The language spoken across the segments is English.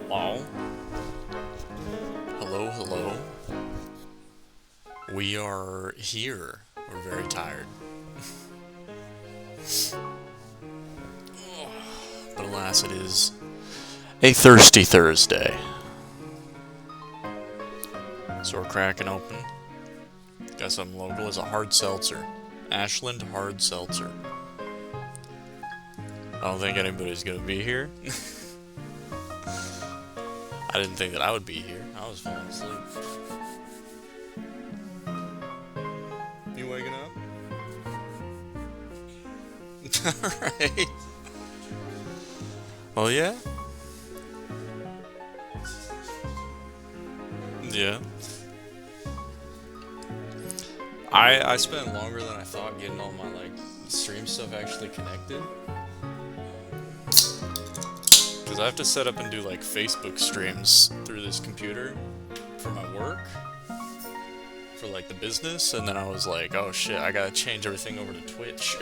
Hello? Hello, hello. We are here. We're very tired. But alas, it is a thirsty Thursday. So we're cracking open. Got something local. It's a hard seltzer. Ashland hard seltzer. I don't think anybody's gonna be here. I didn't think that I would be here. I was falling asleep. You waking up? Alright. Well, yeah. Yeah. I spent longer than I thought getting all my, stream stuff actually connected. Because I have to set up and do, Facebook streams through this computer for my work. For, the business. And then I was like, oh shit, I gotta change everything over to Twitch.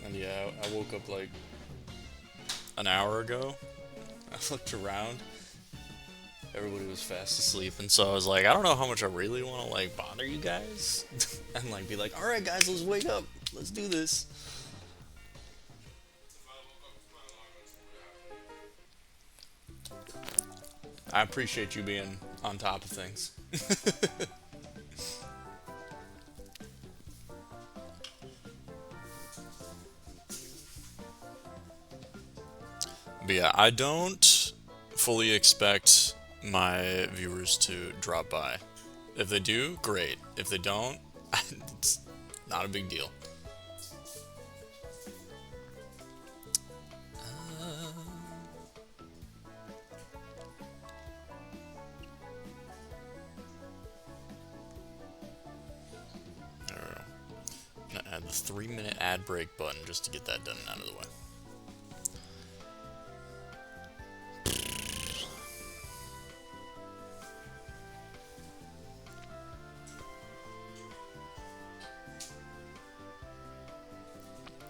And yeah, I woke up, an hour ago. I looked around. Everybody was fast asleep, and so I was like, I don't know how much I really want to bother you guys, and be like, all right, guys, let's wake up, let's do this. I appreciate you being on top of things. But yeah, I don't fully expect my viewers to drop by. If they do, great. If they don't, it's not a big deal. There we go. I'm gonna add the 3-minute ad break button just to get that done and out of the way.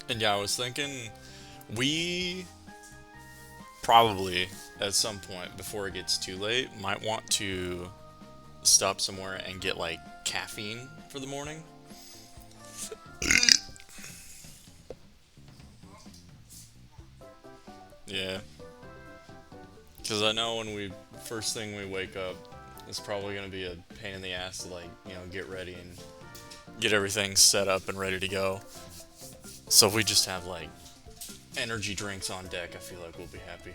And yeah, I was thinking we probably, at some point before it gets too late, might want to stop somewhere and get caffeine for the morning. Yeah. Because I know when first thing we wake up, it's probably going to be a pain in the ass to get ready and get everything set up and ready to go. So if we just have energy drinks on deck, I feel like we'll be happy.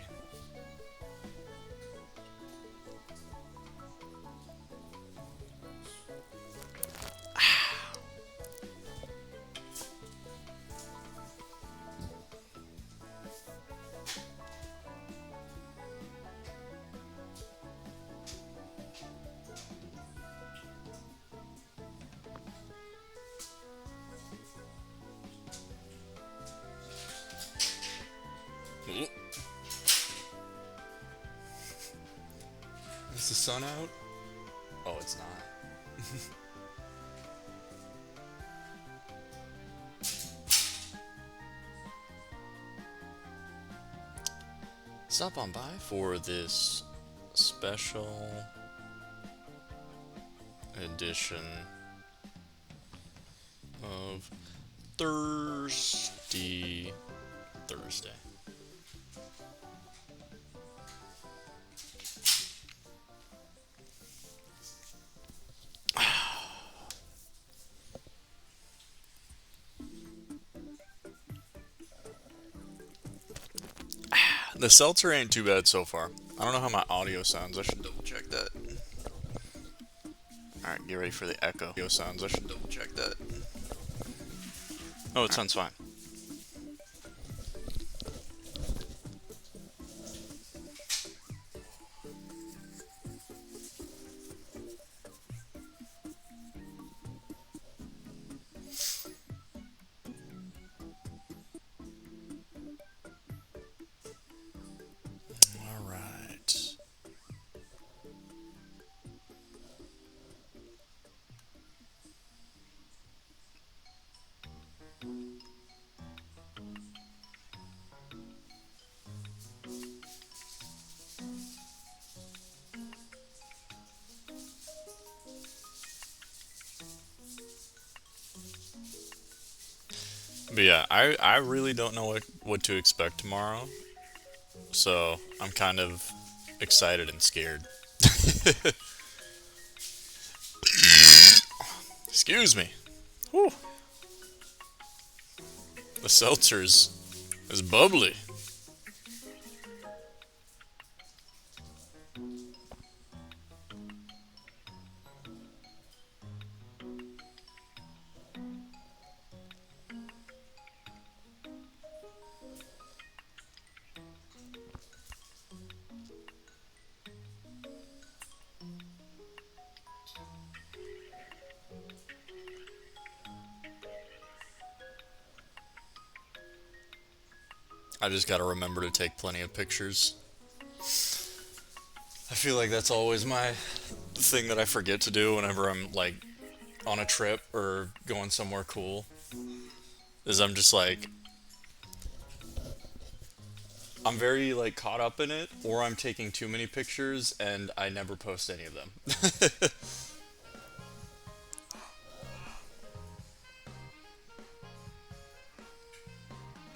Is the sun out? Oh, it's not. Stop on by for this special edition of Thirsty Thursday. The seltzer ain't too bad so far. I don't know how my audio sounds. I should double check that. Alright, get ready for the echo. Audio sounds. I should double check that. Oh, it sounds fine. Alright. But yeah, I really don't know what to expect tomorrow. So I'm kind of excited and scared. Excuse me. Whew. The seltzer's is bubbly. I just gotta remember to take plenty of pictures. I feel like that's always my thing that I forget to do whenever I'm like on a trip or going somewhere cool. Is I'm just like I'm very like caught up in it, or I'm taking too many pictures and I never post any of them.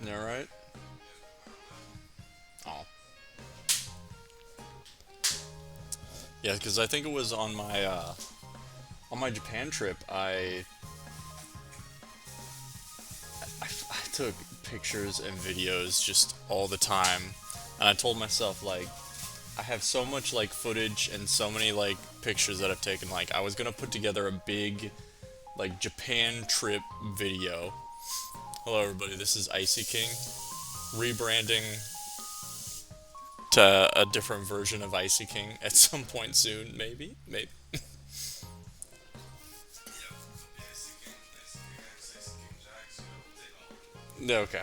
All right. Oh. Yeah, because I think it was on my Japan trip. I took pictures and videos just all the time, and I told myself like I have so much like footage and so many like pictures that I've taken. Like I was gonna put together a big like Japan trip video. Hello everybody, this is Icy King, rebranding to a different version of Icy King at some point soon, maybe, maybe. Okay.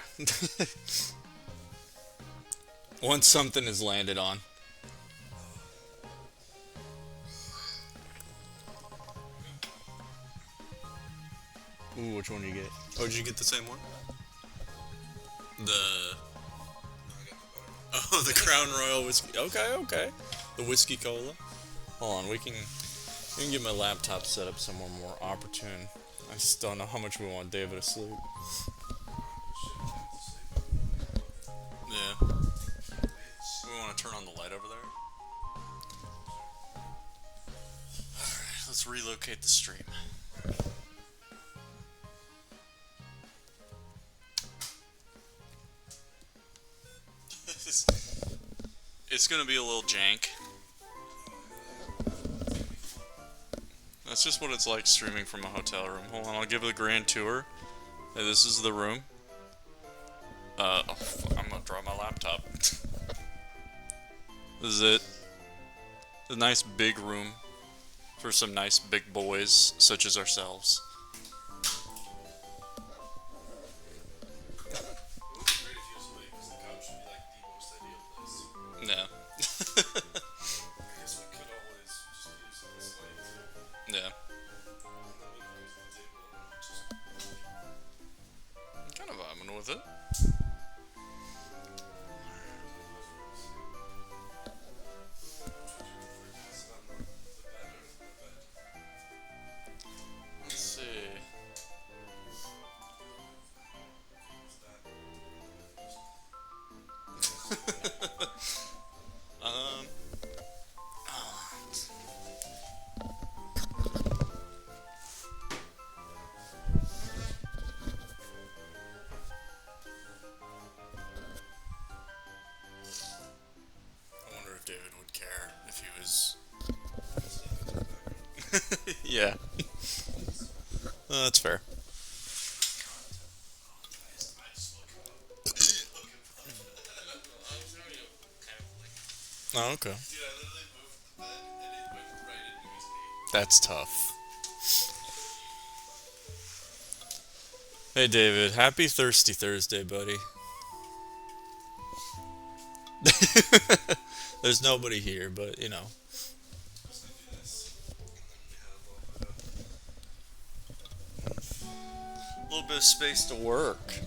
Once something is landed on. Ooh, which one did you get? Oh, did you get the same one? The oh, the Crown Royal whiskey. Okay, okay. The whiskey cola. Hold on, we can get my laptop set up somewhere more opportune. I just don't know how much we want David asleep. Yeah. We want to turn on the light over there. Alright, let's relocate the stream. It's gonna be a little jank. That's just what it's like streaming from a hotel room. Hold on, I'll give it a grand tour. Hey, this is the room. Oh, fuck, I'm gonna drop my laptop. This is it. A nice big room for some nice big boys such as ourselves. Yeah. Yeah. I'm kind of vibing with it. Let's see. um. I wonder if David would care if he was. Yeah. That's fair. Oh, okay. That's tough. Hey, David. Happy Thirsty Thursday, buddy. There's nobody here, but you know. A little bit of space to work.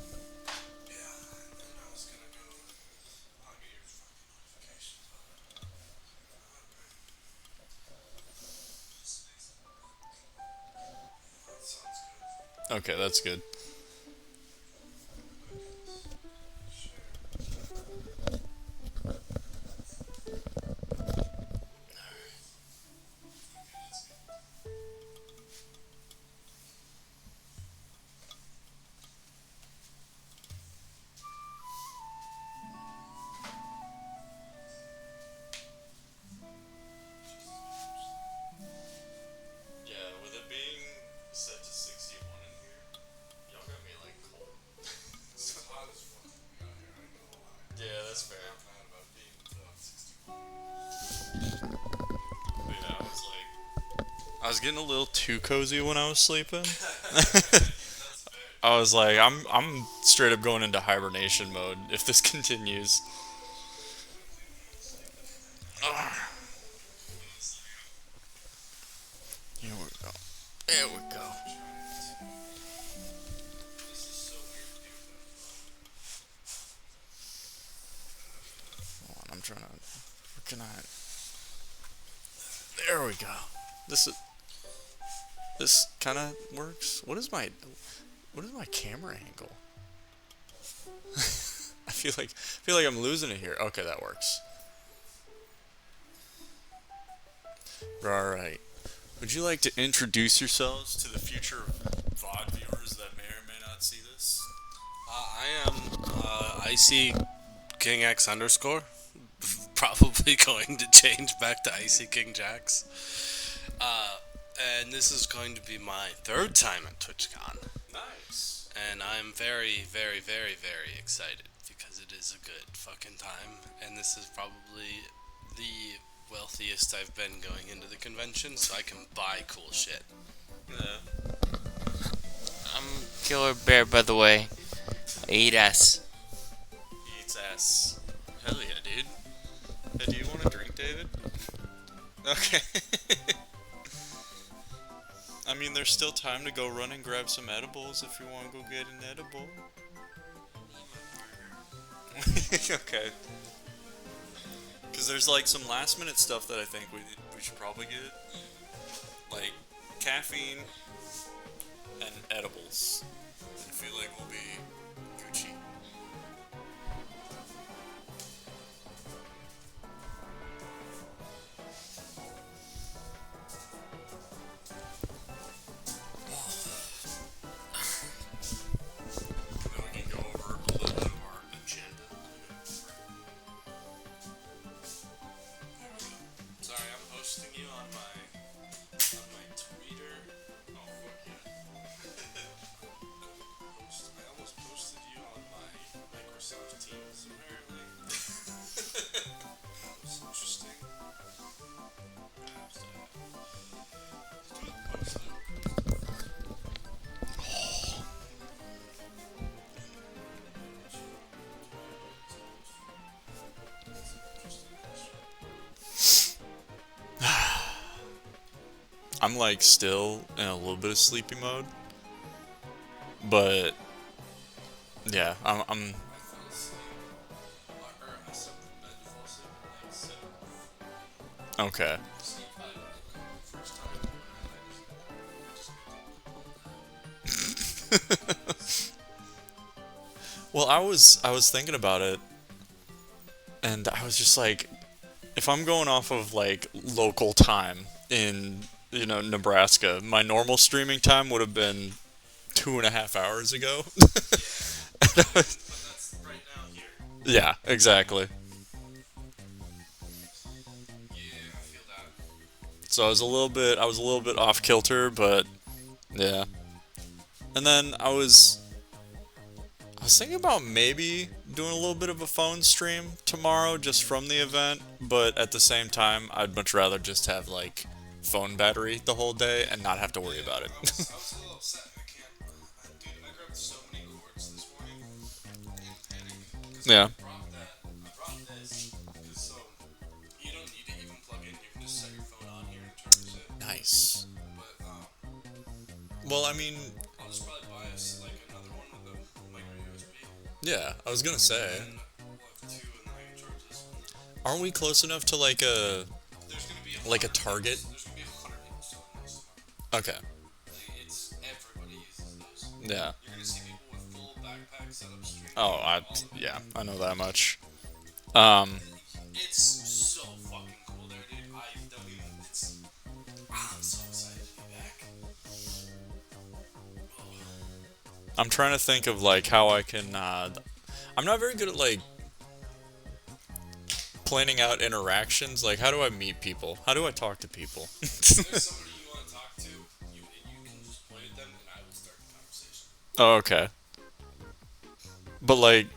Okay, that's good. Yeah, with it being set to 61 in here, y'all got me like cold. It's hot as fuck when we got here, I ain't gonna lie. Yeah, that's fair. I'm mad about being put on 61. But yeah, I was getting a little too cozy when I was sleeping. That's fair. I was like, I'm straight up going into hibernation mode if this continues. Here we go. There we go. This is so weird to do Hold on, I'm trying to. Where can I? There we go. This kind of works. What is my camera angle? I feel like I'm losing it here. Okay, that works. All right. Would you like to introduce yourselves to the future VOD viewers that may or may not see this? I am Icy King X underscore. Probably going to change back to Icy King Jax. And this is going to be my third time at Twitchcon. Nice. And I'm very, very, very, very excited because it is a good fucking time. And this is probably the wealthiest I've been going into the convention, so I can buy cool shit. Yeah. I'm Killer Bear, by the way. I eat ass. Eats ass. Hell yeah, dude. Hey, do you want a drink, David? Okay. I mean, there's still time to go run and grab some edibles if you want to go get an edible. Okay. Because there's like some last minute stuff that I think we should probably get. Like caffeine and edibles. I feel like we'll be Gucci. Then we can go over a little bit of our agenda. Sorry, I'm posting you on my Twitter. Oh fuck yeah! I almost posted you on my Microsoft Teams. Apparently, that was interesting. I have to do a post now. I'm like still in a little bit of sleepy mode, but yeah, I'm I fell asleep. I stepped in bed to fall asleep at like 7. okay. Sleep 5 minutes the first time, and I just Well, I was thinking about it, and I was just like, if I'm going off of like local time in Nebraska, my normal streaming time would have been 2.5 hours ago. but that's right now here. Yeah, exactly. Yeah, I feel that. So I was a little bit off kilter, but yeah. And then I was thinking about maybe doing a little bit of a phone stream tomorrow just from the event, but at the same time, I'd much rather just have like phone battery the whole day and not have to worry about it. I was a little upset. Dude, I grabbed so many cords this morning in panic. 'Cause Yeah. I brought this. 'Cause so you don't need to even plug in. You can just set your phone on here and charge it. Nice. But Well, I mean, I'll just probably buy us like another one with a micro USB. yeah, I was gonna say, And we'll have 2, and then I can charge this one. aren't we close enough to like a There's gonna be like a Target? There's gonna be 100 people selling those tomorrow. Okay. Like, it's everybody uses those. Yeah. You're gonna see people with full backpacks set up streaming. Oh, all the yeah, time. I know that much. It's so fucking cool there, dude. I don't even. I'm so excited. I'm trying to think of like how I can. I'm not very good at like planning out interactions. Like, how do I meet people? How do I talk to people? If there's somebody you want to talk to, you can just point at them, and I will start the conversation. Oh, okay. But like,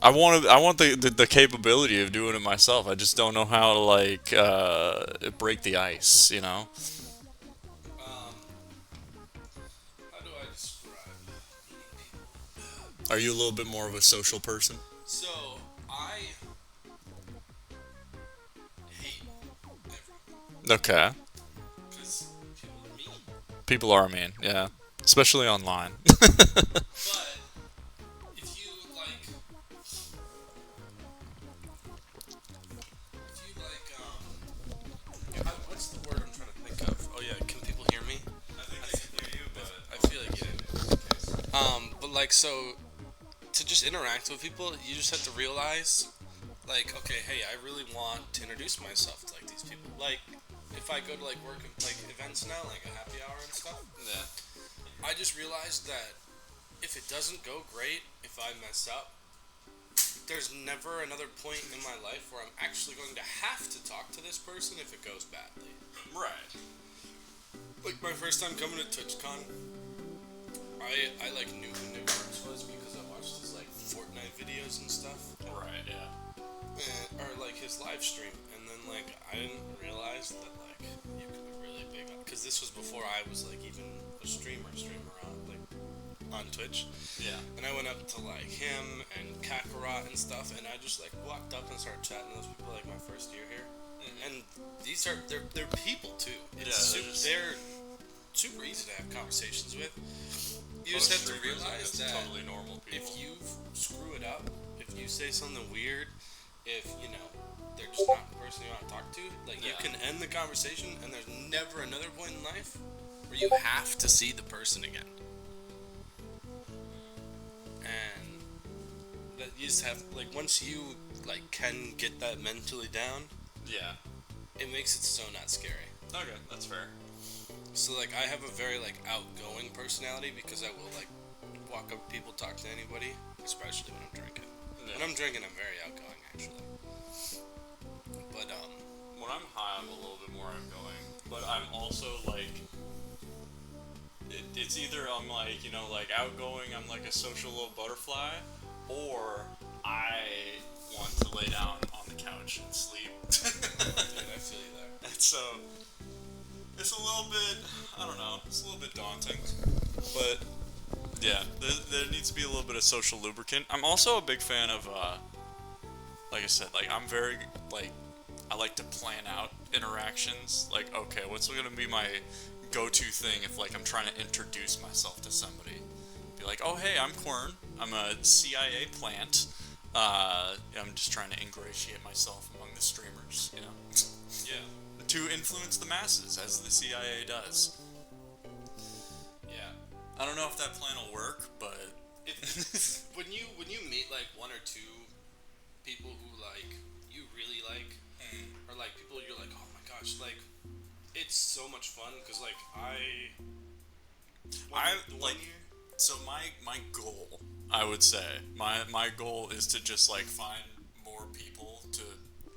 I want the capability of doing it myself. I just don't know how to like break the ice, you know? How do I describe meeting people? Are you a little bit more of a social person? So I hate everyone Okay. because people are mean. People are mean, yeah. Especially online. But if you like, what's the word I'm trying to think of? Oh yeah, can people hear me? I think I can hear you, but I feel like but like so to just interact with people, you just have to realize, like, okay, hey, I really want to introduce myself to like these people. Like, if I go to like work like events now, like a happy hour and stuff, yeah. I just realized that if it doesn't go great, if I mess up, there's never another point in my life where I'm actually going to have to talk to this person if it goes badly. Right. Like my first time coming to Twitchcon, I like knew who Nick Marks was because I watched his like Fortnite videos and stuff, Right, yeah. or like his live stream, and then like I didn't realize that like you could be really big on, because this was before I was like even a streamer on like on Twitch. Yeah. And I went up to like him and Kakarot and stuff, and I just like walked up and started chatting to those people like my first year here. And these are they're people too. It's they're super easy to have conversations with. You just have to realize that totally normal people. if you screw it up, if you say something weird, if you know they're just not the person you want to talk to, like you can end the conversation, and there's never another point in life where you have to see the person again. And that you just have like once you like can get that mentally down, Yeah. it makes it so not scary. Okay, that's fair. So like I have a very like outgoing personality because I will like walk up to people, talk to anybody, especially when I'm drinking. Yeah. When I'm drinking, I'm very outgoing actually. But When I'm high, I'm a little bit more outgoing, but I'm also like, it's either I'm like, you know, like outgoing, I'm like a social little butterfly, or I want to lay down on the couch and sleep. dude, I feel you there. So, it's a little bit, I don't know, it's a little bit daunting, but yeah, there needs to be a little bit of social lubricant. I'm also a big fan of, like I said, like I'm very, like, I like to plan out interactions. Like, okay, what's going to be my go-to thing if, like, I'm trying to introduce myself to somebody? Be like, oh, hey, I'm Quern. I'm a CIA plant. I'm just trying to ingratiate myself among the streamers, you know? Yeah. To influence the masses, as the CIA does. Yeah. I don't know if that plan will work, but... If, when you meet like one or two people who like you really like, or like people you're like, oh my gosh, like it's so much fun because like So my goal, I would say, my goal is to just like find more people to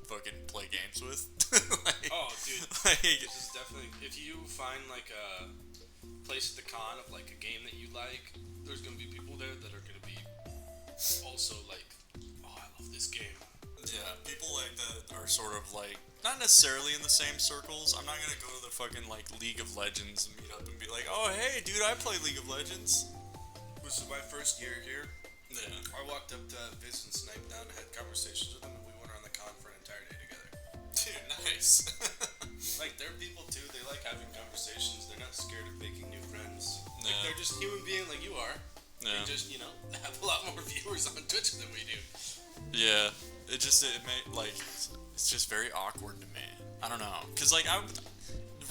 fucking play games with. Like, oh dude, like, this is definitely, if you find like a place at the con of like a game that you like, there's gonna be people there that are gonna be also like, oh, I love this game. yeah, people like that are sort of like not necessarily in the same circles. I'm not gonna go to the fucking like League of Legends and meet up and be like, oh hey dude, I play League of Legends. This is my first year here. Yeah. I walked up to Viz and Snipe down and had conversations with them, and we went around the con for an entire day together. Dude, nice. Like, they're people too, they like having conversations, they're not scared of making new friends. Like, Yeah. they're just human beings like you are. Yeah. They just, you know, have a lot more viewers on Twitch than we do. Yeah, it made, like, it's just very awkward to me. I don't know. Because, like,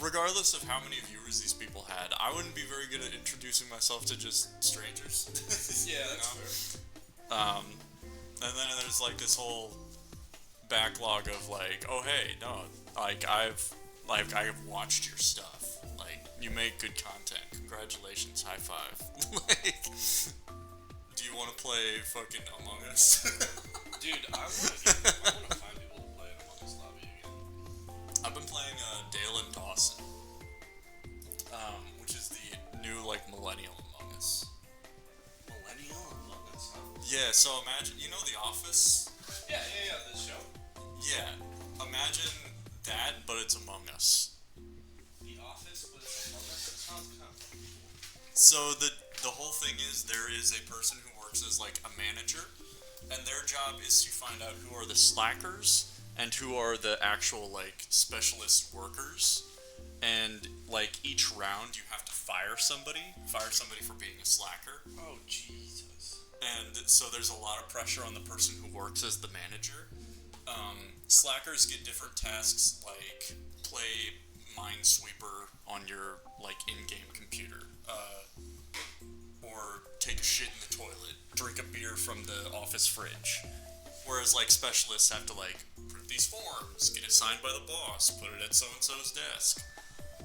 regardless of how many viewers these people had, I wouldn't be very good at introducing myself to just strangers. Yeah, You that's know? fair. And then there's, like, this whole backlog of, like, oh, hey, no, like, I've watched your stuff. Like, You make good content. Congratulations. High five. Like, do you want to play fucking Among Us? Dude, I want to find people to play Among Us lobby again. I've been playing Dale and Dawson, which is the new like millennial Among Us. Millennial Among Us, huh? Yeah. So imagine, you know, The Office. Yeah, this show. Yeah. Imagine that, but it's Among Us. The Office, but it's Among Us. It sounds kind of cool. So the whole thing is there is a person who works as like a manager, and their job is to find out who are the slackers and who are the actual like specialist workers. And like each round you have to fire somebody for being a slacker. Oh Jesus. And so there's a lot of pressure on the person who works as the manager. Slackers get different tasks like play Minesweeper on your like in-game computer, or take a shit in the toilet, drink a beer from the office fridge. Whereas like specialists have to like print these forms, get it signed by the boss, put it at so and so's desk,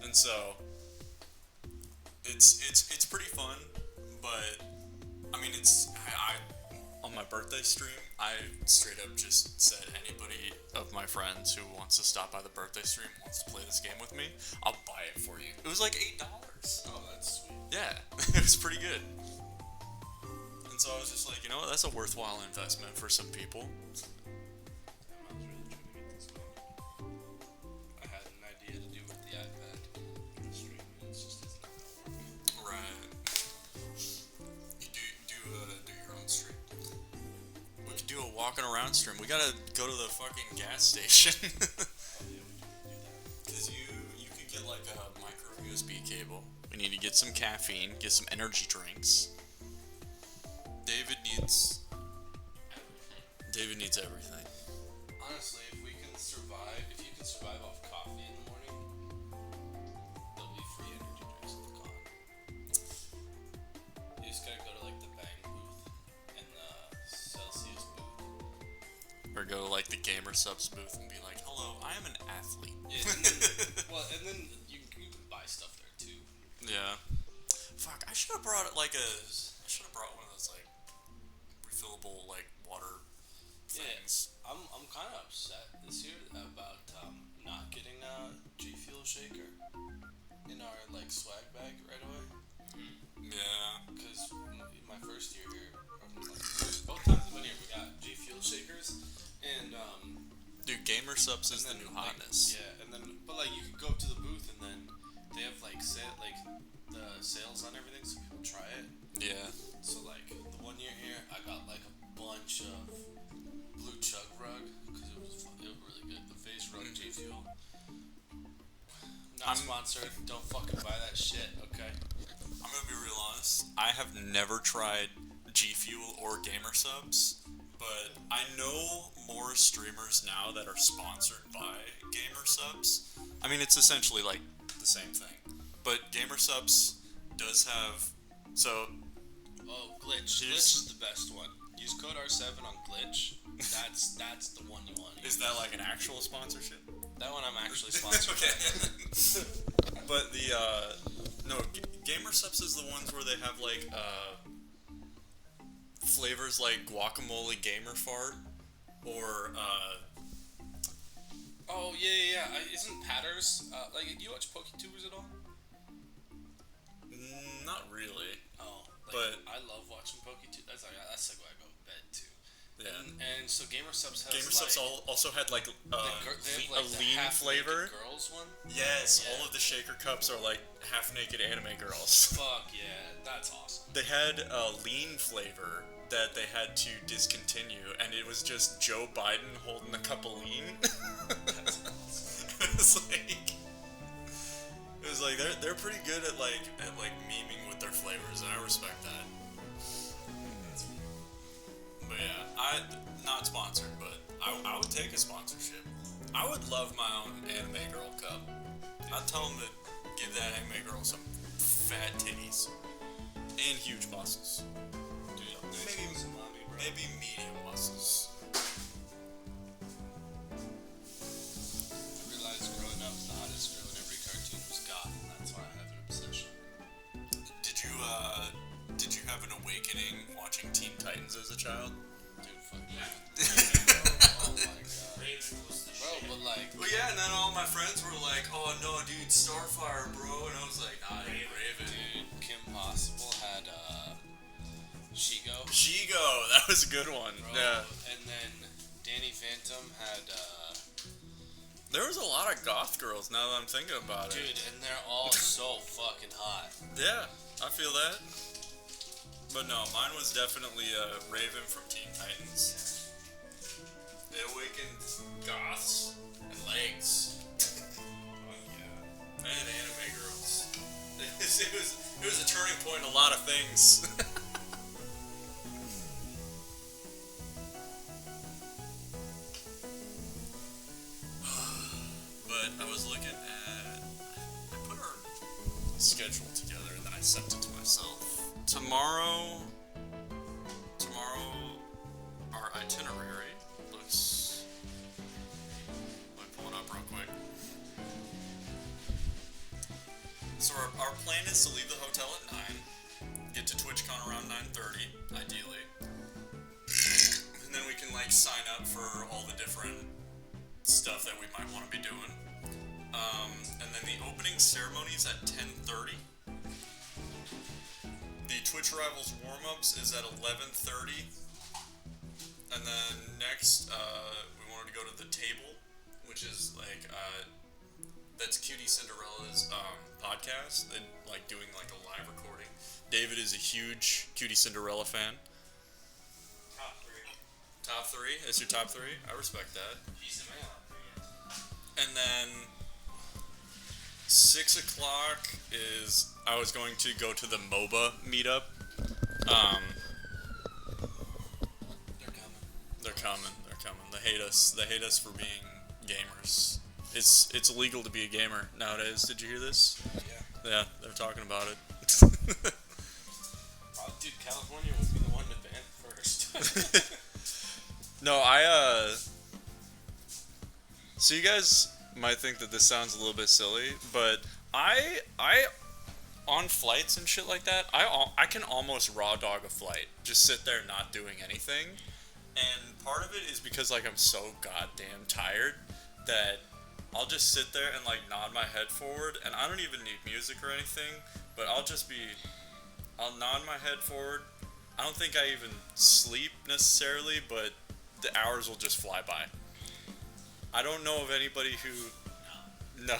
and so it's pretty fun. But I mean, I on my birthday stream, I straight up just said anybody of my friends who wants to stop by the birthday stream, wants to play this game with me, I'll buy it for you. It was like $8. Oh, that's sweet. Yeah, it was pretty good. And so I was just like, you know what, that's a worthwhile investment for some people. I was really trying to get this going. I had an idea to do with the iPad for the stream, and it's just it's not gonna work. Right. You do your own stream. We could do a walking around stream. We gotta go to the fucking gas station. Oh yeah, we do that. Because you could get like a micro USB cable. We need to get some caffeine, get some energy drinks. David needs everything. Honestly, if you can survive off coffee in the morning, there'll be free energy drinks at the con. You just gotta go to like the Bang booth and the Celsius booth. Or go to like the Gamer Subs booth and be like, hello, I am an athlete. Yeah, and then you can buy stuff there too. Yeah. Fuck, I should have brought one of those like refillable like water things. Yeah, I'm kind of upset this year about not getting a G Fuel shaker in our like swag bag right away. Yeah. Because my first year here, both times I've been here, we got G Fuel shakers, and Dude, Gamer Subs is the then, new like, hotness. yeah, and then but like you could go to the booth and then they have like the sales on everything, so people try it. Yeah. So like the one year here, I got like a bunch of blue chug rug because it was really good. The face rug G Fuel. Not sponsored. Don't fucking buy that shit. Okay. I'm gonna be real honest. I have never tried G Fuel or Gamer Subs, but I know more streamers now that are sponsored by Gamer Subs. I mean, it's essentially like the same thing, but Gamer Subs does have so. Oh, Glitch. Glitch is the best one. Use code R7 on Glitch. That's the one you want. Is that like an actual sponsorship? That one I'm actually sponsored by. But Gamer Subs is the ones where they have like flavors like guacamole gamer fart or Oh yeah. Isn't Patters like you watch PokeTubers at all? not really. Oh, but I love watching PokeTubers. That's like why I go to bed too. Yeah. And so Gamer Subs has Gamer Subs also had like they have, a lean flavor. Girls one. Yes, Yeah. all of the shaker cups are like half naked anime girls. Fuck yeah, that's awesome. They had a lean flavor that they had to discontinue, and it was just Joe Biden holding a cup of lean. That's awesome. It was like they're pretty good at memeing with their flavors, and I respect that. But yeah, not sponsored, but I would take a sponsorship. I would love my own anime girl cup. I'd tell them to give that anime girl some fat titties and huge muscles. Dude, Maybe medium muscles. I realized growing up, the hottest girl in every cartoon was goth, and that's why I have an Titans as a child. Dude, fuck yeah. Oh my god. Raven was the Bro, shit. but like, Well, yeah, and then all my friends were like, "Oh no, dude, Starfire, bro," and I was like, "Nah, Raven." dude, Kim Possible had Shigo. Shigo, that was a good one. Bro, Yeah. and then Danny Phantom had There was a lot of goth girls now that I'm thinking about dude, it. and they're all so fucking hot. Yeah, I feel that. But no, mine was definitely Raven from Teen Titans. It awakened goths and legs. Oh yeah. And anime girls. It was a turning point in a lot of things. But I was looking at, I put our schedule together and then I sent it to myself. Tomorrow, our itinerary looks, let me pull it up real quick. So our plan is to leave the hotel at 9, get to Twitchcon around 9:30, ideally. And then we can like sign up for all the different stuff that we might want to be doing. And then the opening ceremony's at 10:30. The Twitch Rivals warm-ups is at 11:30. And then next, we wanted to go to the table, which is like, that's Cutie Cinderella's podcast. They like doing like a live recording. David is a huge Cutie Cinderella fan. Top 3. Top 3? Is your top 3? I respect that. He's the man. And then 6 o'clock is I was going to go to the MOBA meetup. They're coming. They hate us. They hate us for being gamers. It's illegal to be a gamer nowadays. Did you hear this? Yeah. Yeah, they're talking about it. Oh, dude, California would be the one to ban first. No, so you guys might think that this sounds a little bit silly, but I on flights and shit like that, I can almost raw dog a flight. Just sit there not doing anything. And part of it is because like I'm so goddamn tired that I'll just sit there and like nod my head forward, and I don't even need music or anything, but I'll nod my head forward. I don't think I even sleep necessarily, but the hours will just fly by. I don't know of anybody who... No,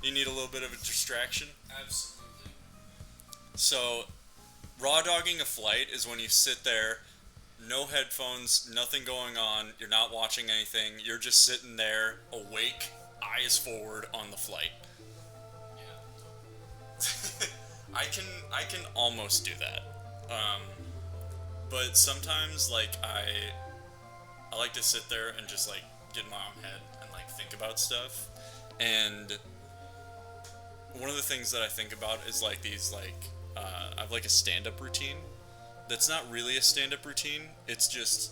you need a little bit of a distraction. Absolutely. So, raw dogging a flight is when you sit there, no headphones, nothing going on, you're not watching anything, you're just sitting there, awake, eyes forward on the flight. Yeah. I can almost do that. But sometimes, like, I like to sit there and just, like, get in my own head and, like, think about stuff. And one of the things that I think about is, like, these, like, I have, like, a stand-up routine. That's not really a stand-up routine. It's just,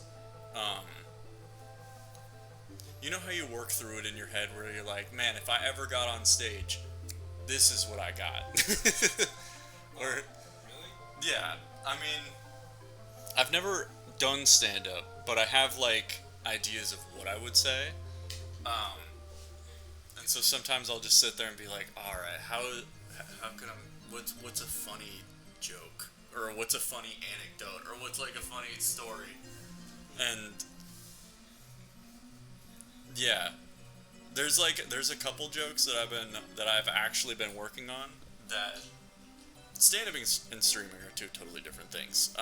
you know how you work through it in your head where you're like, man, if I ever got on stage, this is what I got. Or, Really? yeah, I mean, I've never done stand-up, but I have, like, ideas of what I would say. And so sometimes I'll just sit there and be like, alright, how can I, what's a funny joke? Or what's a funny anecdote? Or what's, like, a funny story? And, yeah, there's a couple jokes that I've actually been working on that stand-up and streaming are two totally different things.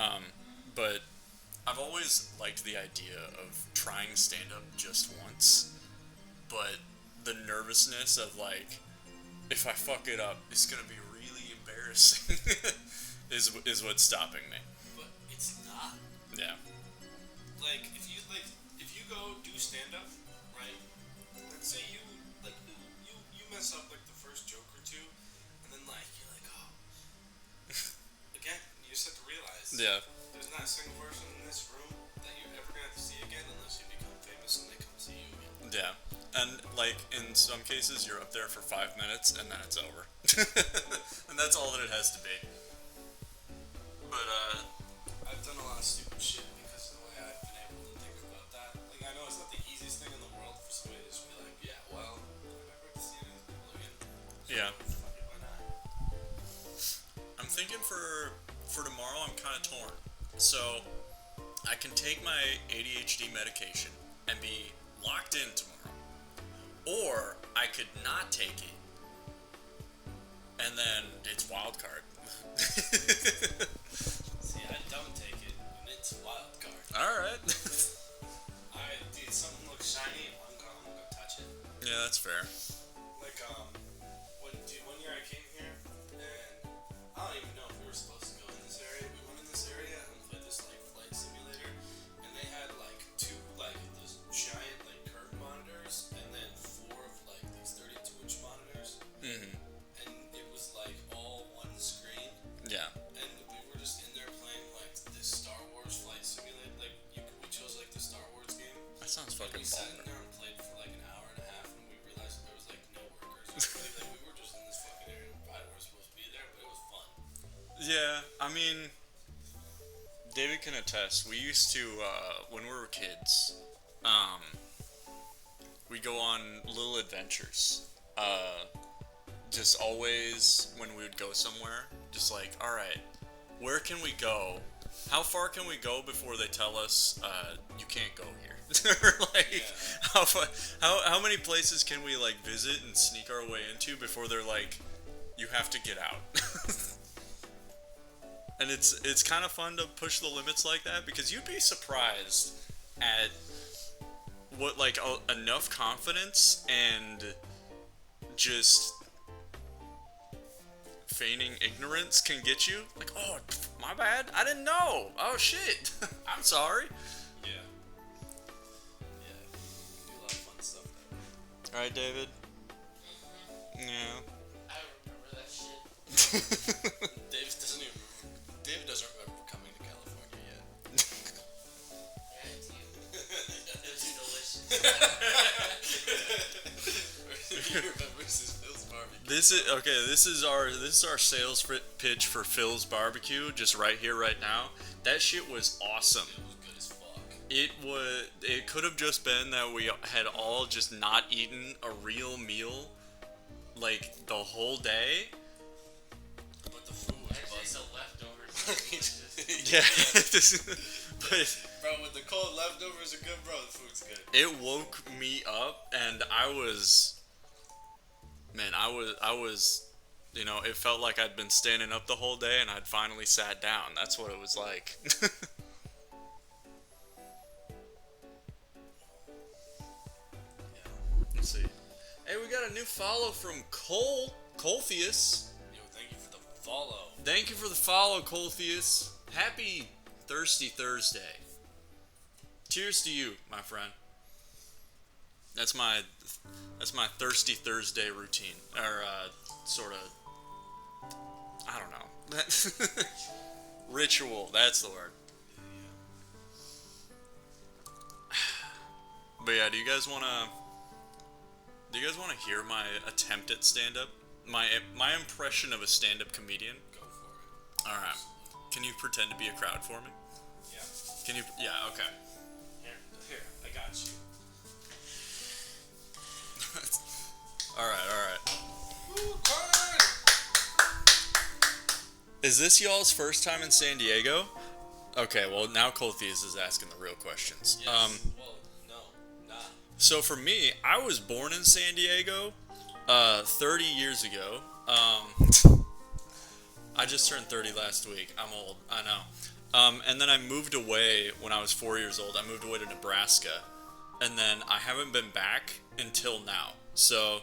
But I've always liked the idea of trying stand-up just once, but the nervousness of, like, if I fuck it up, it's gonna be really embarrassing is what's stopping me. But it's not. Yeah. Like, if you go do stand-up, right? Let's say you mess up, like, the first joke or two, and then, like, you're like, oh. Again, you just have to realize. Yeah. There's not a single person in this room that you're ever gonna have to see again unless you become famous and they come see you again. Yeah. And, like, in some cases, you're up there for 5 minutes, and then it's over. And that's all that it has to be. But, I've I've done a lot of stupid shit because of the way I've been able to think about that. Like, I know it's not the easiest thing in the world for somebody to just be like, yeah, well, I'm never to see any of these people again. So Yeah. fuck it, why not? I'm thinking for tomorrow, I'm kind of torn. So, I can take my ADHD medication and be locked in tomorrow. Or, I could not take it. And then, it's wild card. See, I don't take it, and it's wild card. Alright. Dude, something looks shiny, I'm gonna touch it. Yeah, that's fair. Like, one year I came here, and I don't even know if we were supposed to go in this area. We went in this area and played this, like, flight simulator, and they had, like, two, like, those giant, like, curve monitors, and then four of, like, these 32-inch monitors. Mm-hmm. And it was, like, all one screen. Yeah. And we were just in there playing, like, this Star Wars flight simulator. Like, we chose, like, the Star Wars game. That sounds fucking We sat in baller. there and played for like an hour and a half, and we realized there was like no workers. Like, we were just in this fucking area. Probably weren't supposed to be there, but it was fun. Yeah, I mean, David can attest. We used to, when we were kids, we go on little adventures. Just always, when we would go somewhere, just like, alright, where can we go? How far can we go before they tell us, you can't go here? Like, Yeah. how many places can we, like, visit and sneak our way into before they're like, you have to get out? And it's kind of fun to push the limits like that, because you'd be surprised at what, like, enough confidence and just feigning ignorance can get you. Like, oh, my bad, I didn't know. Oh shit, I'm sorry. Yeah. Yeah. We do a lot of fun stuff that way. All right, David. Yeah. I remember that shit. David doesn't remember coming to California yet. Yeah, it's you. It's delicious. He remembers his Phil's barbecue. This is our sales pitch for Phil's barbecue, just right here, right now. That shit was awesome. It was good as fuck. It could have just been that we had all just not eaten a real meal, like, the whole day. But the food was Actually, busted. the leftovers. Yeah. But Bro, when the cold leftovers are good, bro, the food's good. it woke me up, and I was, you know, it felt like I'd been standing up the whole day and I'd finally sat down. That's what it was like. Let's see. Hey, we got a new follow from Coltheus. Yo, thank you for the follow. Thank you for the follow, Coltheus. Happy Thirsty Thursday. Cheers to you, my friend. That's my Thirsty Thursday routine, or sort of, I don't know. Ritual. That's the word. But yeah, do you guys wanna hear my attempt at stand-up? My impression of a stand-up comedian? Go for it. Alright. Can you pretend to be a crowd for me? Yeah. Can you? Yeah, okay. Here, I got you. Alright. Woo, Carter! Is this y'all's first time in San Diego? Okay, well, now Coltheus is asking the real questions. Yes. Well, no, not. So for me, I was born in San Diego 30 years ago. I just turned 30 last week. I'm old, I know. And then I moved away when I was 4 years old. I moved away to Nebraska. And then I haven't been back until now. So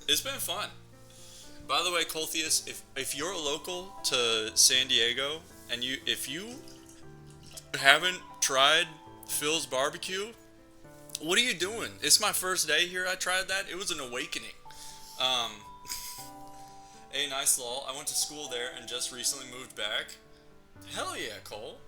it's been fun. By the way, Coltheus, if you're local to San Diego and if you haven't tried Phil's barbecue, what are you doing? It's my first day here. I tried that. It was an awakening. Hey, nice lol. I went to school there and just recently moved back. Hell yeah, Cole.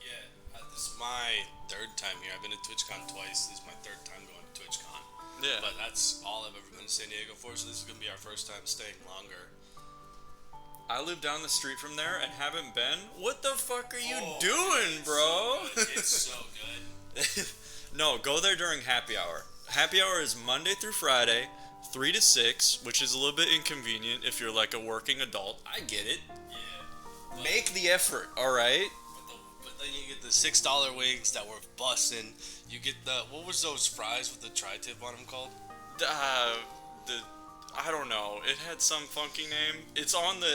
Yeah, this is my third time here. I've been to Twitchcon twice. This is my third time going to Twitchcon. Yeah. But that's all I've ever been to San Diego for, so this is going to be our first time staying longer. I live down the street from there and haven't been. What the fuck are you Oh, doing, it's bro? so good. It's so good. No, go there during happy hour. Happy hour is Monday through Friday, 3 to 6, which is a little bit inconvenient if you're like a working adult. I get it. Yeah. Make the effort, alright? But then you get the $6 wings that were bussin'. You get the, what was those fries with the tri-tip on them called? I don't know. It had some funky name. It's on the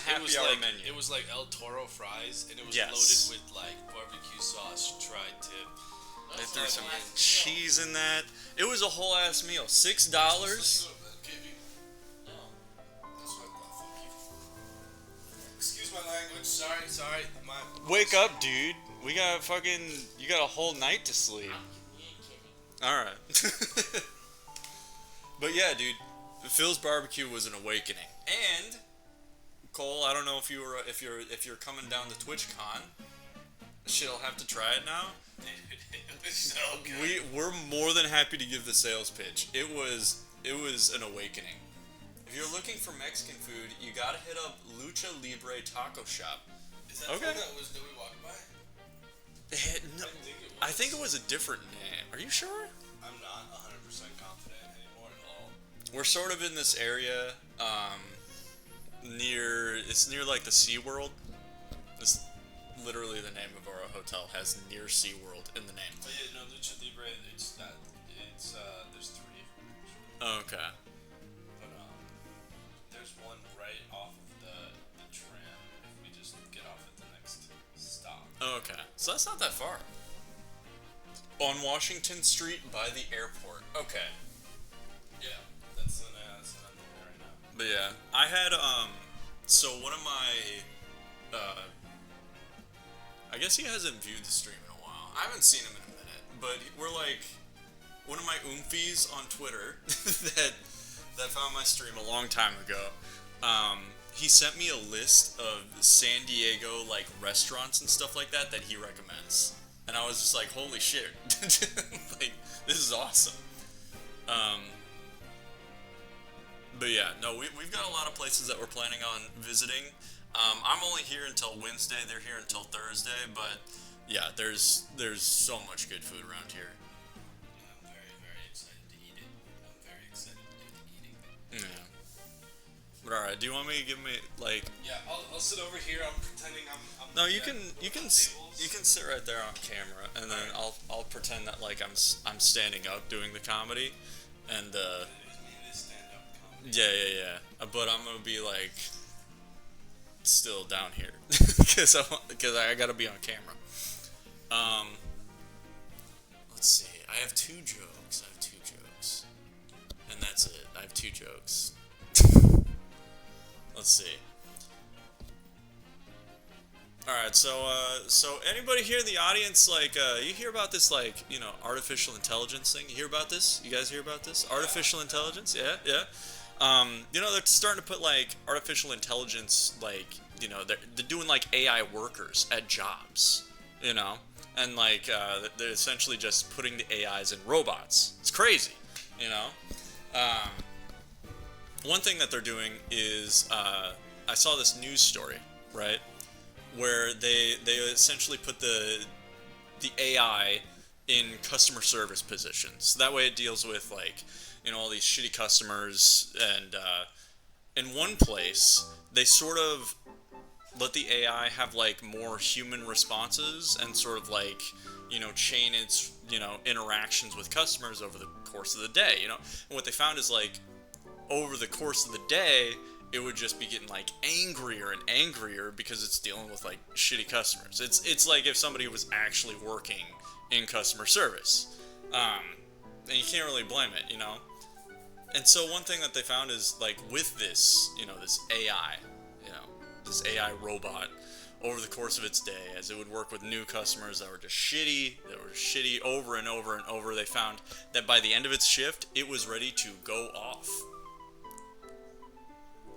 happy hour menu. It was like El Toro fries, and it was Yes. loaded with like barbecue sauce, tri-tip. They threw some cheese in that. It was a whole ass meal. $6. Excuse my language. Sorry. Wake up, dude. We got you got a whole night to sleep. Alright. But yeah, dude, Phil's barbecue was an awakening. And Cole, I don't know if you're coming down to Twitchcon. Shit, I'll have to try it now. It was so good. We're more than happy to give the sales pitch. It was an awakening. If you're looking for Mexican food, you gotta hit up Lucha Libre Taco Shop. Is that Okay. that we walked by? No, I think it was a different name. Are you sure? I'm not 100% confident anymore at all. We're sort of in this area, it's near like the SeaWorld. This literally the name of our hotel has near SeaWorld in the name. Oh yeah, no, Lucha Libre. There's three. Okay. But there's one right off of the tram. If we just get off at the next stop. Okay. So that's not that far. On Washington Street by the airport. Okay. Yeah, that's what I'm doing right now. But yeah, I had so one of my I guess he hasn't viewed the stream in a while. I haven't seen him in a minute, but we're like one of my oomfies on Twitter that found my stream a long time ago. He sent me a list of San Diego like restaurants and stuff like that he recommends, and I was just like, holy shit, like this is awesome. But yeah, no, we've got a lot of places that we're planning on visiting. I'm only here until Wednesday. They're here until Thursday, but yeah, there's so much good food around here. I'm very, very excited to eat it. I'm very excited to get eating it. Yeah. But all right, do you want me to give me like? Yeah, I'll sit over here. I'm pretending I'm No, you can tables. sit right there on camera, and then I'll pretend that like I'm standing up doing the comedy, and It is stand-up comedy. yeah. But I'm gonna be like still down here because I gotta be on camera. Let's see. I have two jokes, and that's it. I have two jokes. Let's see. All right, so anybody here in the audience, like, you hear about this, like, artificial intelligence thing? You hear about this? You guys hear about this? Artificial intelligence? Yeah. They're starting to put, like, artificial intelligence, like, they're doing, like, AI workers at jobs, and, like, they're essentially just putting the AIs in robots. It's crazy, One thing that they're doing is, I saw this news story, right, where they essentially put the AI in customer service positions. That way it deals with, like, all these shitty customers, and in one place, they sort of let the AI have, like, more human responses and sort of, like, chain its, interactions with customers over the course of the day, And what they found is, like, over the course of the day, it would just be getting, like, angrier and angrier because it's dealing with, like, shitty customers. It's like if somebody was actually working in customer service. And you can't really blame it, And so one thing that they found is, like, with this, this AI, this AI robot, over the course of its day, as it would work with new customers that were just shitty, over and over and over, they found that by the end of its shift, it was ready to go off.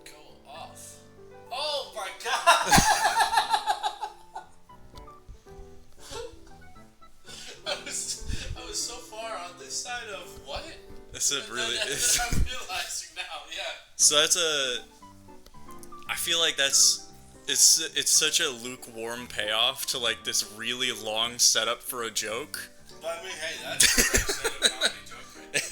Go off. Oh my god! I was so far on this side of what? It's a really. I'm realizing now, yeah. So I feel like it's such a lukewarm payoff to like this really long setup for a joke. But I mean, hey, that's a great stand-up comedy joke right there.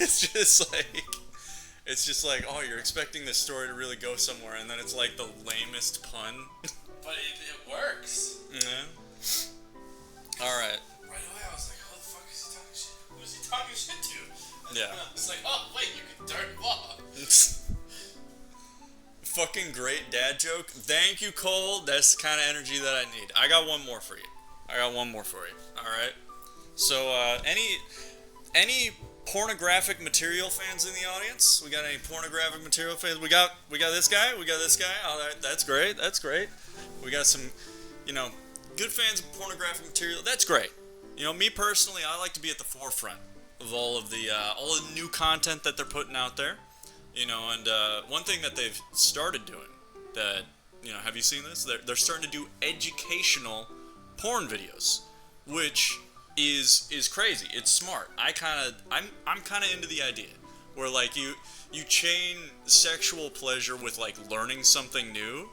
It's just like, oh, you're expecting this story to really go somewhere, and then it's like the lamest pun. But it works. Yeah. All right. Right away, I was like, how the fuck is he talking shit? Who's he talking shit to? And Yeah. then I was like, oh, wait, you can turn him off. Fucking great dad joke. Thank you, Cole. That's the kind of energy that I need. I got one more for you. All right. So, any pornographic material fans in the audience? We got any pornographic material fans? We got this guy. Oh, that's great. We got some, good fans of pornographic material. That's great. Me personally, I like to be at the forefront of all of the new content that they're putting out there. And one thing that they've started doing that, have you seen this? They're starting to do educational porn videos, which is crazy. It's smart. I'm kind of into the idea where like you chain sexual pleasure with like learning something new,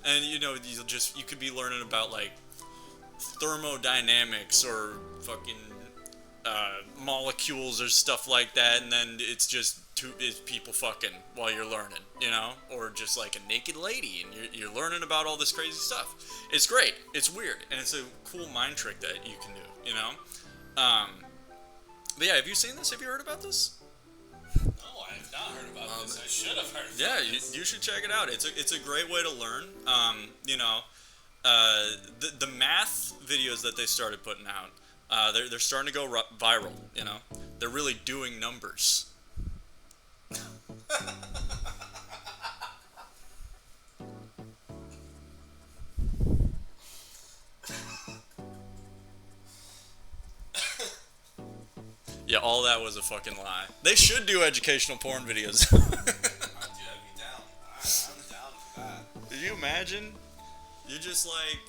and you could be learning about like thermodynamics or fucking molecules or stuff like that, and then it's just people fucking while you're learning, or just like a naked lady and you're learning about all this crazy stuff. It's great. It's weird, and it's a cool mind trick that you can do, But yeah, have you seen this? Have you heard about this? No, I have not heard about this. I should have heard about this. Yeah, you should check it out. It's a great way to learn. The math videos that they started putting out, they're starting to go viral. They're really doing numbers. Yeah, all that was a fucking lie. They should do educational porn videos. Dude, I'd be down. I'm down for that. Could you imagine? You're just like,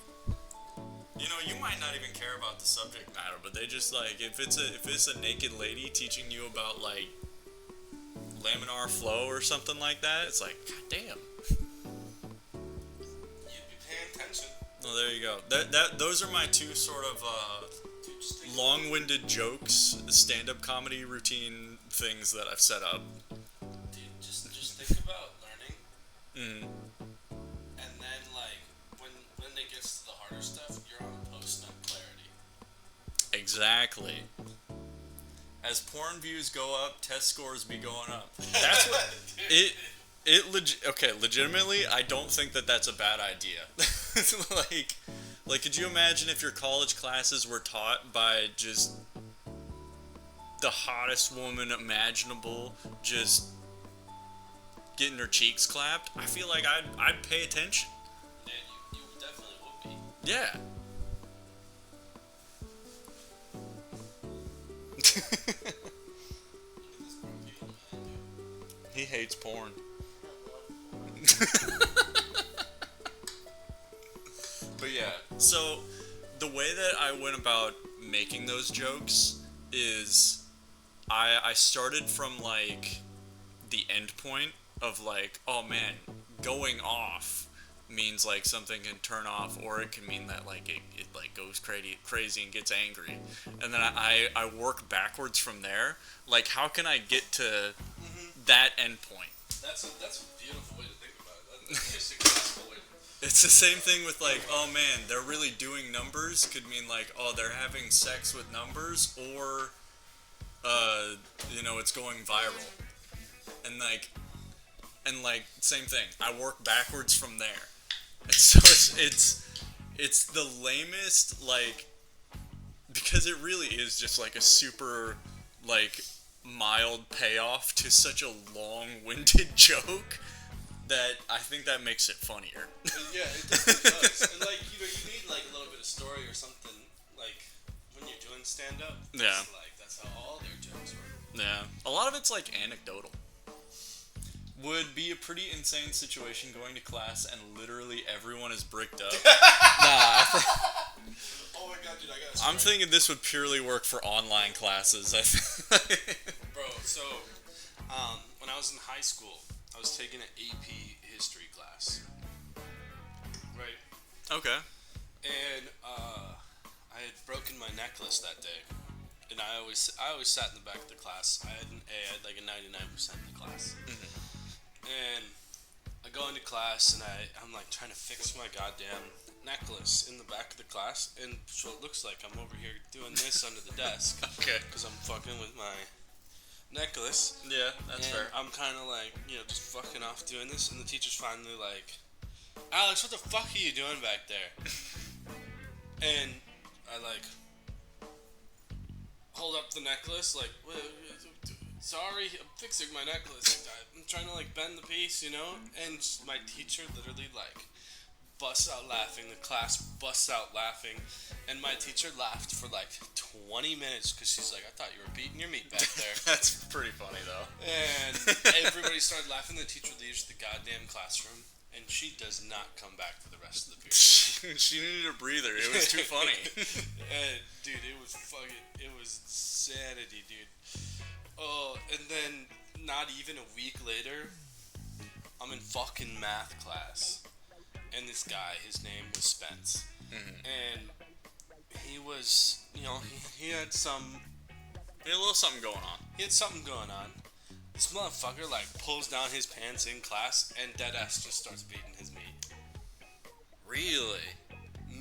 you might not even care about the subject matter, but they just like, if it's a naked lady teaching you about like laminar flow or something like that, it's like, god damn. You'd be paying attention. Well, there you go. Those are my two sort of long-winded jokes, stand-up comedy routine things that I've set up. Dude, just think about learning. And then like when it gets to the harder stuff, you're on post-nut clarity. Exactly. As porn views go up, test scores be going up. That's what legitimately, I don't think that that's a bad idea. Like, could you imagine if your college classes were taught by just the hottest woman imaginable, just getting her cheeks clapped? I feel like I'd pay attention. Yeah, you definitely would be. Yeah. He hates porn. But yeah, so the way that I went about making those jokes is I started from like the end point of like, oh man, going off means like something can turn off, or it can mean that like it like goes crazy and gets angry, and then I work backwards from there. Like, how can I get to that end point? That's a beautiful way to think about it. That's a successful way. It's the same thing with like, oh man, they're really doing numbers could mean like, oh, they're having sex with numbers, or it's going viral, and like same thing. I work backwards from there, and so it's the lamest, like, because it really is just like a super like mild payoff to such a long-winded joke that I think that makes it funnier. Yeah, it definitely does. And like, you need like a little bit of story or something, like when you're doing stand-up. Yeah. That's how all their jokes work. Yeah. A lot of it's like anecdotal. Would be a pretty insane situation going to class and literally everyone is bricked up. Oh my god, dude, I got a story. I'm thinking this would purely work for online classes. Bro, so when I was in high school, I was taking an AP history class, right? Okay. And I had broken my necklace that day, and I always sat in the back of the class. I had an A. I had like a 99% in the class, and I go into class and I'm like trying to fix my goddamn necklace in the back of the class, and so it looks like I'm over here doing this under the desk. Okay. Because I'm fucking with my necklace. Yeah, that's And fair. I'm kind of like, just fucking off doing this, and the teacher's finally like, Alex, what the fuck are you doing back there? And I like hold up the necklace, like, sorry, I'm fixing my necklace. I'm trying to like bend the piece, and my teacher literally like busts out laughing. The class busts out laughing, and my teacher laughed for like 20 minutes because she's like, I thought you were beating your meat back there. That's pretty funny though. And everybody started laughing. The teacher leaves the goddamn classroom, and she does not come back for the rest of the period. She needed a breather. It was too funny. And, dude, it was insanity, dude. Oh, and then not even a week later, I'm in fucking math class. And this guy, his name was Spence. And he was, he had some... He had a little something going on. He had something going on. This motherfucker, like, pulls down his pants in class and deadass just starts beating his meat. Really?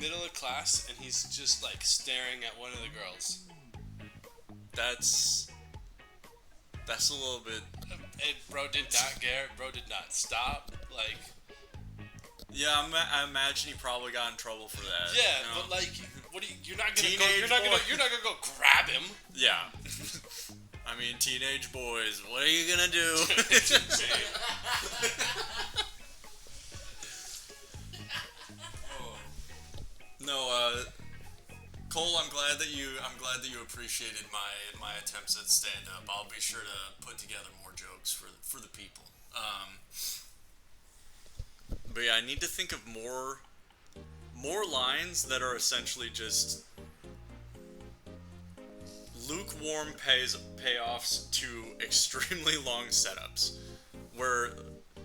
Middle of class, and he's just, like, staring at one of the girls. That's a little bit... Bro did not care. Bro did not stop. Like... Yeah, I imagine he probably got in trouble for that. Yeah, but like, what do you? You're not gonna Teenage go. boy. You're not gonna go grab him. Yeah. I mean, teenage boys, what are you gonna do? No, Cole, I'm glad that you appreciated my attempts at stand up. I'll be sure to put together more jokes for the people. But yeah, I need to think of more lines that are essentially just lukewarm payoffs to extremely long setups, where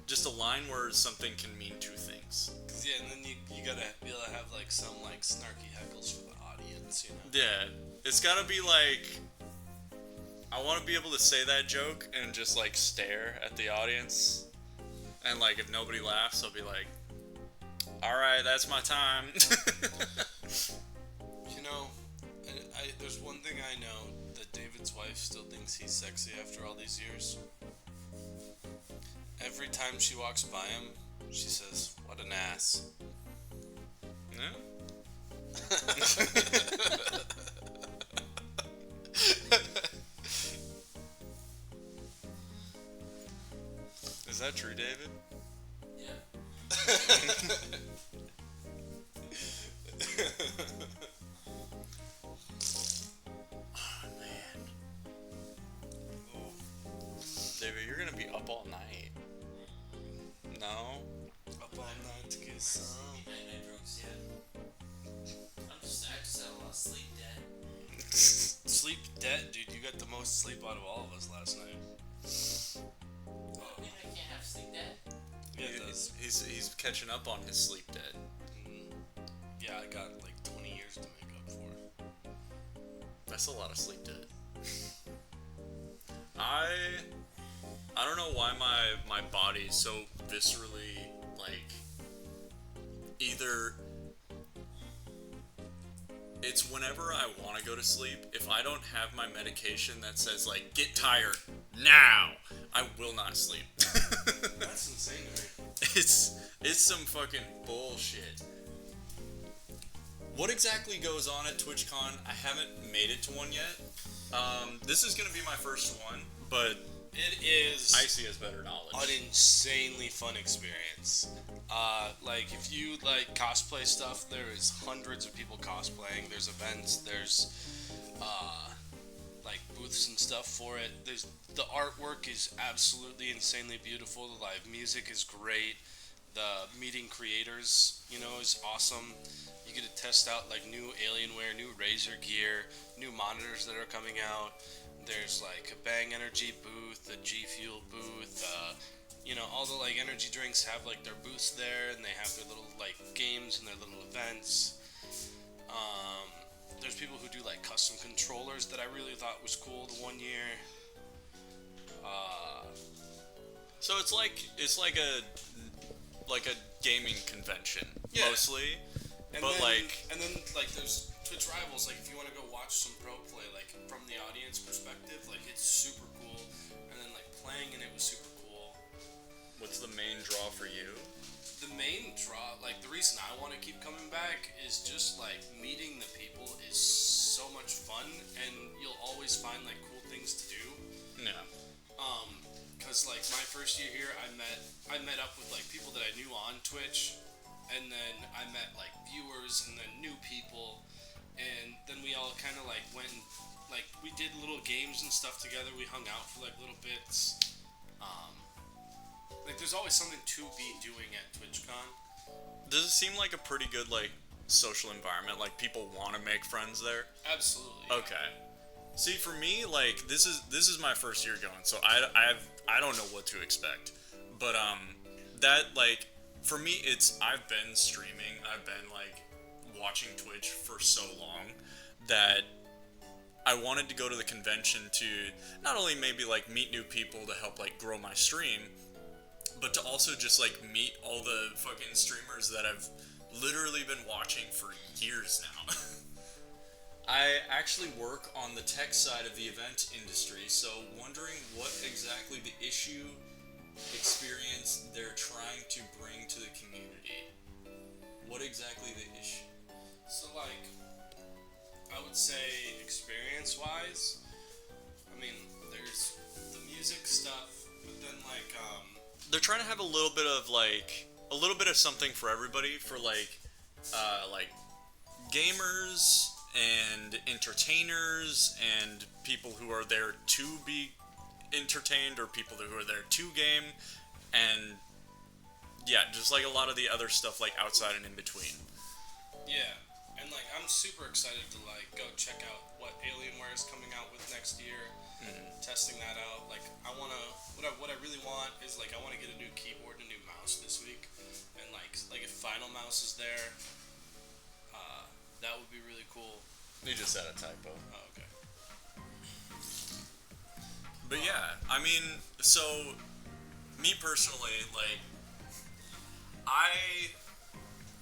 just a line where something can mean two things. Yeah, and then you gotta be able to have like some like snarky heckles for the audience, Yeah, it's gotta be like, I want to be able to say that joke and just like stare at the audience, and like if nobody laughs, I'll be like, all right, that's my time. There's one thing I know, that David's wife still thinks he's sexy after all these years. Every time she walks by him, she says, "What an ass." Yeah. Is that true, David? Yeah. Oh, man. David, you're gonna be up all night. No? Up all night to get some. Night drugs, yeah. I just had a lot of sleep debt. Sleep debt, dude. You got the most sleep out of all of us last night. Maybe I can't have sleep debt. Yeah, it does. He's catching up on his sleep debt. Yeah, I got like 20 years to make up for. That's a lot of sleep debt. I don't know why my body is so viscerally like, either it's whenever I want to go to sleep, if I don't have my medication that says like get tired now, I will not sleep. That's insane to me. It's some fucking bullshit. What exactly goes on at Twitchcon? I haven't made it to one yet. This is gonna be my first one, but It is Icy has better knowledge. an insanely fun experience. Like if you like cosplay stuff, there is hundreds of people cosplaying. There's events. There's like booths and stuff for it. The artwork is absolutely insanely beautiful. The live music is great. The meeting creators, is awesome. You get to test out like new Alienware, new Razer gear, new monitors that are coming out. There's like a Bang Energy booth, a G Fuel booth, You know, all the like energy drinks have like their booths there, and they have their little like games and their little events. There's people who do like custom controllers that I really thought was cool the one year. So it's like a gaming convention Yeah. mostly, And but then like there's Twitch rivals. Like if you want to go watch some pro play, like from the audience perspective, like it's super cool. And then like playing in it was super cool. what's the main draw for you? The main draw, like the reason I want to keep coming back is just like meeting the people is so much fun, and you'll always find like cool things to do. Yeah. Cause like my first year here, I met up with like people that I knew on Twitch, and then I met like viewers and then new people, and then we all kind of like went and, like we did little games and stuff together. We hung out for like little bits. Like there's always something to be doing at TwitchCon. Does it seem like a pretty good like social environment? Like people want to make friends there? Absolutely. Okay. See, for me, like this is my first year going, so I don't know what to expect. But that like for me, I've been streaming, I've been like watching Twitch for so long that I wanted to go to the convention to not only maybe like meet new people to help like grow my stream, but to also just like meet all the fucking streamers that I've literally been watching for years now. I actually work on the tech side of the event industry, so wondering what exactly the issue experience they're trying to bring to the community. What exactly the issue? So like, I would say experience-wise, I mean, there's the music stuff, but then like, They're trying to have a little bit of something for everybody, for like gamers and entertainers and people who are there to be entertained or people who are there to game, and yeah, just like a lot of the other stuff like outside and in between. yeah, and like I'm super excited to like go check out what Alienware is coming out with next year, testing that out. Like I wanna, what I really want is like I want to get a new keyboard and a new mouse this week, and like if Final Mouse is there, that would be really cool. You just said a typo. Oh, okay. But yeah, I mean, so me personally, like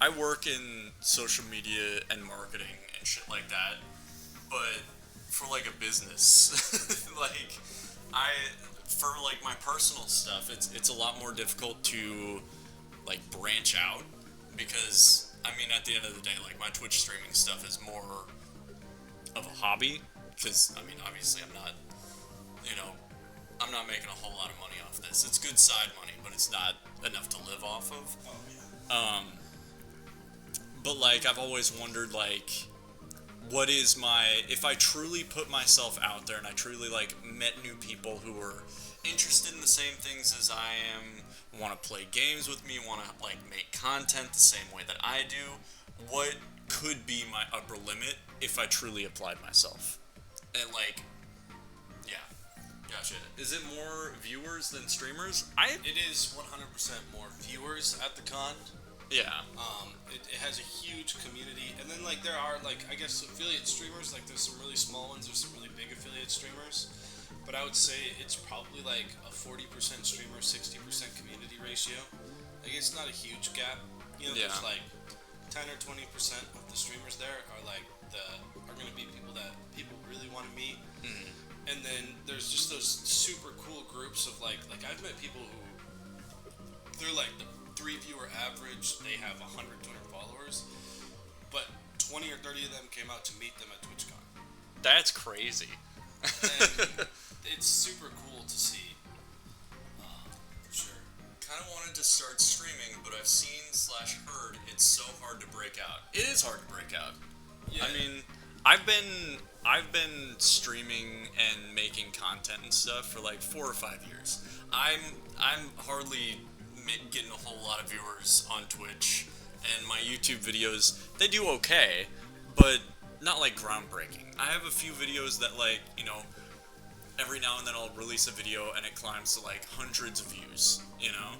I work in social media and marketing and shit like that, but for like a business, like for like my personal stuff, it's a lot more difficult to like branch out, because I mean at the end of the day, like my Twitch streaming stuff is more of a hobby, because I mean obviously I'm not making a whole lot of money off this. It's good side money, but it's not enough to live off of. But like I've always wondered, like, what is if I truly put myself out there and I truly like met new people who were interested in the same things as I am, want to play games with me, want to like make content the same way that I do, what could be my upper limit if I truly applied myself? And like, yeah, gotcha. Is it more viewers than streamers? It is 100% more viewers at the con. Yeah. It has a huge community, and then like there are like I guess affiliate streamers. Like there's some really small ones, there's some really big affiliate streamers, but I would say it's probably like a 40% streamer, 60% community ratio. Like it's not a huge gap. You know, Yeah. there's like 10 or 20% of the streamers there are like are going to be people that people really want to meet. And then there's just those super cool groups of like I've met people who they're like the 3 viewer average, they have 100, 200 followers, but 20 or 30 of them came out to meet them at TwitchCon. That's crazy. And it's super cool to see. For sure. Kind of wanted to start streaming, but I've seen/heard it's so hard to break out. It is hard to break out. Yeah. I mean, I've been streaming and making content and stuff for like 4 or 5 years. I'm hardly getting a whole lot of viewers on Twitch, and my YouTube videos, they do okay, but not like groundbreaking. I have a few videos that like, every now and then I'll release a video and it climbs to like hundreds of views, you know?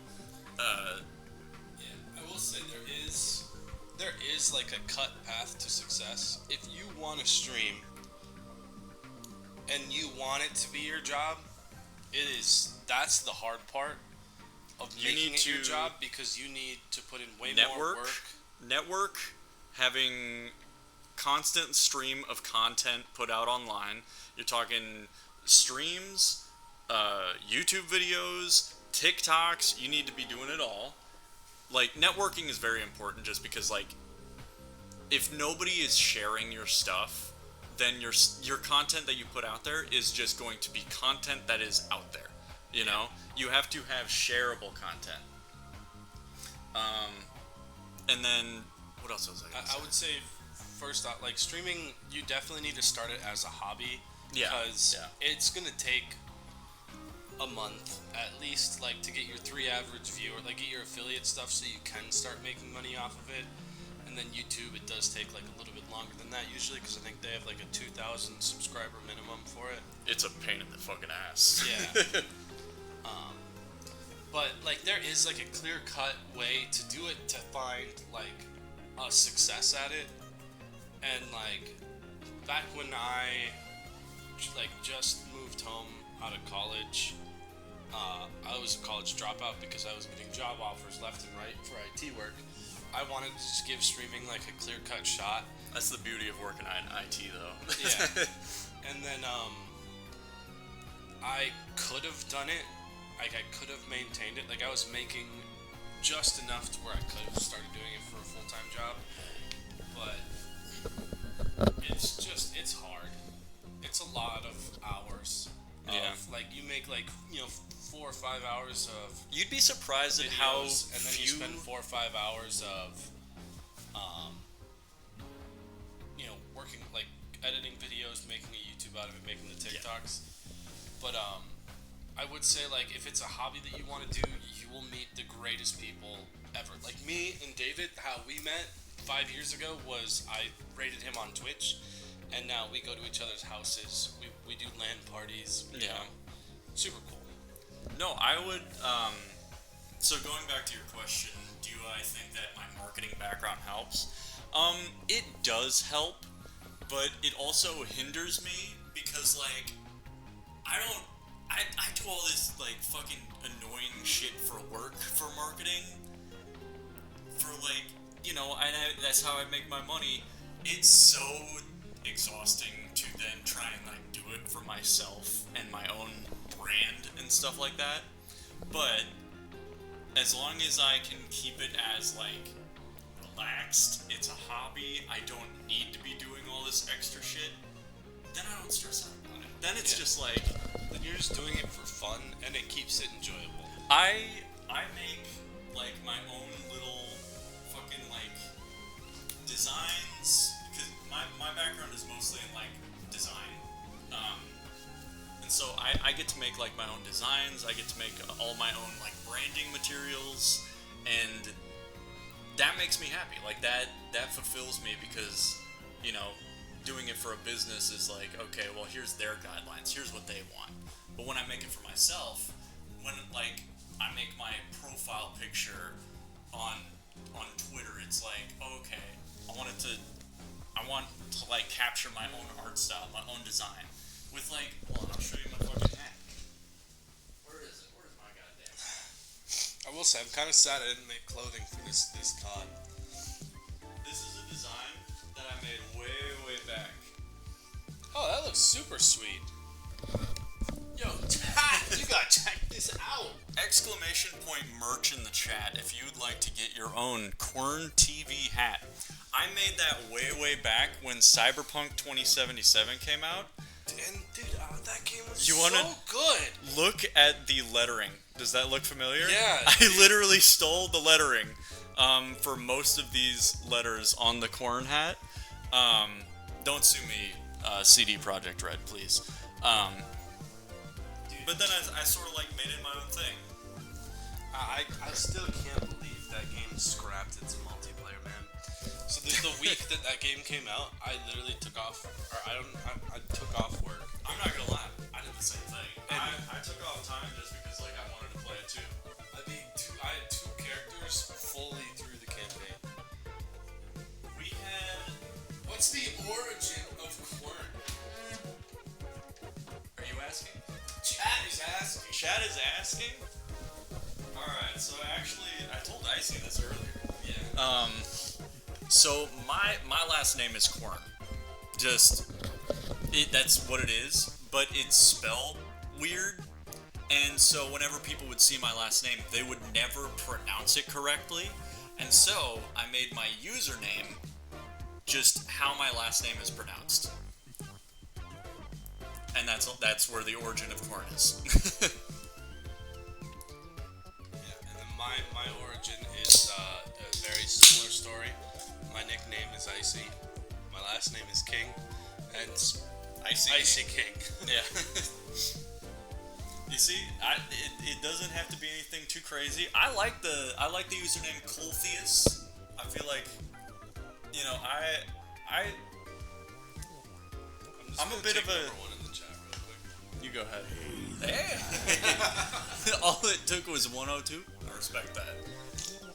Yeah, I will say there is like a cut path to success. If you want to stream and you want it to be your job, that's the hard part of making it your job, because you need to put in way more work. Network, having constant stream of content put out online. You're talking streams, YouTube videos, TikToks. You need to be doing it all. Like, networking is very important, just because, like, if nobody is sharing your stuff, then your content that you put out there is just going to be content that is out there. You know, you have to have shareable content. And then what else was I would say, first off, like, streaming, you definitely need to start it as a hobby. Yeah. Because it's gonna take a month at least, like, to get your 3 average viewer, like, get your affiliate stuff so you can start making money off of it. And then YouTube, it does take like a little bit longer than that usually, because I think they have like a 2,000 subscriber minimum for it. It's a pain in the fucking ass. Yeah. But like, there is like a clear cut way to do it, to find like a success at it. And like, back when I like just moved home out of college, I was a college dropout because I was getting job offers left and right for IT work. I wanted to just give streaming like a clear cut shot. That's the beauty of working in IT, though. Yeah. And then I could have done it. Like, I could have maintained it. Like, I was making just enough to where I could have started doing it for a full-time job. But it's hard. It's a lot of hours. Yeah. Like, you make like, 4 or 5 hours of You'd be surprised at videos, how and then you spend 4 or 5 hours of working, like, editing videos, making a YouTube out of it, making the TikToks. But I would say, like, if it's a hobby that you want to do, you will meet the greatest people ever. Like, me and David, how we met 5 years ago was I rated him on Twitch, and now we go to each other's houses. We do LAN parties. You know, super cool. No, I would. So going back to your question, do I think that my marketing background helps? It does help, but it also hinders me because, like, I do all this, like, fucking annoying shit for work for marketing. For, like, that's how I make my money. It's so exhausting to then try and, like, do it for myself and my own brand and stuff like that. But as long as I can keep it as, like, relaxed, it's a hobby, I don't need to be doing all this extra shit, then I don't stress out about it. Then it's just like, then you're just doing it for fun, and it keeps it enjoyable. I make, like, my own little fucking, like, designs, because my background is mostly in, like, design. And so I get to make, like, my own designs, I get to make all my own, like, branding materials, and that makes me happy. Like, that fulfills me, because, doing it for a business is like, okay, well, here's their guidelines, here's what they want. But when I make it for myself, when, like, I make my profile picture on Twitter, it's like, okay, I want to like capture my own art style, my own design. With, like, hold on, I'll show you my fucking hat. Where is it? Where's my goddamn hat? I will say, I'm kind of sad I didn't make clothing for this con. This is a design that I made way back. Oh, that looks super sweet. Yo, you gotta check this out. Exclamation point merch in the chat if you'd like to get your own Quern TV hat. I made that way back when Cyberpunk 2077 came out. And dude, that game was so good. Look at the lettering. Does that look familiar? Yeah. I literally stole the lettering for most of these letters on the Quern hat. Don't sue me, CD Projekt Red, please. But then I sort of, like, made it my own thing. I still can't believe that game scrapped its multiplayer, man. So the week that game came out, I literally took off, I took off work. I'm not gonna lie, I didn't the same thing. I took off time just because like I wanted to play it too. I had 2 characters fully through the campaign. We had. What's the origin of Quern? Are you asking? Chat is asking. Chad is asking. All right. So actually, I told Icy this earlier. Yeah. So my last name is Quern. That's what it is, but it's spelled weird. And so whenever people would see my last name, they would never pronounce it correctly. And so I made my username just how my last name is pronounced. And that's where the origin of Corn is. Yeah, and then my origin is a very similar story. My nickname is Icy. My last name is King. And Icy King. Yeah. You see, it doesn't have to be anything too crazy. I like the username Coltheus. I feel like, you know, I'm a bit of a. One in the chat real quick. You go ahead. Hey. All it took was 102. I respect that.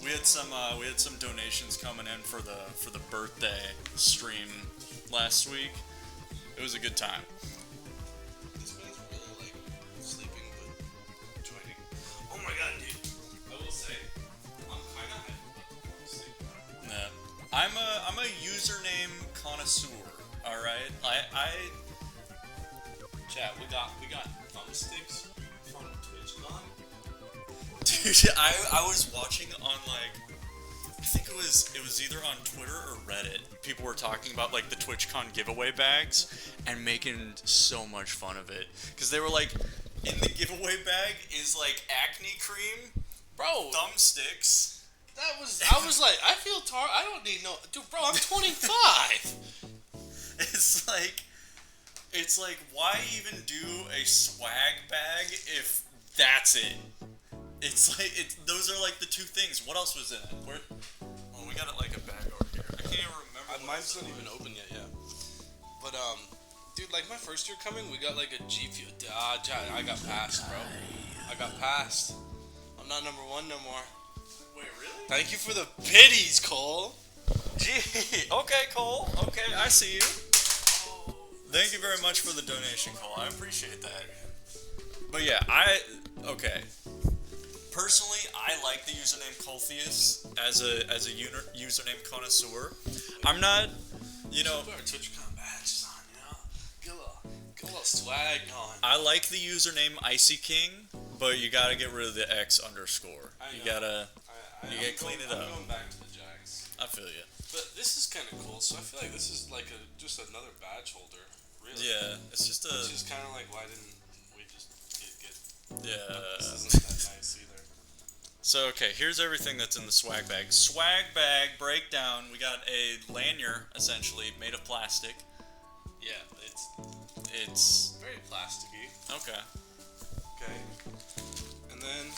We had some donations coming in for the birthday stream last week. It was a good time. This man's really like sleeping but joining. Oh my god, dude! I will say, I'm kind of hyped about sleeping. Yeah. I'm a username connoisseur. All right. I Chat, we got thumbsticks from Twitchcon. Dude, I was watching on like, I think it was either on Twitter or Reddit. People were talking about like the TwitchCon giveaway bags and making so much fun of it because they were like, in the giveaway bag is like acne cream, Bro, thumbsticks. I was like, I feel I don't need no, dude, bro, I'm 25. It's like, why even do a swag bag if that's it? It's like, those are like the two things. What else was in it? We got it like a bag over here. I can't even remember. Mine's not even open yet, yeah. But, dude, like my first year coming, we got like a G Fuel. I got passed, bro. I got passed. I'm not number 1 no more. Wait, really? Thank you for the biddies, Cole. Gee, okay, Cole. Okay, I see you. Thank you very much for the donation, Cole. I appreciate that. But yeah, okay. Personally, I like the username Coltheus as a username connoisseur. I'm not, you know. Put our TwitchCon badges on, you know. Get a little swag going. I like the username Icy King, but you gotta get rid of the X underscore. You gotta clean it up. I'm going back to the Jags. I feel you. But this is kind of cool. So I feel like this is like just another badge holder. Really. Yeah, it's just Which is kind of like, why didn't we just get yeah. This isn't that nice either. So, okay, here's everything that's in the swag bag. Swag bag breakdown. We got a lanyard, essentially, made of plastic. Yeah, It's very plasticky. okay. Okay. And then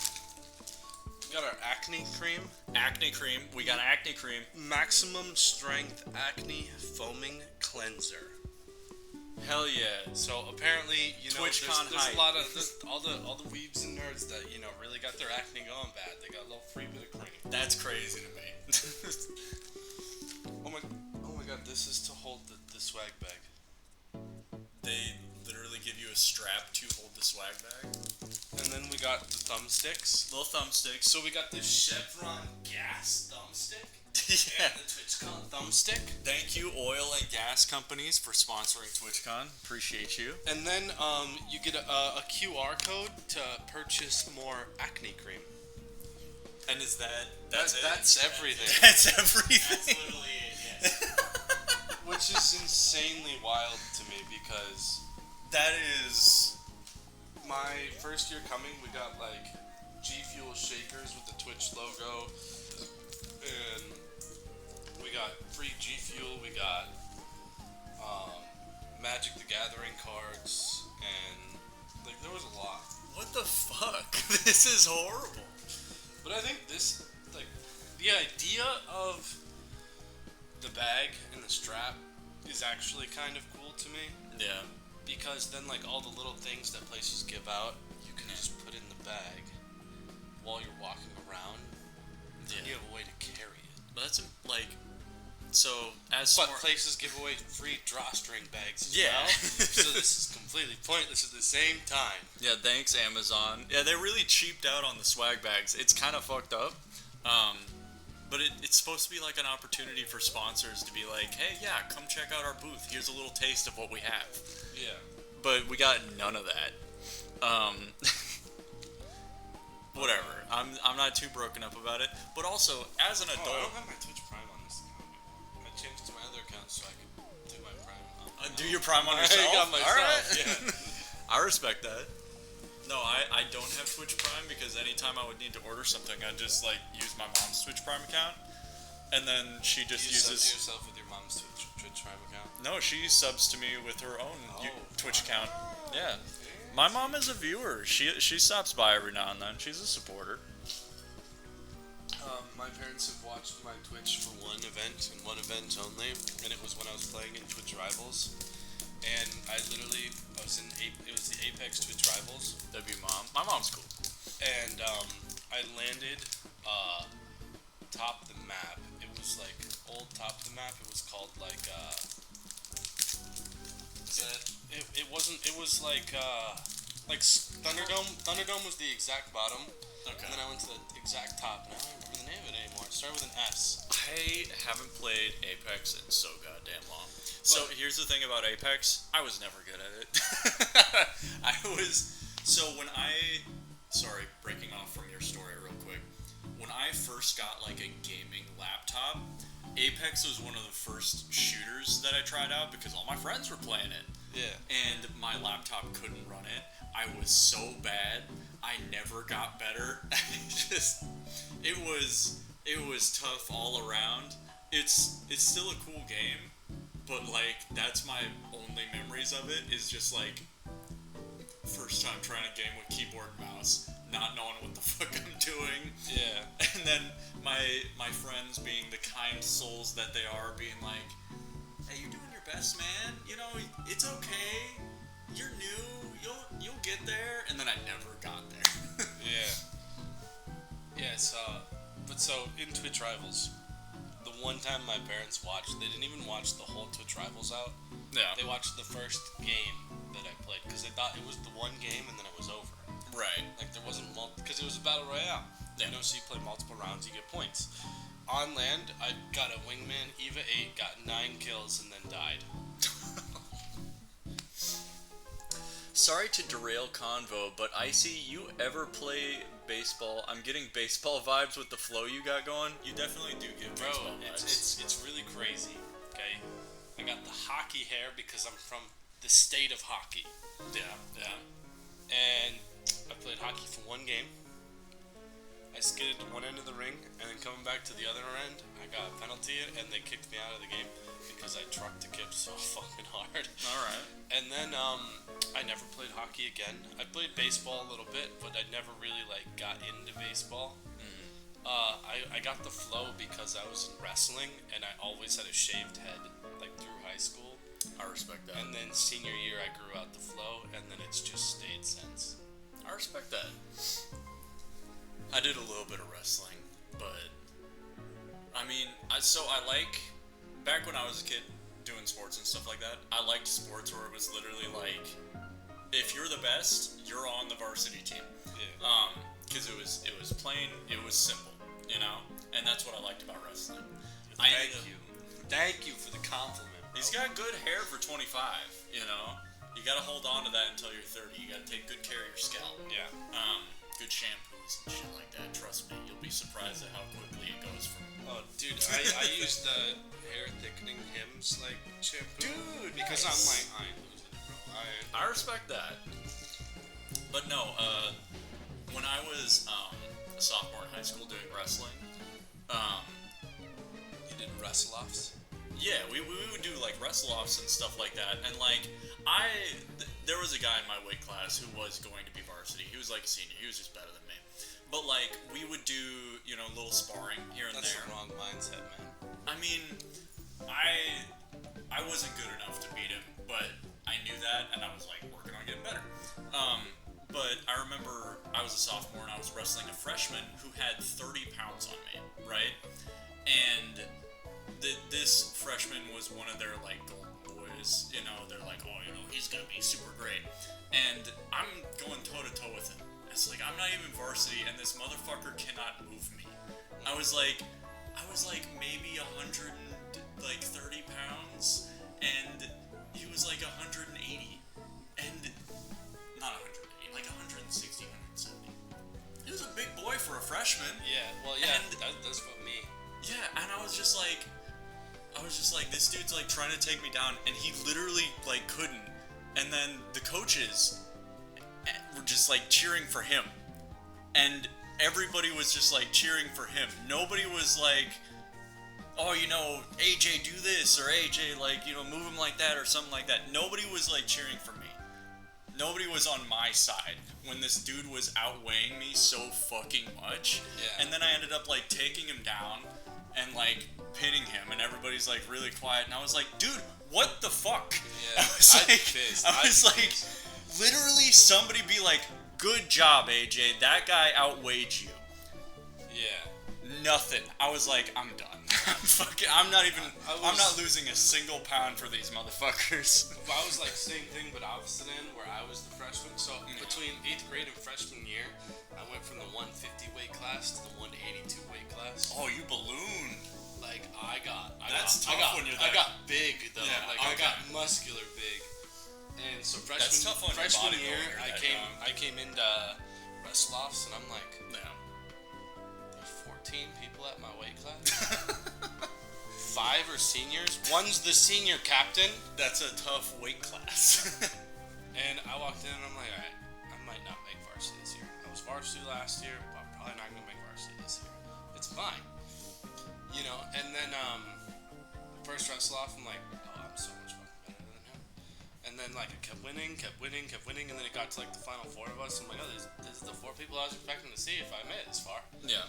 we got our acne cream. Acne cream. We got acne cream. Maximum strength acne foaming cleanser. Hell yeah. So apparently, you know, TwitchCon there's hype. a lot of all the weebs and nerds that, you know, really got their acne going bad. They got a little free bit of cream. That's crazy to me. Oh my god, this is to hold the swag bag. They literally give you a strap to hold the swag bag. And then we got the thumbsticks. Little thumbsticks. So we got the Chevron gas thumbstick. Yeah. And the TwitchCon thumbstick. Thank you, oil and gas companies, for sponsoring TwitchCon. Appreciate you. And then you get a QR code to purchase more acne cream. And is that's it? That's everything. That's everything. That's literally it, yes. Which is insanely wild to me because That is. my first year coming, we got like G Fuel shakers with the Twitch logo, and we got free G Fuel. We got Magic the Gathering cards, and like there was a lot. What the fuck? This is horrible. But I think this, like, the idea of the bag and the strap is actually kind of cool to me. Yeah. Because then, like, all the little things that places give out, you can just put in the bag while you're walking around. Yeah. And you have a way to carry it. But that's like, so as But smart. places give away free drawstring bags as Yeah. well. So this is completely pointless at the same time. Yeah, thanks Amazon. Yeah, they really cheaped out on the swag bags. It's kind of fucked up. But it's supposed to be like an opportunity for sponsors to be like, hey, yeah, come check out our booth. Here's a little taste of what we have. Yeah. But we got none of that. Whatever. I'm not too broken up about it. But also, as an I adult, don't have my Twitch Prime on this account anymore. I changed to my other account so I could do my Prime. do your Prime on I yourself. got myself, All right. yeah. I respect that. No, I don't have Twitch Prime because anytime I would need to order something, I'd just like use my mom's Twitch Prime account, and then she just You sub uses. to yourself with your mom's Twitch Prime account? No, she subs to me with her own Twitch account. Yeah, my mom is a viewer. She stops by every now and then. She's a supporter. My parents have watched my Twitch for one event and one event only, and it was when I was playing in Twitch Rivals. And I was it was the Apex Twitch Rivals. W mom. My mom's cool. And I landed top the map. It was like old top the map. It was called like it wasn't. It was like Thunderdome. Thunderdome was the exact bottom. Okay. And then I went to the exact top, and I don't remember the name of it anymore. It started with an S. I haven't played Apex in so goddamn long. So here's the thing about Apex. I was never good at it. Sorry, breaking off from your story real quick. When I first got like a gaming laptop, Apex was one of the first shooters that I tried out because all my friends were playing it. Yeah. And my laptop couldn't run it. I was so bad. I never got better. It was tough all around. It's still a cool game, but like that's my only memories of it is just like first time trying a game with keyboard and mouse, not knowing what the fuck I'm doing. Yeah. And then my friends being the kind souls that they are, being like, hey, you're doing your best, man. You know, it's okay. You're new. You'll get there. And then I never got there. Yeah. Yeah, but in Twitch Rivals, the one time my parents watched, they didn't even watch the whole Twitch Rivals out. Yeah. They watched the first game that I played, because they thought it was the one game and then it was over. Right. Like, there wasn't because it was a battle royale. Yeah. You know, so you play multiple rounds, you get points. On land, I got a wingman, EVA 8, got 9 kills, and then died. Sorry to derail convo, but Icy, you ever play baseball? I'm getting baseball vibes with the flow you got going. You definitely do give baseball Bro, vibes. it's really crazy, okay? I got the hockey hair because I'm from the state of hockey. Yeah. And I played hockey for one game. I skidded to one end of the ring, and then coming back to the other end, I got a penalty, and they kicked me out of the game because I trucked the kip so fucking hard. Alright. And then I never played hockey again. I played baseball a little bit, but I never really like got into baseball. I got the flow because I was in wrestling, and I always had a shaved head like through high school. I respect that. And then senior year, I grew out the flow, and then it's just stayed since. I respect that. I did a little bit of wrestling, but I mean, I like back when I was a kid doing sports and stuff like that. I liked sports where it was literally like, if you're the best, you're on the varsity team. Yeah. Because it was plain, it was simple, you know, and that's what I liked about wrestling. Thank you for the compliment. Bro. He's got good hair for 25, you know. You gotta hold on to that until you're 30. You gotta take good care of your scalp. Yeah. Good shampoos and shit like that. Trust me, you'll be surprised at how quickly it goes from. Oh, dude, I use the hair thickening Hims like shampoo. Dude, because nice. I'm like, I ain't losing it, bro. I respect that. But no, when I was a sophomore in high school doing wrestling, You did wrestle-offs? yeah, we would do like wrestle-offs and stuff like that. And like, there was a guy in my weight class who was going to be varsity. He was like a senior. He was just better than me. But like, we would do, you know, little sparring here and That's there. the wrong mindset, man. I mean, I wasn't good enough to beat him, but I knew that, and I was like working on getting better. But I remember I was a sophomore and I was wrestling a freshman who had 30 pounds on me, right? And this freshman was one of their like golden boys. You know, they're like, oh, you know, he's gonna be super great. And I'm going toe to toe with him. It's like I'm not even varsity, and this motherfucker cannot move me. I was like maybe 130 pounds, and he was like 180, and not 180, like 160, 170. He was a big boy for a freshman. Yeah, well, yeah, and, that's what me. Yeah, and I was just like, this dude's like trying to take me down, and he literally like couldn't. And then the coaches were just like cheering for him, and everybody was just like cheering for him. Nobody was like, oh, you know, AJ do this, or AJ, like, you know, move him like that, or something like that. Nobody was like cheering for me. Nobody was on my side when this dude was outweighing me so fucking much. Yeah. And then I ended up like taking him down and like pinning him, and everybody's like really quiet, and I was like, dude, what the fuck? Yeah, I was like, literally somebody be like, good job, AJ, that guy outweighed you. Yeah. Nothing. I was like, I'm done. I'm not losing a single pound for these motherfuckers. I was like same thing, but opposite end, where I was the freshman. So between 8th grade and freshman year, I went from the 150 weight class to the 182 weight class. Oh, you ballooned. Like I got big though. Yeah, like I got muscular big. And so freshman year, I came into wrestle offs, and I'm like, there's 14 people at my weight class. 5 are seniors. One's the senior captain. That's a tough weight class. And I walked in and I'm like, alright, I might not make varsity this year. I was varsity last year, but I'm probably not gonna make varsity this year. It's fine. You know, and then first wrestle off, I'm like, oh, I'm so much fucking better than him. And then like I kept winning, and then it got to like the final 4 of us. I'm like, oh, this is the 4 people I was expecting to see if I made it this far. Yeah.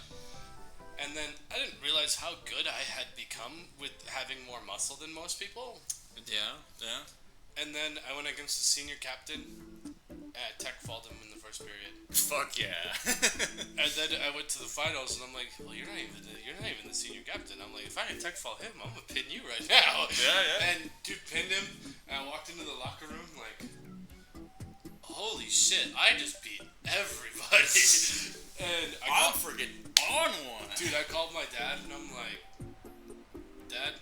And then I didn't realize how good I had become with having more muscle than most people. Yeah. And then I went against the senior captain. I tech faulted him in the first period. Fuck yeah. And then I went to the finals, and I'm like, well, you're not even the senior captain. I'm like, if I can tech fault him, I'm gonna pin you right now. Yeah. And dude pinned him, and I walked into the locker room like, holy shit, I just beat everybody. And I'm freaking on one. Dude, I called my dad, and I'm like, Dad,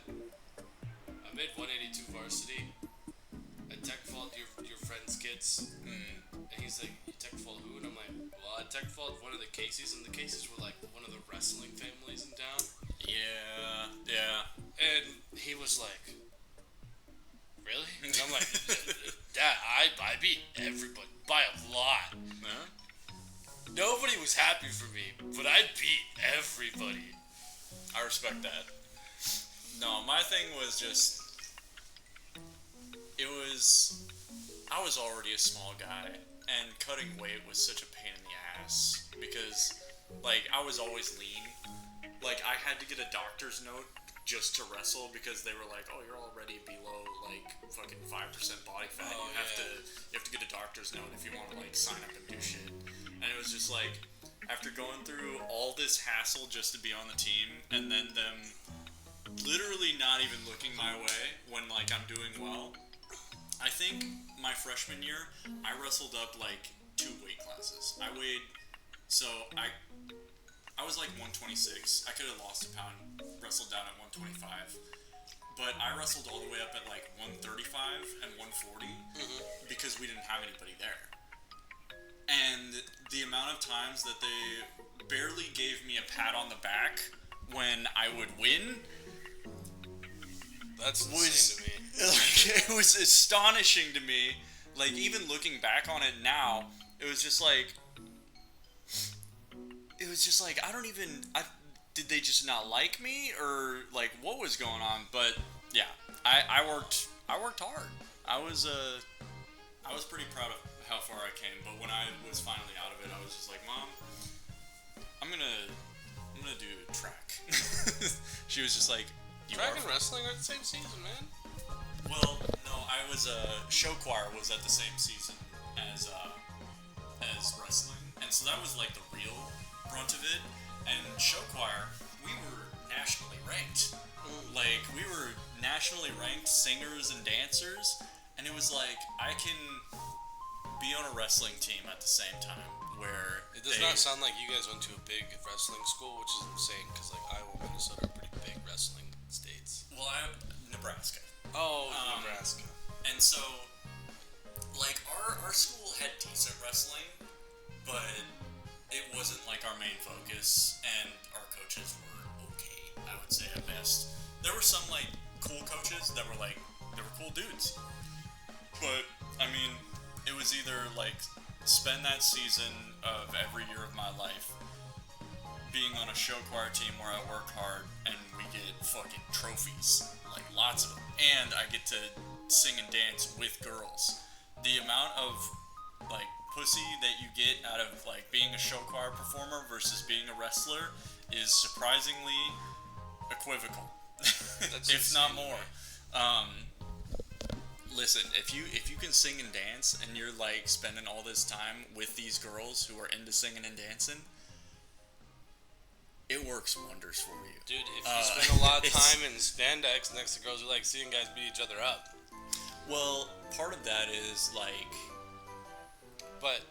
I made 182 varsity. I tech fault your friend's kids. And he's like, you tech fault who? And I'm like, well, I tech fault one of the Caseys, and the Caseys were like one of the wrestling families in town. Yeah. And he was like, really? And I'm like, Dad, I beat everybody by a lot. Huh? Nobody was happy for me, but I beat everybody. I respect that. No, my thing was just, I was already a small guy, and cutting weight was such a pain in the ass, because, like, I was always lean. Like, I had to get a doctor's note just to wrestle, because they were like, oh, you're already below, like, fucking 5% body fat. Oh, You have to get a doctor's note if you want to, like, sign up and do shit. And it was just like, after going through all this hassle just to be on the team, and then them literally not even looking my way when, like, I'm doing well, I think my freshman year, I wrestled up, like, 2 weight classes. I was, like, 126. I could have lost a pound, wrestled down at 125. But I wrestled all the way up at, like, 135 and 140 because we didn't have anybody there. And the amount of times that they barely gave me a pat on the back when I would win That's insane to me. Like, it was astonishing to me. Like, even looking back on it now, it was just like, I don't even, did they just not like me, or like what was going on? But yeah, I worked hard. I was pretty proud of how far I came. But when I was finally out of it, I was just like, Mom, I'm gonna do track. She was just like, track and wrestling are the same season, man. Well, no, I was show choir was at the same season as wrestling, and so that was like the real brunt of it. And show choir, we were nationally ranked. Like we were nationally ranked singers and dancers, and it was like I can be on a wrestling team at the same time. Where it does not sound like you guys went to a big wrestling school, which is insane because like Iowa, Minnesota are pretty big wrestling states. Well, Nebraska. Oh, Nebraska. And so, like our school had decent wrestling, but it wasn't like our main focus, and our coaches were okay, I would say at best. There were some like cool coaches that were like they were cool dudes, but I mean, it was either like spend that season of every year of my life being on a show choir team where I work hard and we get fucking trophies, like lots of them, and I get to sing and dance with girls. The amount of like pussy that you get out of like being a show choir performer versus being a wrestler is surprisingly equivocal, if not more. Listen, if you can sing and dance and you're like spending all this time with these girls who are into singing and dancing, it works wonders for you. Dude, if you spend a lot of time in spandex next to girls who like seeing guys beat each other up. Well, part of that is like... But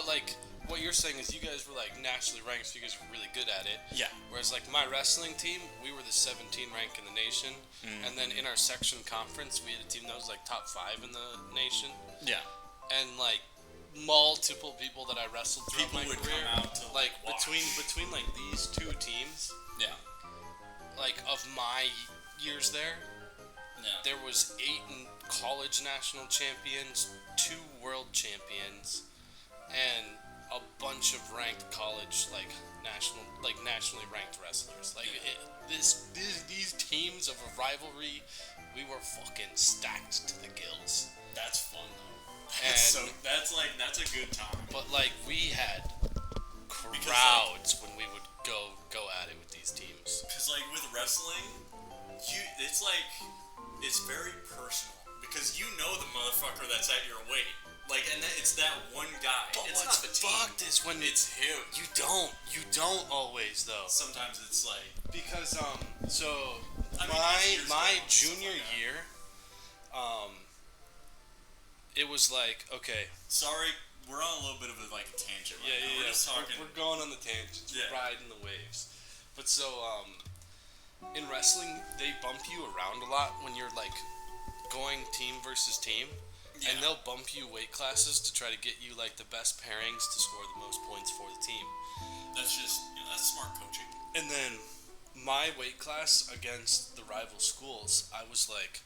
like, what you're saying is you guys were like nationally ranked, so you guys were really good at it. Yeah. Whereas like my wrestling team, we were the 17 rank in the nation, and then in our section conference, we had a team that was like top 5 in the nation. Yeah. And like multiple people that I wrestled throughout my would career, come out to like watch. between like these two teams, Yeah. like of my years there, Yeah. there was 8 college national champions, 2 world champions, and a bunch of ranked college nationally ranked wrestlers. Like these teams of a rivalry, we were fucking stacked to the gills. That's fun though. And That's a good time. but like we had crowds when we would go at it with these teams. Because like with wrestling, it's very personal because you know the motherfucker that's at your weight. Like, and it's that one guy. But it's what's not the team. fucked is when It's him. You don't always though. Sometimes it's like Because so I mean, my years junior ago, year, it was like okay. sorry, we're on a little bit of a like tangent. Right now. We're just talking. We're going on the tangents. Yeah. We're riding the waves. But so in wrestling, they bump you around a lot when you're like going team versus team. Yeah. And they'll bump you weight classes to try to get you like the best pairings to score the most points for the team. That's just that's smart coaching. And then my weight class against the rival schools, I was like,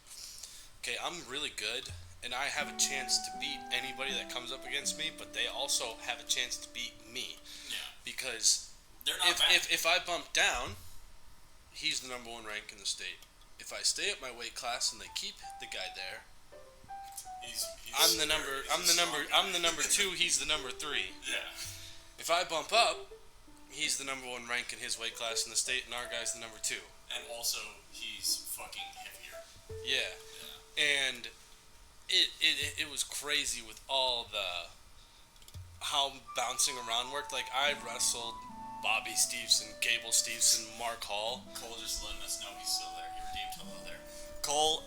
okay, I'm really good, and I have a chance to beat anybody that comes up against me, but they also have a chance to beat me. Yeah. Because They're not bad. if I bump down, he's the number 1 rank in the state. If I stay at my weight class and they keep the guy there, I'm the number 2, he's the number 3. Yeah. If I bump up, he's the number 1 rank in his weight class in the state, and our guy's the number 2. And also, he's fucking heavier. Yeah. And it was crazy with all the how bouncing around worked. Like I wrestled Bobby Stevenson, Gable Stevenson, Mark Hall. Cole just letting us know he's still there. He redeemed hello there. Cole,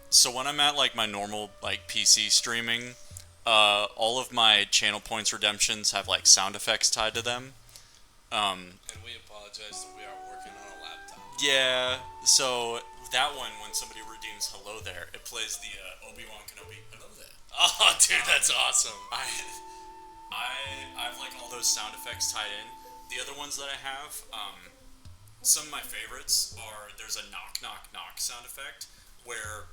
so when I'm at like my normal like PC streaming, all of my channel points redemptions have like sound effects tied to them. And we apologize that we are working on a laptop. Yeah, so that one, when somebody redeems hello there, it plays the Obi-Wan Kenobi hello there. Oh, dude, that's awesome. I've like all those sound effects tied in. The other ones that I have, some of my favorites are there's a knock knock knock sound effect where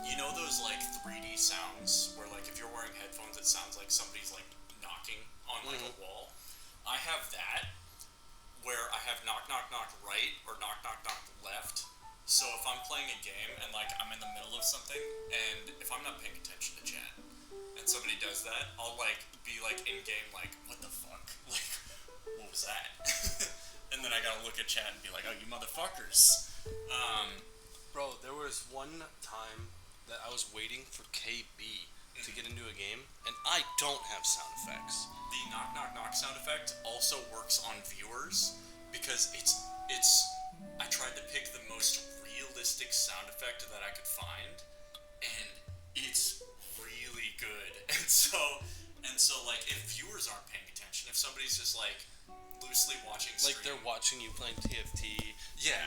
you know those like 3D sounds where like if you're wearing headphones it sounds like somebody's like knocking on like a wall. I have that where I have knock knock knock right or knock knock knock left. So if I'm playing a game and like I'm in the middle of something and if I'm not paying attention to chat and somebody does that, I'll like be like in game like what the fuck? Like what was that? And then I gotta look at chat and be like, oh you motherfuckers. Bro, there was one time that I was waiting for KB to get into a game, and I don't have sound effects. The knock knock knock sound effect also works on viewers because it's I tried to pick the most realistic sound effect that I could find, and it's really good. And so like if viewers aren't paying attention, if somebody's just like loosely watching stream, Like they're watching you playing TFT, yeah,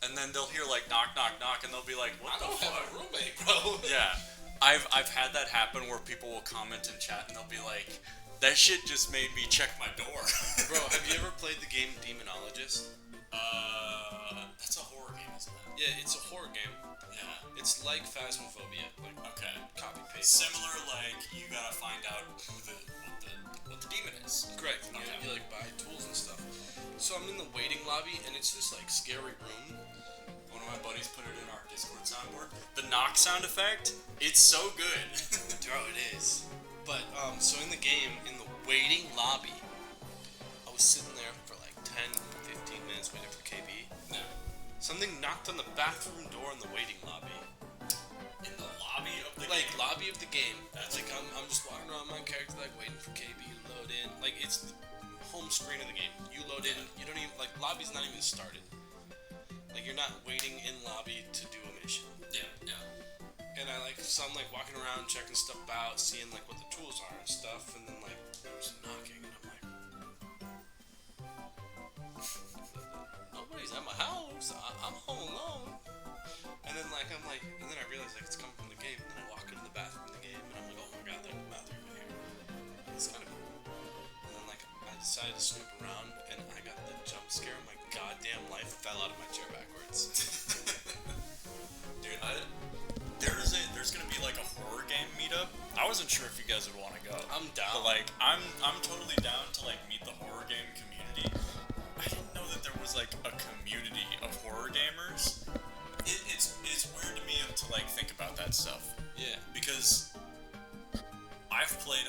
and then they'll hear like knock knock knock, and they'll be like, what I the don't fuck? have a roommate, bro. Yeah, I've had that happen where people will comment in chat and they'll be like, that shit just made me check my door. Bro, have you ever played the game Demonologist? That's a horror game, isn't it? Yeah, it's a horror game. Yeah. It's like Phasmophobia, like Okay. copy paste. Similar, like you gotta find out what the demon is. Correct. Okay. You like buy tools and stuff. So I'm in the waiting lobby, and it's this like scary room. One of my buddies put it in our Discord soundboard. The knock sound effect, it's so good. Bro, it is. But so in the game, in the waiting lobby, I was sitting there for like 10, 15 minutes waiting for KB. No. Something knocked on the bathroom door in the waiting lobby. In the lobby of the Like game? lobby of the game. That's like I'm just walking around my character like waiting for KB to load in. Like it's the home screen of the game. You load in. You don't even like lobby's not even started. Like you're not waiting in lobby to do a mission. Yeah, yeah. And I'm like walking around checking stuff out, seeing like what the tools are and stuff, and then like there's knocking, and I'm like, nobody's at my house. I'm home alone. And then and then I realize like it's coming from the game, and then I walk into the bathroom in the game, and I'm like, oh my god, there's a bathroom in here. It's kind of cool. And then like I decided to snoop around, and I got the jump scare, and my goddamn life fell out of my chair backwards. Dude, there's gonna be like a horror game meetup. I wasn't sure if you guys would want to go. I'm down. But like, I'm totally down to like meet the horror game community. I didn't know that there was like a community of horror gamers. It's weird to me to like think about that stuff. Yeah. Because I play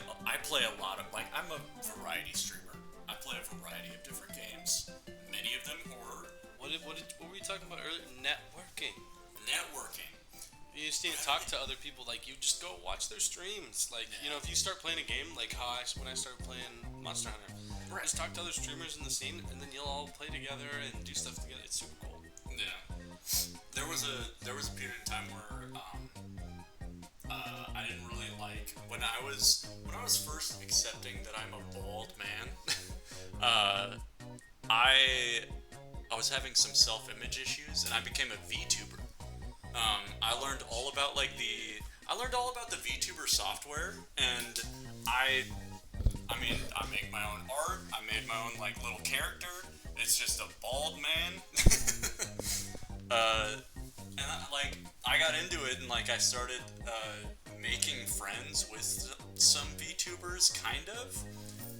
a lot of like I'm a variety streamer. I play a variety of different games. Many of them horror. What were you talking about earlier? Networking. Networking. You just need to talk to other people. Like you just go watch their streams. Like you know, if you start playing a game, like when I started playing Monster Hunter, just talk to other streamers in the scene, and then you'll all play together and do stuff together. It's super cool. Yeah. There was a period in time where I didn't really like when I was first accepting that I'm a bald man. I was having some self-image issues, and I became a VTuber. I learned all about the VTuber software, and I make my own art. I made my own like little character. It's just a bald man. And I got into it, and like I started making friends with some VTubers, kind of.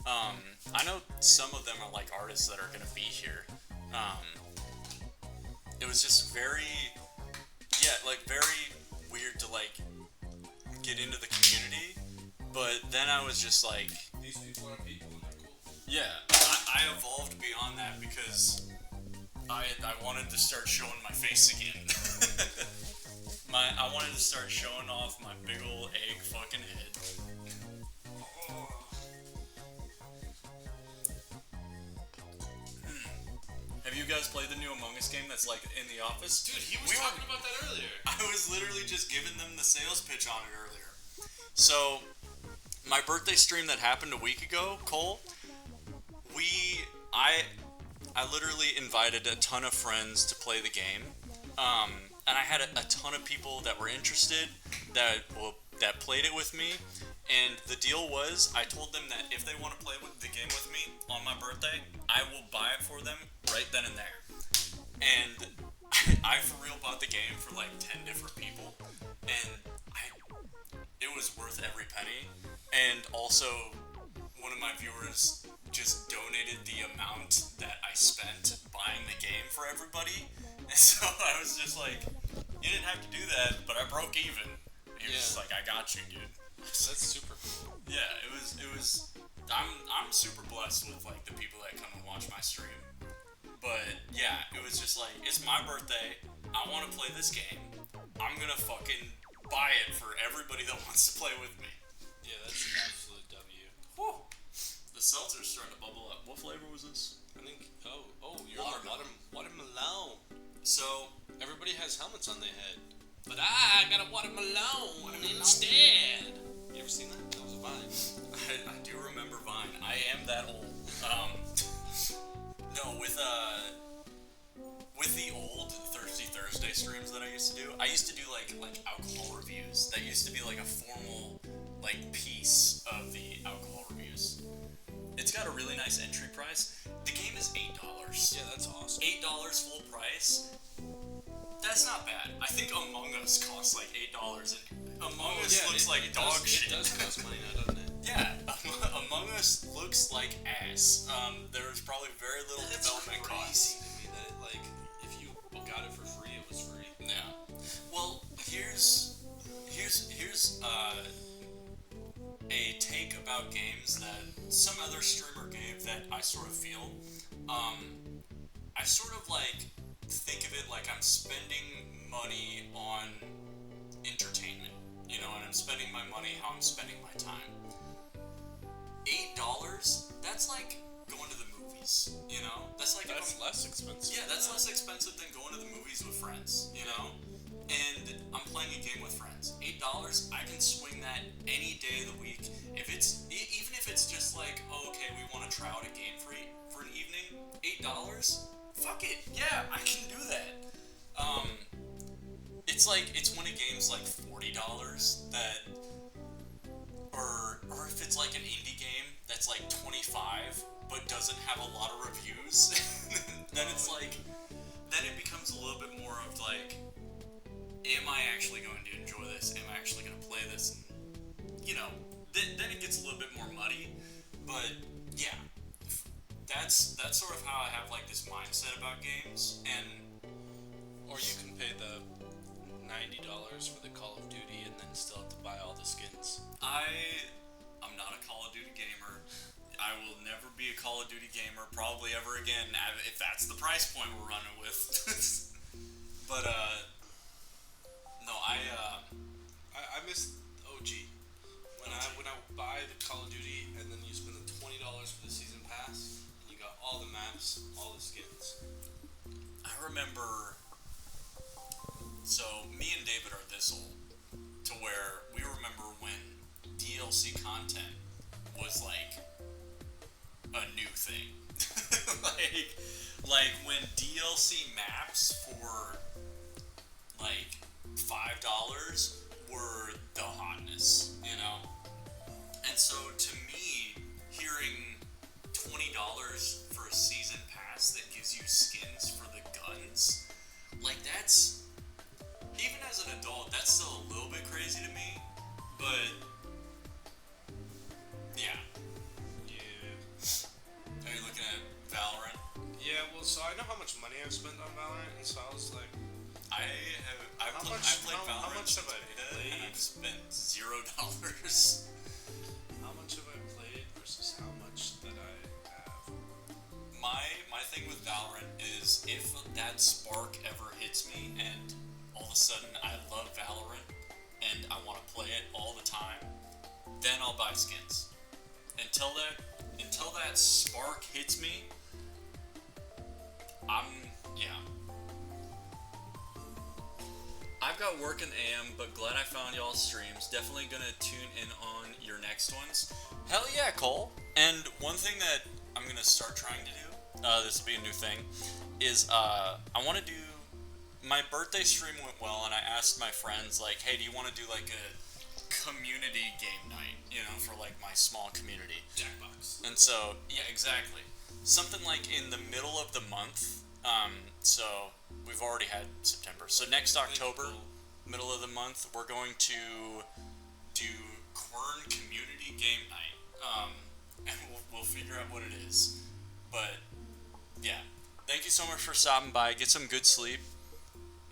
I know some of them are like artists that are gonna be here. It was just very weird to like get into the community, but then I was just like, These people are people, and they're cool. yeah, I evolved beyond that because I wanted to start showing my face again. I wanted to start showing off my big old egg fucking head. Have you guys played the new Among Us game that's like in the office? Dude, he was talking about that earlier. I was literally just giving them the sales pitch on it earlier. So, my birthday stream that happened a week ago, Cole, I literally invited a ton of friends to play the game, and I had a ton of people that were interested that played it with me. And the deal was, I told them that if they want to play the game with me on my birthday, I will buy it for them right then and there. And I for real bought the game for like 10 different people, and it was worth every penny. And also, one of my viewers just donated the amount that I spent buying the game for everybody. And so I was just like, you didn't have to do that, but I broke even. He was just like, I got you, dude. That's super cool. Yeah, it was. I'm super blessed with like the people that come and watch my stream. But yeah, it was just like, it's my birthday. I want to play this game. I'm gonna fucking buy it for everybody that wants to play with me. Yeah, that's an absolute W. Whew. The seltzer's starting to bubble up. What flavor was this? I think. You're on watermelon. So, Everybody has helmets on their head, but I got a watermelon instead. You ever seen that? That was a Vine. I do remember Vine. I am that old. No, with the old Thirsty Thursday streams that I used to do like alcohol reviews. That used to be like a formal piece of the alcohol reviews. It's got a really nice entry price. The game is $8. Yeah, that's awesome. $8 full price. That's not bad. I think Among Us costs like $8, and Among Us looks like dog shit. It does cost money now, doesn't it? Yeah, Among Us looks like ass. There's probably very little development costs. To me that if you got it for free, it was free. Yeah. Well, here's a take about games that some other streamer gave that I sort of feel. I sort of think of it like I'm spending money on entertainment, and I'm spending my money how I'm spending my time. $8, that's like going to the movies, That's like less expensive. Yeah, that's less expensive than going to the movies with friends, And I'm playing a game with friends. $8, I can swing that any day of the week. Even if it's just okay, we want to try out a game for an evening. $8, fuck it, yeah, I can do that. It's when a game's $40 that, or if it's an indie game that's $25 but doesn't have a lot of reviews, then then it becomes a little bit more of am I actually going to enjoy this? Am I actually going to play this? And, then it gets a little bit more muddy. But yeah, that's sort of how I have this mindset about games. And or you can pay the $90 for the Call of Duty and then still have to buy all the skins. I'm not a Call of Duty gamer. I will never be a Call of Duty gamer, probably ever again, if that's the price point we're running with. But no, I miss OG. When I buy the Call of Duty and then you spend the $20 for the season pass, and you got all the maps, all the skins. I remember. So me and David are this old, to where we remember when DLC content was a new thing. When DLC maps for $5 were the hotness, And so to me, hearing $20 for a season pass that gives you skins for the guns, that's, even as an adult, that's still a little bit crazy to me, but yeah. Are you looking at Valorant? Yeah, well, so I know how much money I've spent on Valorant, and so I was like, I've played Valorant how much have I played? and I've spent $0. How much have I played versus how much that I have? My thing with Valorant is if that spark ever hits me and all of a sudden I love Valorant and I want to play it all the time, then I'll buy skins. Until that spark hits me, I've got work in AM, but glad I found y'all's streams. Definitely gonna tune in on your next ones. Hell yeah, Cole. And one thing that I'm gonna start trying to do, this will be a new thing, is I want to do, my birthday stream went well, and I asked my friends, hey, do you want to do a community game night, for my small community? Jackbox. And so, yeah, exactly. Something in the middle of the month. So we've already had September. So next October, middle of the month, we're going to do Quern Community Game Night. And we'll figure out what it is. But yeah, thank you so much for stopping by. Get some good sleep.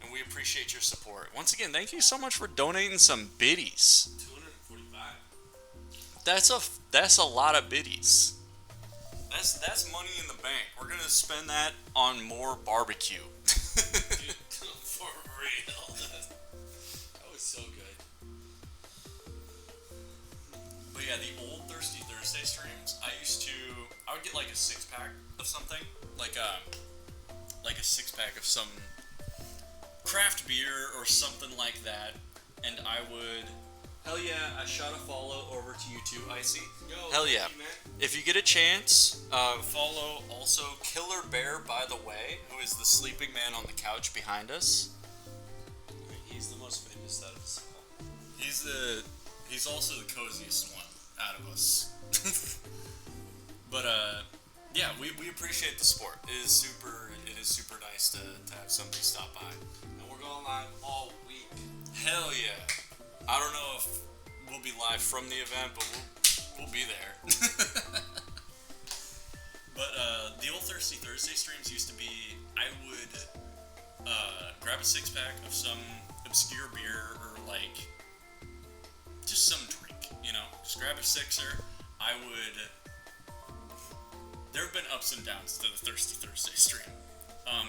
And we appreciate your support. Once again, thank you so much for donating some biddies. 245. That's a lot of biddies. That's money in the bank. We're gonna spend that on more barbecue. Dude, for real. So good. But yeah, the old Thirsty Thursday streams, I would get like a 6-pack of something, like a 6-pack of some craft beer or something like that, and I would, hell yeah, I shot a follow over to you too, Icy. Yo, Hell yeah. man. If you get a chance, follow also Killer Bear, by the way, who is the sleeping man on the couch behind us. He's the most famous out of us all. He's also the coziest one out of us. But yeah, we appreciate the support. It is super nice to have somebody stop by. And we're going live all week. Hell yeah. I don't know if we'll be live from the event, but we'll be there. But the old Thirsty Thursday streams used to be, I would grab a 6-pack of some obscure beer or like just some drink, you know, just grab a 6er. There have been ups and downs to the Thirsty Thursday stream.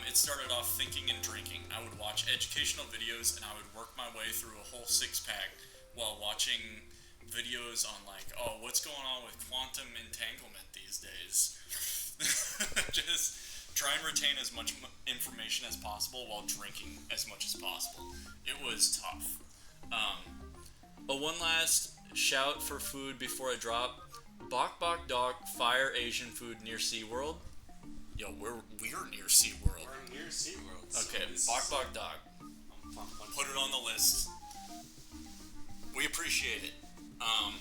It started off thinking and drinking. I would watch educational videos and I would work my way through a whole 6-pack while watching videos on like, oh, what's going on with quantum entanglement these days? Just try and retain as much information as possible while drinking as much as possible. It was tough. But one last shout for food before I drop. Bok Bok Dog Fire Asian food near SeaWorld. Yo, we're near SeaWorld. We're near SeaWorld. Okay, Bok Bok Dog. Put it on the list. We appreciate it. Oh,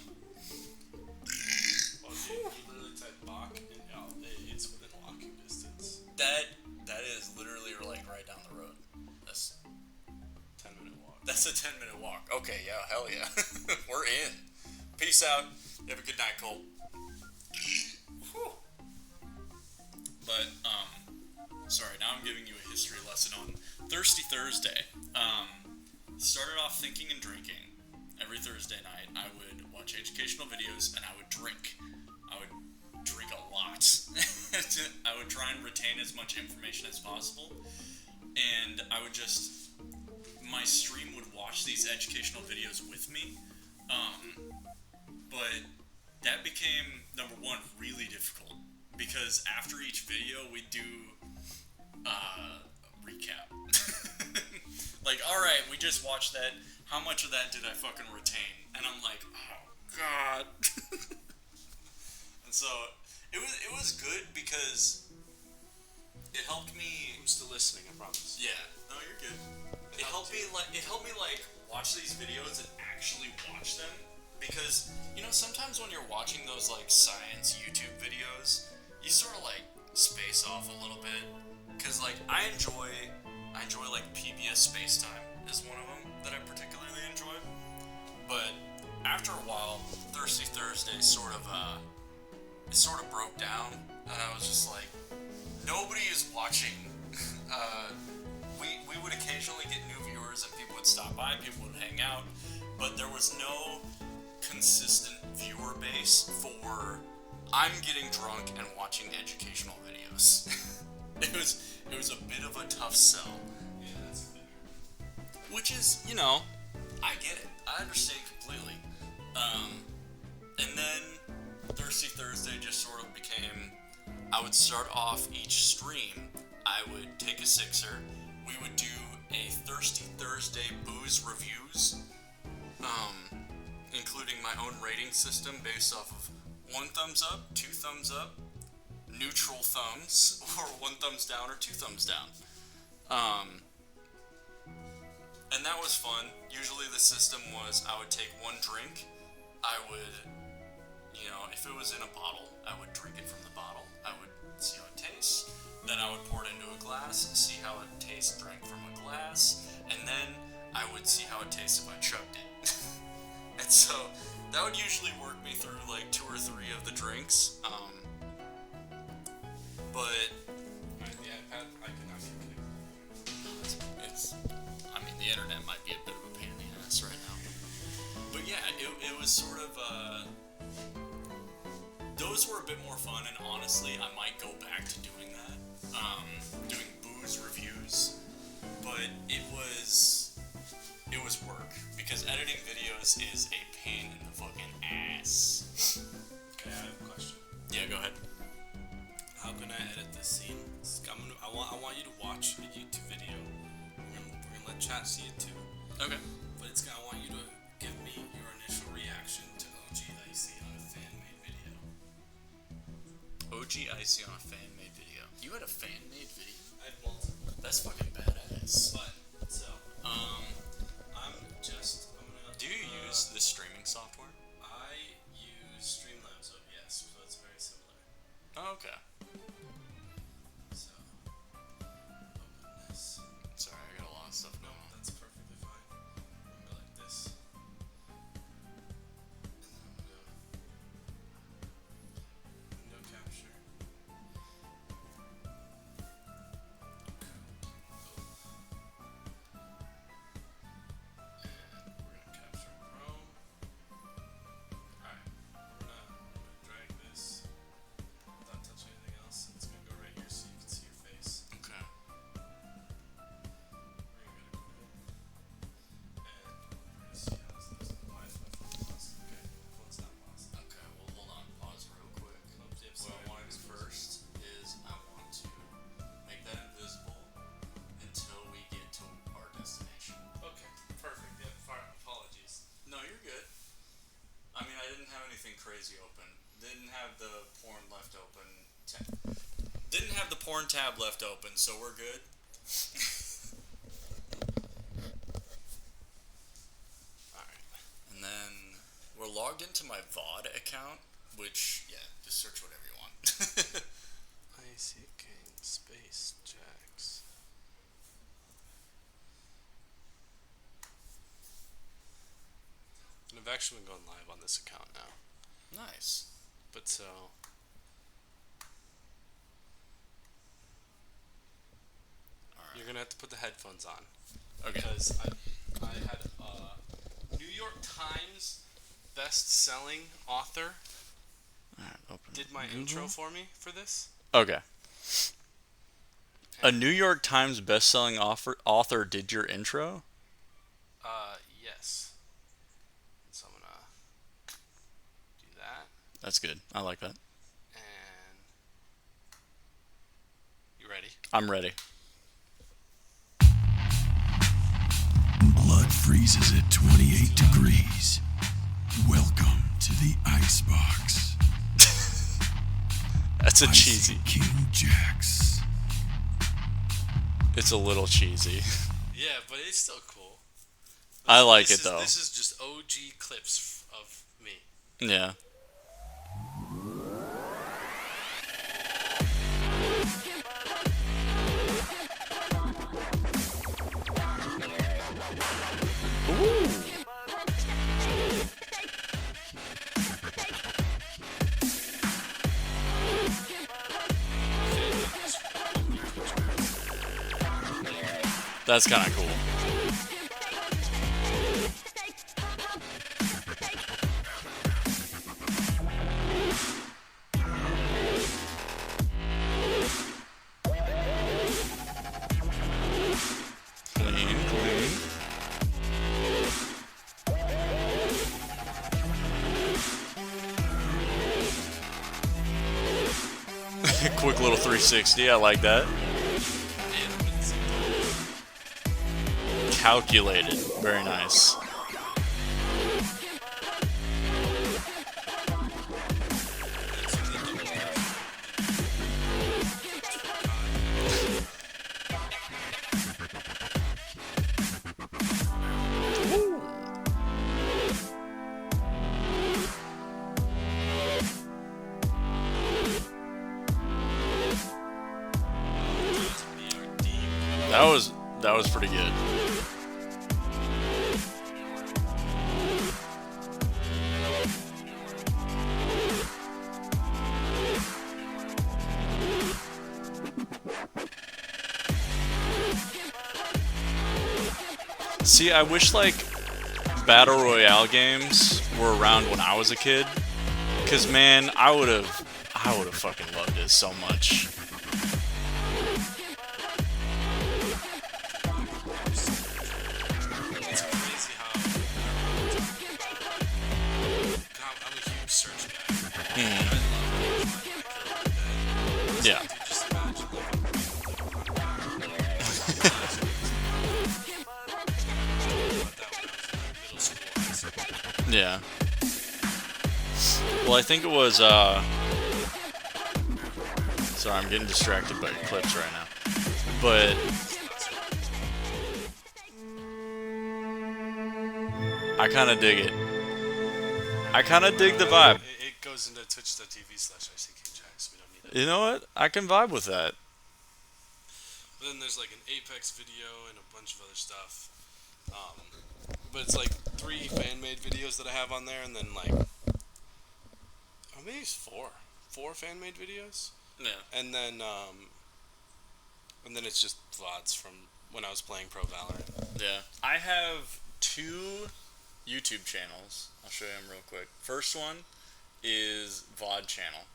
dude, you literally type Bach and it's within walking distance. That is literally like right down the road. That's 10-minute walk. That's a 10-minute walk. Okay, yeah, hell yeah. We're in. Peace out. Have a good night, Cole. Whew. But, sorry, now I'm giving you a history lesson on Thirsty Thursday. Started off thinking and drinking. Every Thursday night, I would watch educational videos and I would drink. I would drink a lot. I would try and retain as much information as possible. And I would just, my stream would watch these educational videos with me. But that became, number one, really difficult. Because after each video, we'd do recap. Like, alright, we just watched that. How much of that did I fucking retain? And I'm like, oh, God. And so, it was good because it helped me... I'm still listening, I promise. Yeah. No, you're good. It helped me watch these videos and actually watch them. Because, you know, sometimes when you're watching those, like, science YouTube videos, you sort of, like, space off a little bit. Because, like, I enjoy, like, PBS Space Time is one of them that I particularly enjoy. But after a while, Thirsty Thursday sort of broke down. And I was just like, nobody is watching. We would occasionally get new viewers and people would stop by, people would hang out. But there was no consistent viewer base for I'm getting drunk and watching educational videos. It was a bit of a tough sell. Yeah, that's fair. Which is, you know, I get it. I understand completely. And then Thirsty Thursday just sort of became, I would start off each stream, I would take a 6er, we would do a Thirsty Thursday booze reviews, including my own rating system based off of 1 thumbs up, 2 thumbs up, neutral thumbs, or 1 thumbs down or 2 thumbs down. And that was fun. Usually the system was I would take 1 drink, I would, you know, if it was in a bottle, I would drink it from the bottle, I would see how it tastes, then I would pour it into a glass, see how it tastes drank from a glass, and then I would see how it tastes if I chugged it. And so, that would usually work me through like 2 or 3 of the drinks, but... The iPad, I could not get the internet might be a bit of a pain in the ass right now. But yeah, it was sort of, those were a bit more fun, and honestly, I might go back to doing that. Doing booze reviews. But it was work, because games is a pain in the fucking ass. Okay, I have a question. Yeah, go ahead. How can I edit this scene? I want you to watch a YouTube video. We're gonna let chat see it too. Okay. But I want you to give me your initial reaction to OG Icy on a fan-made video. OG Icy on a fan-made video. You had a fan-made video? I had multiple. That's fucking badass. But, so, I'm gonna... Do you use the streaming software? I use Streamlabs OBS, so it's very similar. Oh, okay. So, open this. Sorry, I got a lot of stuff going on. That's perfectly fine. I'm gonna go like this. And then I'm gonna go window capture. And we're gonna capture Chrome. Alright, we're gonna drag this without touching anything else. It's gonna go right here so you can see your face. Okay. We're gonna go to Google. And we're gonna see how this looks. Why is my phone paused? Okay, my phone's not paused. Okay, well, hold on. Pause real quick. Oops, yep, What I sorry. want to do first is I want to make that invisible until we get to our destination. Okay, perfect. Yeah, apologies. No, you're good. I mean, I didn't have anything crazy open. Didn't have the porn left open. Didn't have the porn tab left open, so we're good. Alright. And then we're logged into my VOD account, which, yeah, just search whatever you want. Icy King Space Jacks. And I've actually been going live on this account now. Nice. But so. Alright. You're gonna have to put the headphones on. Okay. Because I had New York Times best-selling author Alright, open did my Google. intro for me for this. Okay. A New York Times best-selling author did your intro? Yes. So I'm gonna do that. That's good. I like that. And you ready? I'm ready. Blood freezes at 28 degrees. Welcome to the icebox. That's a Icy cheesy. King Jacks. It's a little cheesy. Yeah, but it's still cool. I like This it though. This is just OG clips of me. Yeah. That's kind of cool. Clean, clean. Quick little 360, I like that. Calculated, very nice. That was pretty good. See, I wish like Battle Royale games were around when I was a kid. Cause man, I would have fucking loved it so much. It's crazy how Yeah. Well, I think it was, sorry, I'm getting distracted by clips right now. But I kind of dig it. I kind of dig the vibe. It goes into twitch.tv/ICKingJax. We don't need it. You know what? I can vibe with that. But then there's like an Apex video and a bunch of other stuff. But it's like 3 fan-made videos that I have on there, and then like, oh, maybe it's 4 fan-made videos. Yeah. And then it's just VODs from when I was playing Pro Valorant. Yeah. I have 2 YouTube channels. I'll show you them real quick. First one is VOD channel,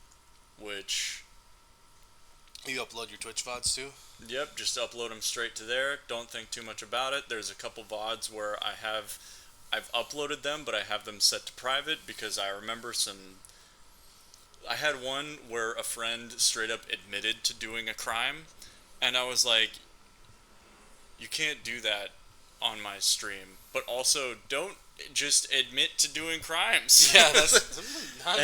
which... You upload your Twitch VODs too? Yep, just upload them straight to there. Don't think too much about it. There's a couple VODs where I've uploaded them, but I have them set to private because I remember I had one where a friend straight up admitted to doing a crime, and I was like, you can't do that on my stream, but also don't just admit to doing crimes. Yeah, that's not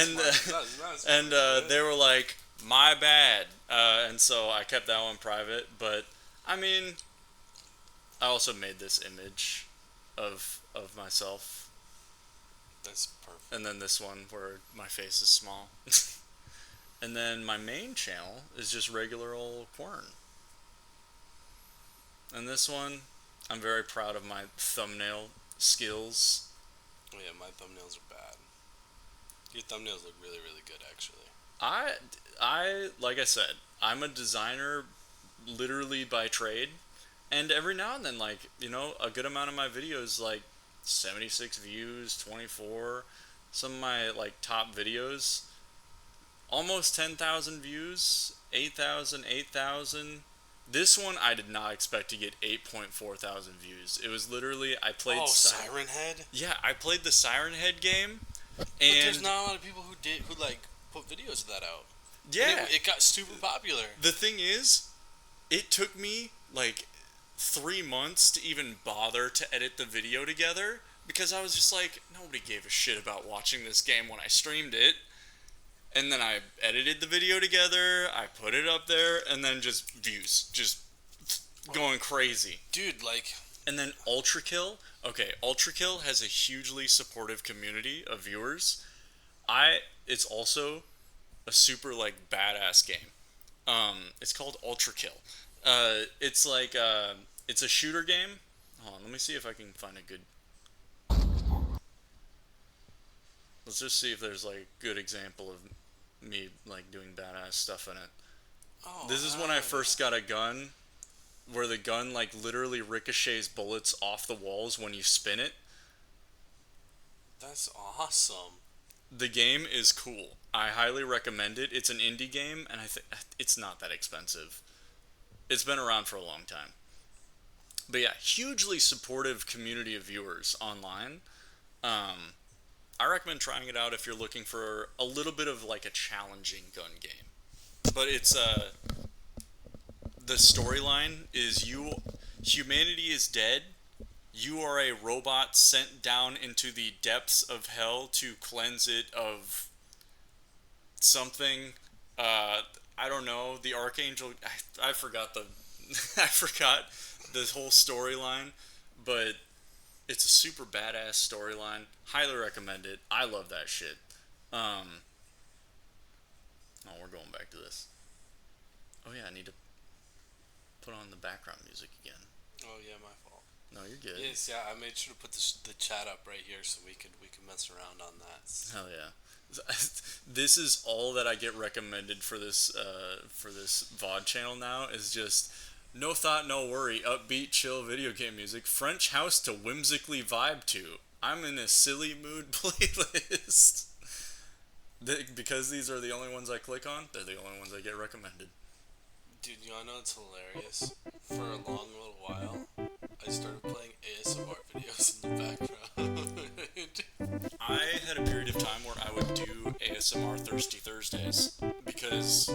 and they were like, my bad, and so I kept that one private. But I mean, I also made this image of myself, That's perfect. and then this one where my face is small. And then my main channel is just regular old Quern. And this one, I'm very proud of my thumbnail skills. Oh, yeah, my thumbnails are bad. Your thumbnails look really, really good, actually. I like I said, I'm a designer literally by trade, and every now and then, like, you know, a good amount of my videos, like 76 views, 24, some of my like top videos, almost 10,000 views, 8,000, 8,000. This one I did not expect to get 8.4 thousand views. It was literally, I played Siren Head? Yeah, I played the Siren Head game, But and there's not a lot of people who like put videos of that out. yeah, It got super popular. the thing is, it took me like 3 months to even bother to edit the video together because I was just like, nobody gave a shit about watching this game when I streamed it. And then I edited the video together, I put it up there, and then just views, just going crazy. Dude, like... And then Ultra Kill. Okay, Ultra Kill has a hugely supportive community of viewers. It's also a super, like, badass game. It's called Ultra Kill. It's like, it's a shooter game. Hold on, let me see if I can find a good... Let's just see if there's, like, a good example of me, like, doing badass stuff in it. Oh, This is when I first got a gun, where the gun, like, literally ricochets bullets off the walls when you spin it. That's awesome. The game is cool. I highly recommend it. It's an indie game, and I think it's not that expensive. It's been around for a long time. But yeah, hugely supportive community of viewers online. I recommend trying it out if you're looking for a little bit of like a challenging gun game. But it's the storyline is humanity is dead. You are a robot sent down into the depths of hell to cleanse it of something. I don't know. The Archangel. I forgot the. I forgot the whole storyline, but it's a super badass storyline. Highly recommend it. I love that shit. Oh, we're going back to this. Oh yeah, I need to put on the background music again. Oh, yeah, my fault. No, you're good. Yes, yeah, I made sure to put the chat up right here so we could mess around on that. Hell yeah. This is all that I get recommended for this VOD channel now is just no thought, no worry, upbeat, chill video game music, French house to whimsically vibe to. I'm in a silly mood playlist. Because these are the only ones I click on, they're the only ones I get recommended. Dude, you wanna know what's hilarious? For a long little while, I started playing ASMR videos in the background. I had a period of time where I would do ASMR Thirsty Thursdays because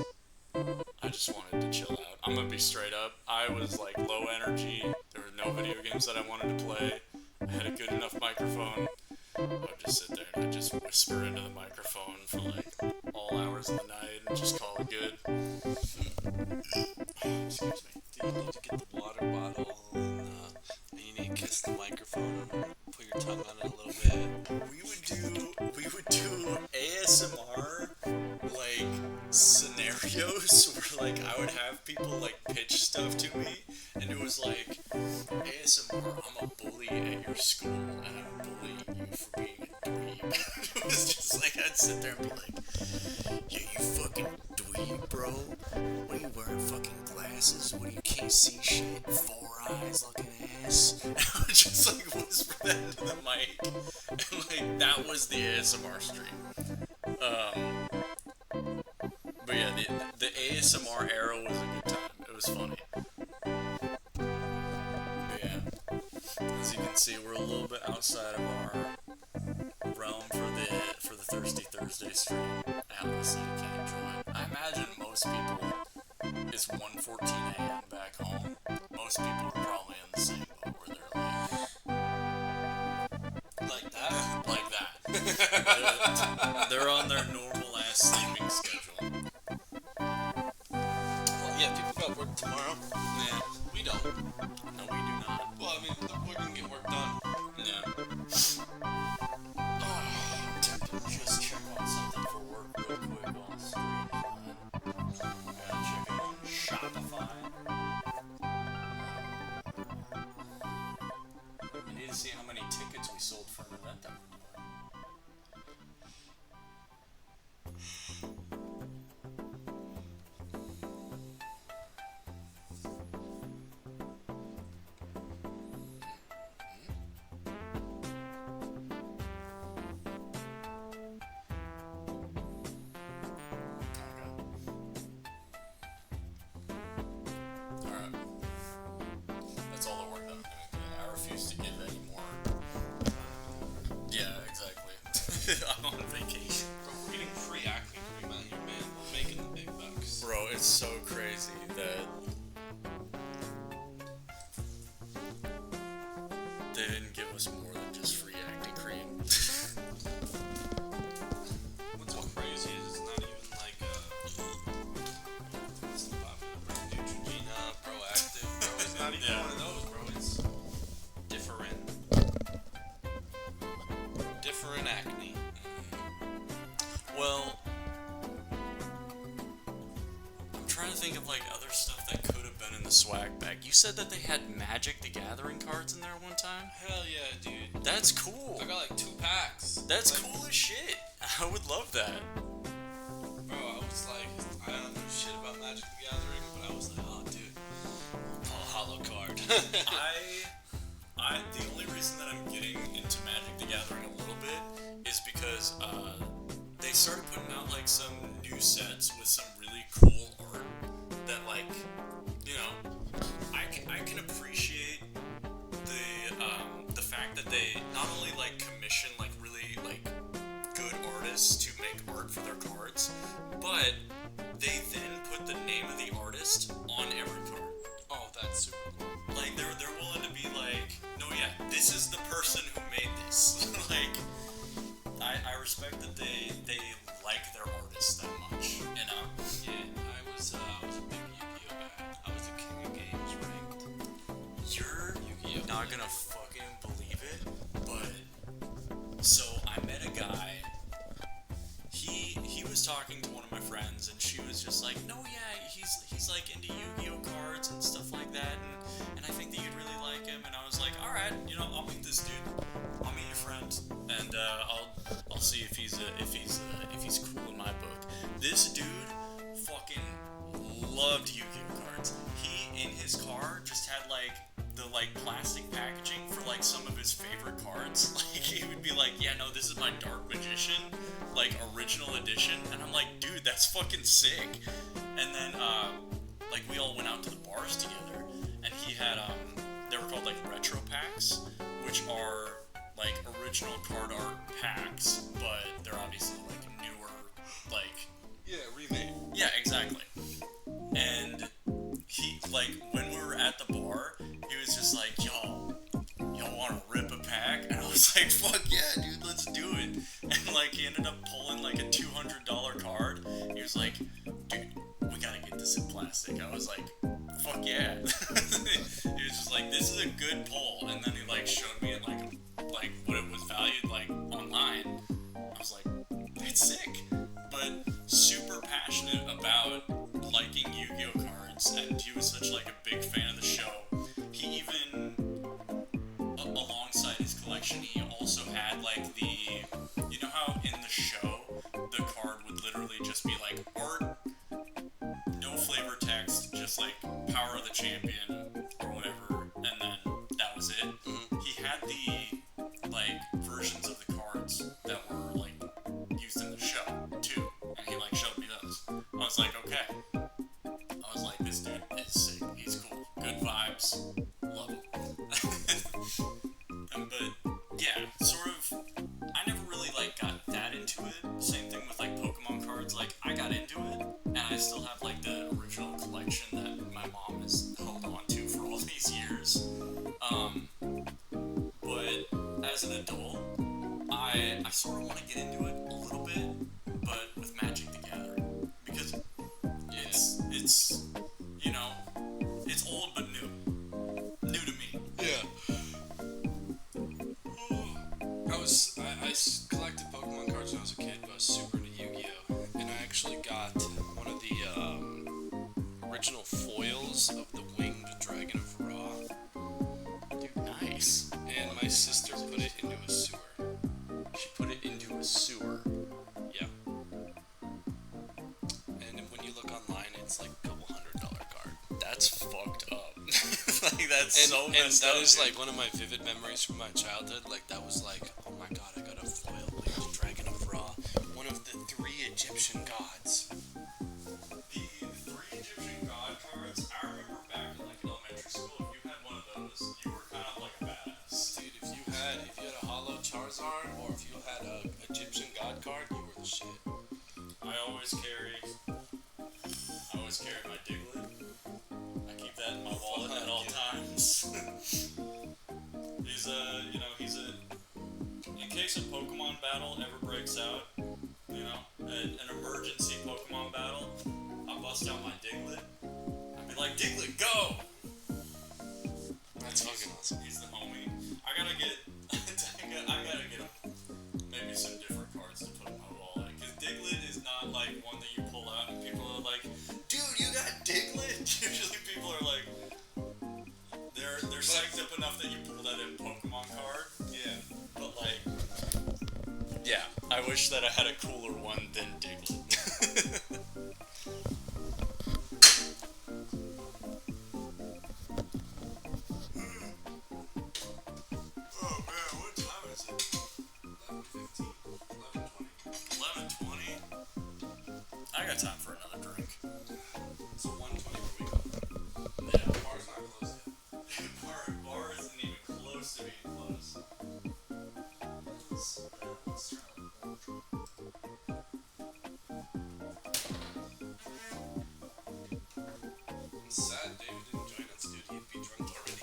I just wanted to chill out. I'm gonna be straight up. I was like low energy. There were no video games that I wanted to play. I had a good enough microphone. I'd just sit there and I'd just whisper into the microphone for like all hours of the night and just call it good. Excuse me. Do you need to get the water bottle and you need to kiss the microphone and put your tongue on it a little bit? We would do ASMR like scenarios where like I would have people like pitch stuff to me, and it was like ASMR. I'm a bully at your school, and I'm bullying you for being a dweeb. It was just like I'd sit there and be like, "Yeah, you fucking dweeb, bro. What are you wearing? Fucking glasses? What you can't see shit? 4 eyes looking ass." And I would just like whisper that into the mic, and like that was the ASMR stream. But yeah, the ASMR era was a good time. It was funny. But yeah, as you can see, we're a little bit outside of our realm for the Thirsty Thursday stream. Atlas, you can't join. I imagine most people, it's 1:14 a.m. back home. Most people are probably in the same boat where they're Like that? like that. They're on their normal ass sleeping schedule. Well, yeah, people got work tomorrow. Yeah, We don't. no, we do not. Well, I mean, we're gonna get work done. Yeah. Just check on something for work real quick on stream. Gotta check it on Shopify. I need to see how many tickets we sold for an event that we're doing. Alright. That's all the work that I'm doing today. I refuse to give any more. Yeah, exactly. I'm on vacation. Bro, we're getting free acne cream out here, man. We're making the big bucks. Bro, it's so crazy that they didn't give us more than just free acne cream. What's so crazy is it's not even like what's the popular brand? Neutrogena, Proactive, bro. It's not even Yeah. one of those, bro. It's different acne. Well, I'm trying to think of like other stuff that could have been in the swag bag. You said that they had Magic the Gathering cards in there one time? Hell yeah, dude. That's cool. I got like 2 packs. That's Like, cool as shit. I would love that. Bro, I was like, I don't know shit about Magic the Gathering, but I was like, oh, dude, pull a hollow card. The only reason that I'm getting into Magic the Gathering a little bit is because they started putting out like some new sets with some really cool art that like, you know, I can appreciate the fact that they not only like commission like really like good artists to make art for their cards, but they then put the name of the artist on every card. Oh, that's super cool. Like they're willing to be like, no, yeah, this is the person who made this. Like, I respect that they like their artists that much, you know. Yeah, I was a big Yu-Gi-Oh guy. I was the king of games ranked. You're Yu-Gi-Oh! not gonna fucking believe it, but so I met a guy. He was talking to one of my friends, and she was just like, no, yeah, he's like into Yu-Gi-Oh cards and stuff like that, and I think that you'd really like him. And I was like, all right, you know, I'll meet this dude. I'll meet your friend, and I'll see if he's cool in my book. This dude fucking loved Yu-Gi-Oh cards. He in his car just had like the like plastic packaging for like some of his favorite cards. Like he would be like, yeah, no, this is my Dark Magician, like original edition, and I'm like, dude, that's fucking sick. And then like we all went out to the bars together, and he had they were called like retro packs, which are like original card art packs, but they're obviously like newer, like Yeah, remade. yeah, exactly. And he, like, when we were at the bar, he was just like, y'all wanna rip a pack? And I was like, fuck yeah, dude, let's let's do it. And like he ended up pulling like a $200 card. He was like, dude, we gotta get this in plastic. I was like, fuck yeah. He was just like, this is a good pull. And then he like showed me it like what it was valued like online. I was like, that's sick. But super passionate about liking Yu-Gi-Oh cards, and he was such like a big fan of the show. He even, alongside his collection, he also had like the, you know how in the show the card would literally just be like art, no flavor text, just like power of the champion or whatever, and then that was it. He had the like versions of the cards that were like used in the show too, and he like showed me those. I was like, okay. I was like, this dude is sick. He's cool. Good vibes. Love him. But yeah, sort of. I never really like got that into it. Same thing with like Pokemon cards. Like I got into it, and I still have like the original collection that my mom has held on to for all these years. But as an adult, I sort of want to get into it a little bit, but with Magic the Gathering, because it's you know, it's old but new to me. Yeah. I collected Pokemon cards when I was a kid, but I was super into Yu-Gi-Oh! And I actually got one of the original foils of the Winged Dragon of Ra. Dude, nice. And my sister put it into a sewer. She put it into a sewer. Yeah. And then when you look online, it's like a couple $100 card. That's fucked up. Like that's And, so and messed that up. is Dude. like one of my vivid memories from my childhood. Like that was like, oh my god, I got a foil Winged Dragon of Ra, one of the 3 Egyptian gods. The 3 Egyptian god cards. I remember back in like elementary school. If you had one of those, you were kind of like a badass. Dude, if you had a hollow Charizard or if you had a Egyptian god card, you were the shit. I always carried my Diglett. I keep that in my wallet at all times. he's a. In case a Pokemon battle ever breaks out, an emergency Pokemon battle, I bust out my Diglett. I'd be like, Diglett, go! That's fucking awesome. He's the homie. I gotta get maybe some different cards to put in my wallet. Because Diglett is not like one that you pull out and people are like, dude, you got Diglett? Usually people are like, they're psyched up enough that you pull that in Pokemon card. Yeah. But like, yeah, I wish that I had a cooler one than Diglett. Oh man, what time is it? 11:15, 11:20. 11:20. I got time for another drink. So 1:20 where we go. Yeah. Bar's not closed yet. Bar isn't even close to being close. Let's try It's sad David didn't join us, dude. He'd be drunk already.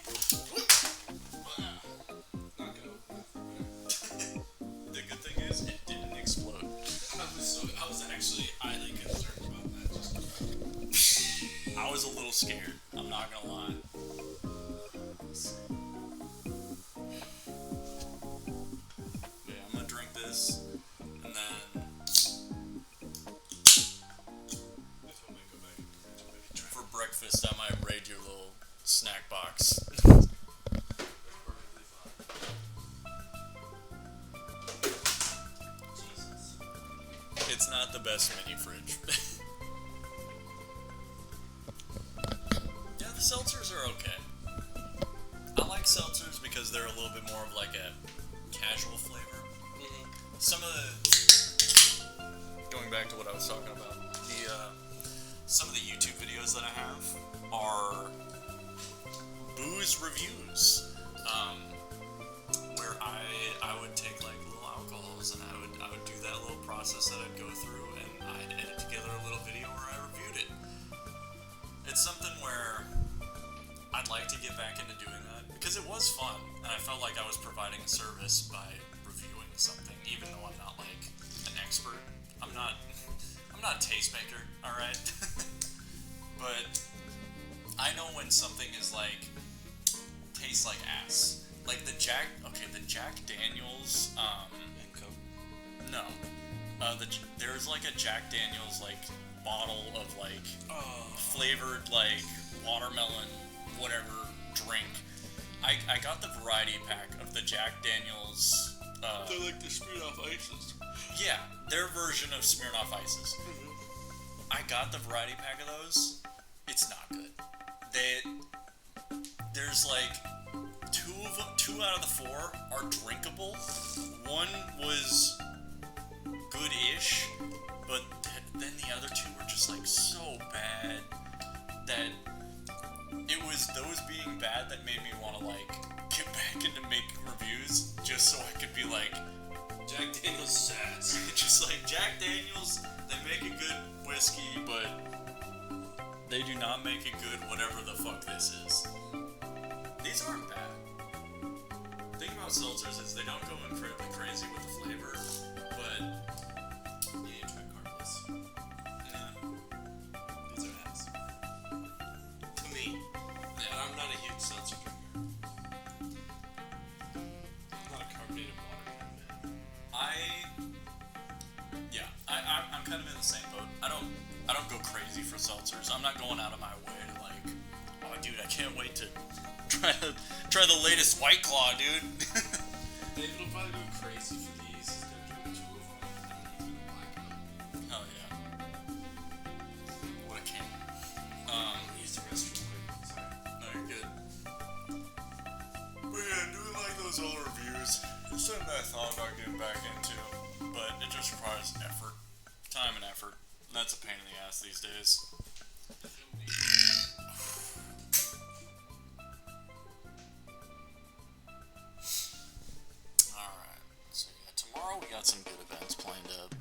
Not gonna. The good thing is, it didn't explode. I was actually highly concerned about that. Just I was a little scared. I'm not gonna lie. Yeah, I'm gonna drink this, and then This one might go back in the fridge and maybe try. for breakfast, I might raid your little snack box. Perfectly fine. Jesus. It's not the best mini fridge. Yeah, the seltzers are okay. I like seltzers because they're a little bit more of like a casual flavor. Some of the, going back to what I was talking about, some of the YouTube videos that I have are booze reviews, where I would take like little alcohols and I would do that little process that I'd go through and I'd edit together a little video where I reviewed it. It's something where I'd like to get back into doing that because it was fun and I felt like I was providing a service by reviewing into something, even though I'm not like an expert. I'm not a tastemaker, all right. But I know when something is like tastes like ass. Like the Jack Daniels. And Coke. No, there's like a Jack Daniels like bottle of like flavored like watermelon whatever drink. I got the variety pack of the Jack Daniels. They're like the Smirnoff Ices. Yeah, their version of Smirnoff Ices. I got the variety pack of those. It's not good. There's like two out of the 4 are drinkable. One was good-ish, but then the other 2 were just like so bad that it was those being bad that made me want to like get back into making reviews just so I could be like Jack Daniels says. just like Jack Daniels, they make a good whiskey, but they do not make a good whatever the fuck this is. These aren't bad. The thing about seltzers is they don't go incredibly crazy with the flavor, but You need to try Carbless. yeah. These are ass. To me. And I'm not a huge seltzer drinker. I'm not a carbonated water kind of man. I'm kind of in the same boat. I don't go crazy for seltzers. I'm not going out of my way to like, oh dude, I can't wait to try the latest White Claw, dude. David will probably go crazy for these. He's gonna drink 2 of them and then he's gonna black out. Hell yeah. What a king. Use the restroom quick. Sorry. No, you're good. But yeah, doing like those old reviews, it's something that I thought about getting back into, but it just requires effort. Time and effort. And that's a pain in the ass these days. Alright, so yeah, tomorrow we got some good events planned up.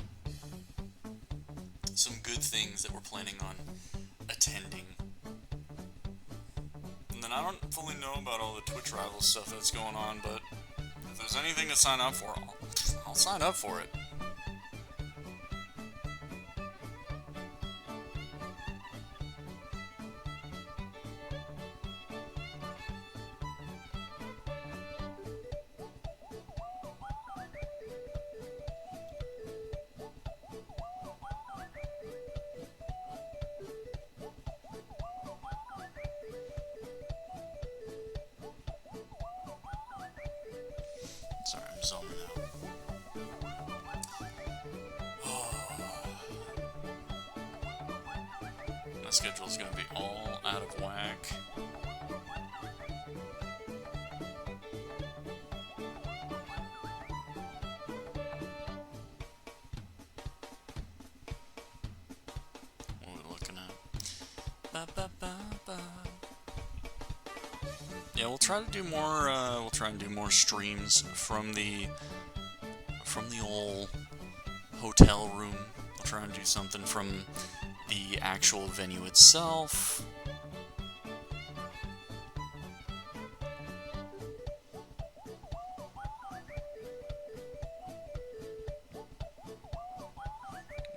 Some good things that we're planning on attending. And then I don't fully know about all the Twitch Rivals stuff that's going on, but if there's anything to sign up for, I'll sign up for it. Sorry, I'm zoning out. My schedule's gonna be all out of whack. What are we looking at? Ba, ba, ba, ba. Yeah, we'll try to do more. We'll try and do more streams from the old hotel room. We'll try and do something from the actual venue itself.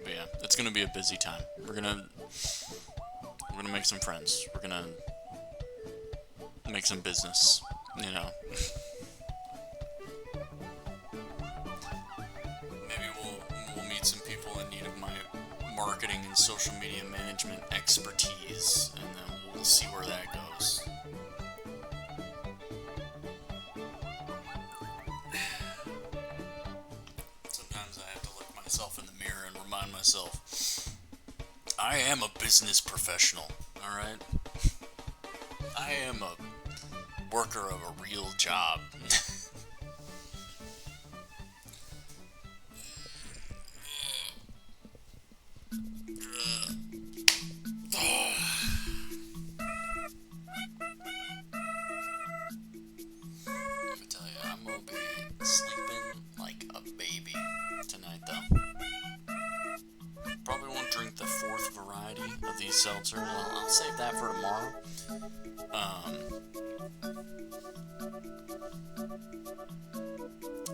But yeah, it's gonna be a busy time. We're gonna make some friends. We're gonna make some business, you know. Maybe we'll meet some people in need of my marketing and social media management expertise, and then we'll see where that goes. Sometimes I have to look myself in the mirror and remind myself, I am a business professional, alright? I am a worker of a real job. Let me tell you, I'm gonna be sleeping like a baby tonight, though. Probably won't drink the 4th variety of these seltzers. I'll save that for tomorrow.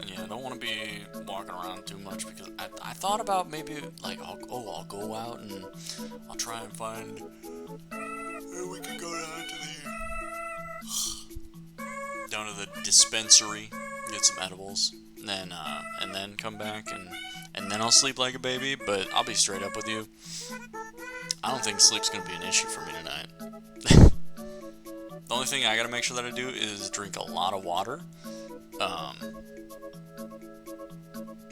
Yeah, I don't want to be walking around too much because I thought about maybe like I'll go out and I'll try and find where we could go down to the dispensary, get some edibles, and then come back and then I'll sleep like a baby. But I'll be straight up with you. I don't think sleep's gonna be an issue for me tonight. The only thing I gotta make sure that I do is drink a lot of water.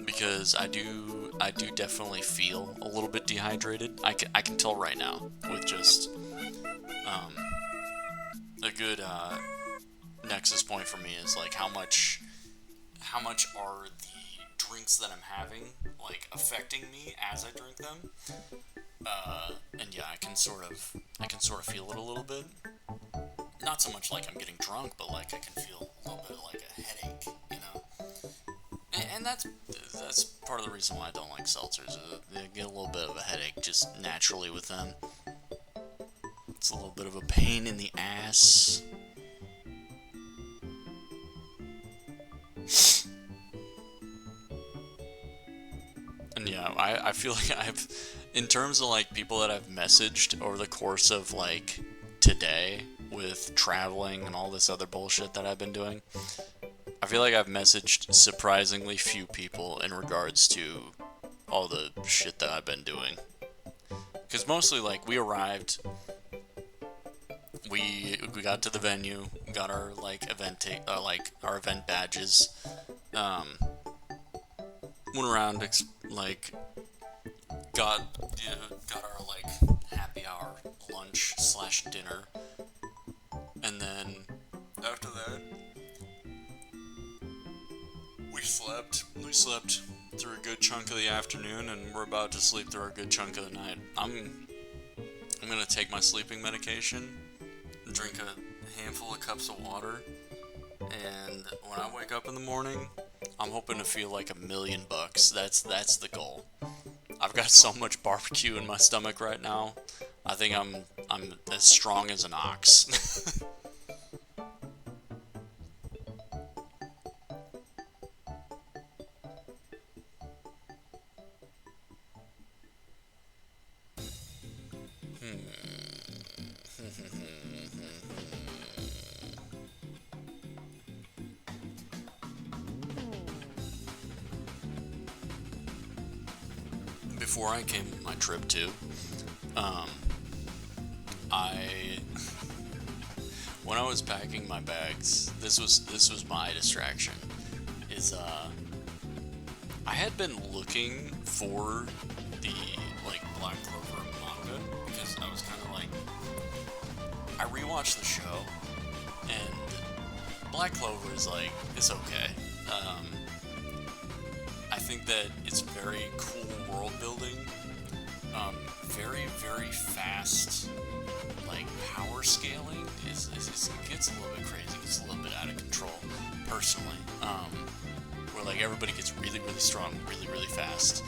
Because I do definitely feel a little bit dehydrated. I can tell right now with just a good nexus point for me is like how much are the drinks that I'm having like affecting me as I drink them. And yeah, I can sort of feel it a little bit. Not so much like I'm getting drunk, but like I can feel a little bit like a headache, you know. And that's part of the reason why I don't like seltzers. They get a little bit of a headache just naturally with them. It's a little bit of a pain in the ass. And yeah, I feel like in terms of like people that I've messaged over the course of like today with traveling and all this other bullshit that I've been doing, I feel like I've messaged surprisingly few people in regards to all the shit that I've been doing. Because mostly, like, we arrived, we got to the venue, got our, like, our event badges, went around, got our, like, happy hour lunch / dinner, and then after that, we slept through a good chunk of the afternoon, and we're about to sleep through a good chunk of the night. I'm gonna take my sleeping medication, drink a handful of cups of water, and when I wake up in the morning, I'm hoping to feel like $1,000,000. That's the goal. I've got so much barbecue in my stomach right now. I think I'm as strong as an ox. Before I came on my trip too, when I was packing my bags, this was my distraction. I had been looking for the like Black Clover manga because I was kind of like, I rewatched the show, and Black Clover is like, it's okay. I think that it's very cool world building, very, very fast, like, power scaling it gets a little bit crazy, it gets a little bit out of control, personally, where, like, everybody gets really, really strong, really, really fast,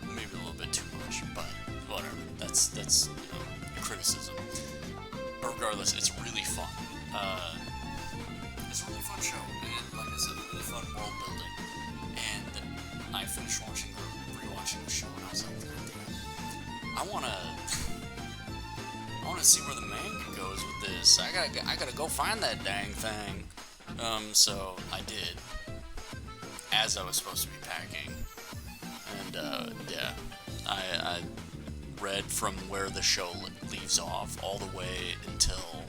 maybe a little bit too much, but whatever, that's, you know, a criticism, but regardless, it's really fun, it's a really fun show, and like I said, really fun world building. And I finished rewatching the show, and I was like, God damn, I wanna see where the manga goes with this. I gotta go find that dang thing. So I did, as I was supposed to be packing, and yeah, I read from where the show leaves off all the way until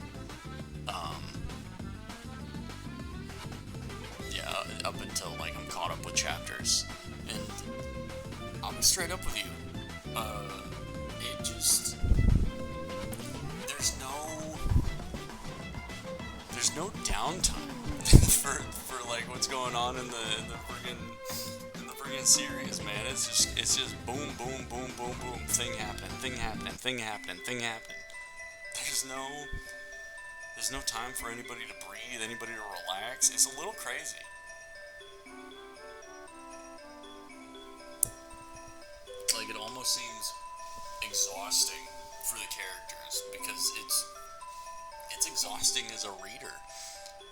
up until like I'm caught up with chapters, and I'll be straight up with you. It just there's no downtime for like what's going on in the friggin' series, man. It's just boom, boom, boom, boom, boom. Thing happening. There's no time for anybody to breathe, anybody to relax. It's a little crazy. Like, it almost seems exhausting for the characters because it's exhausting as a reader.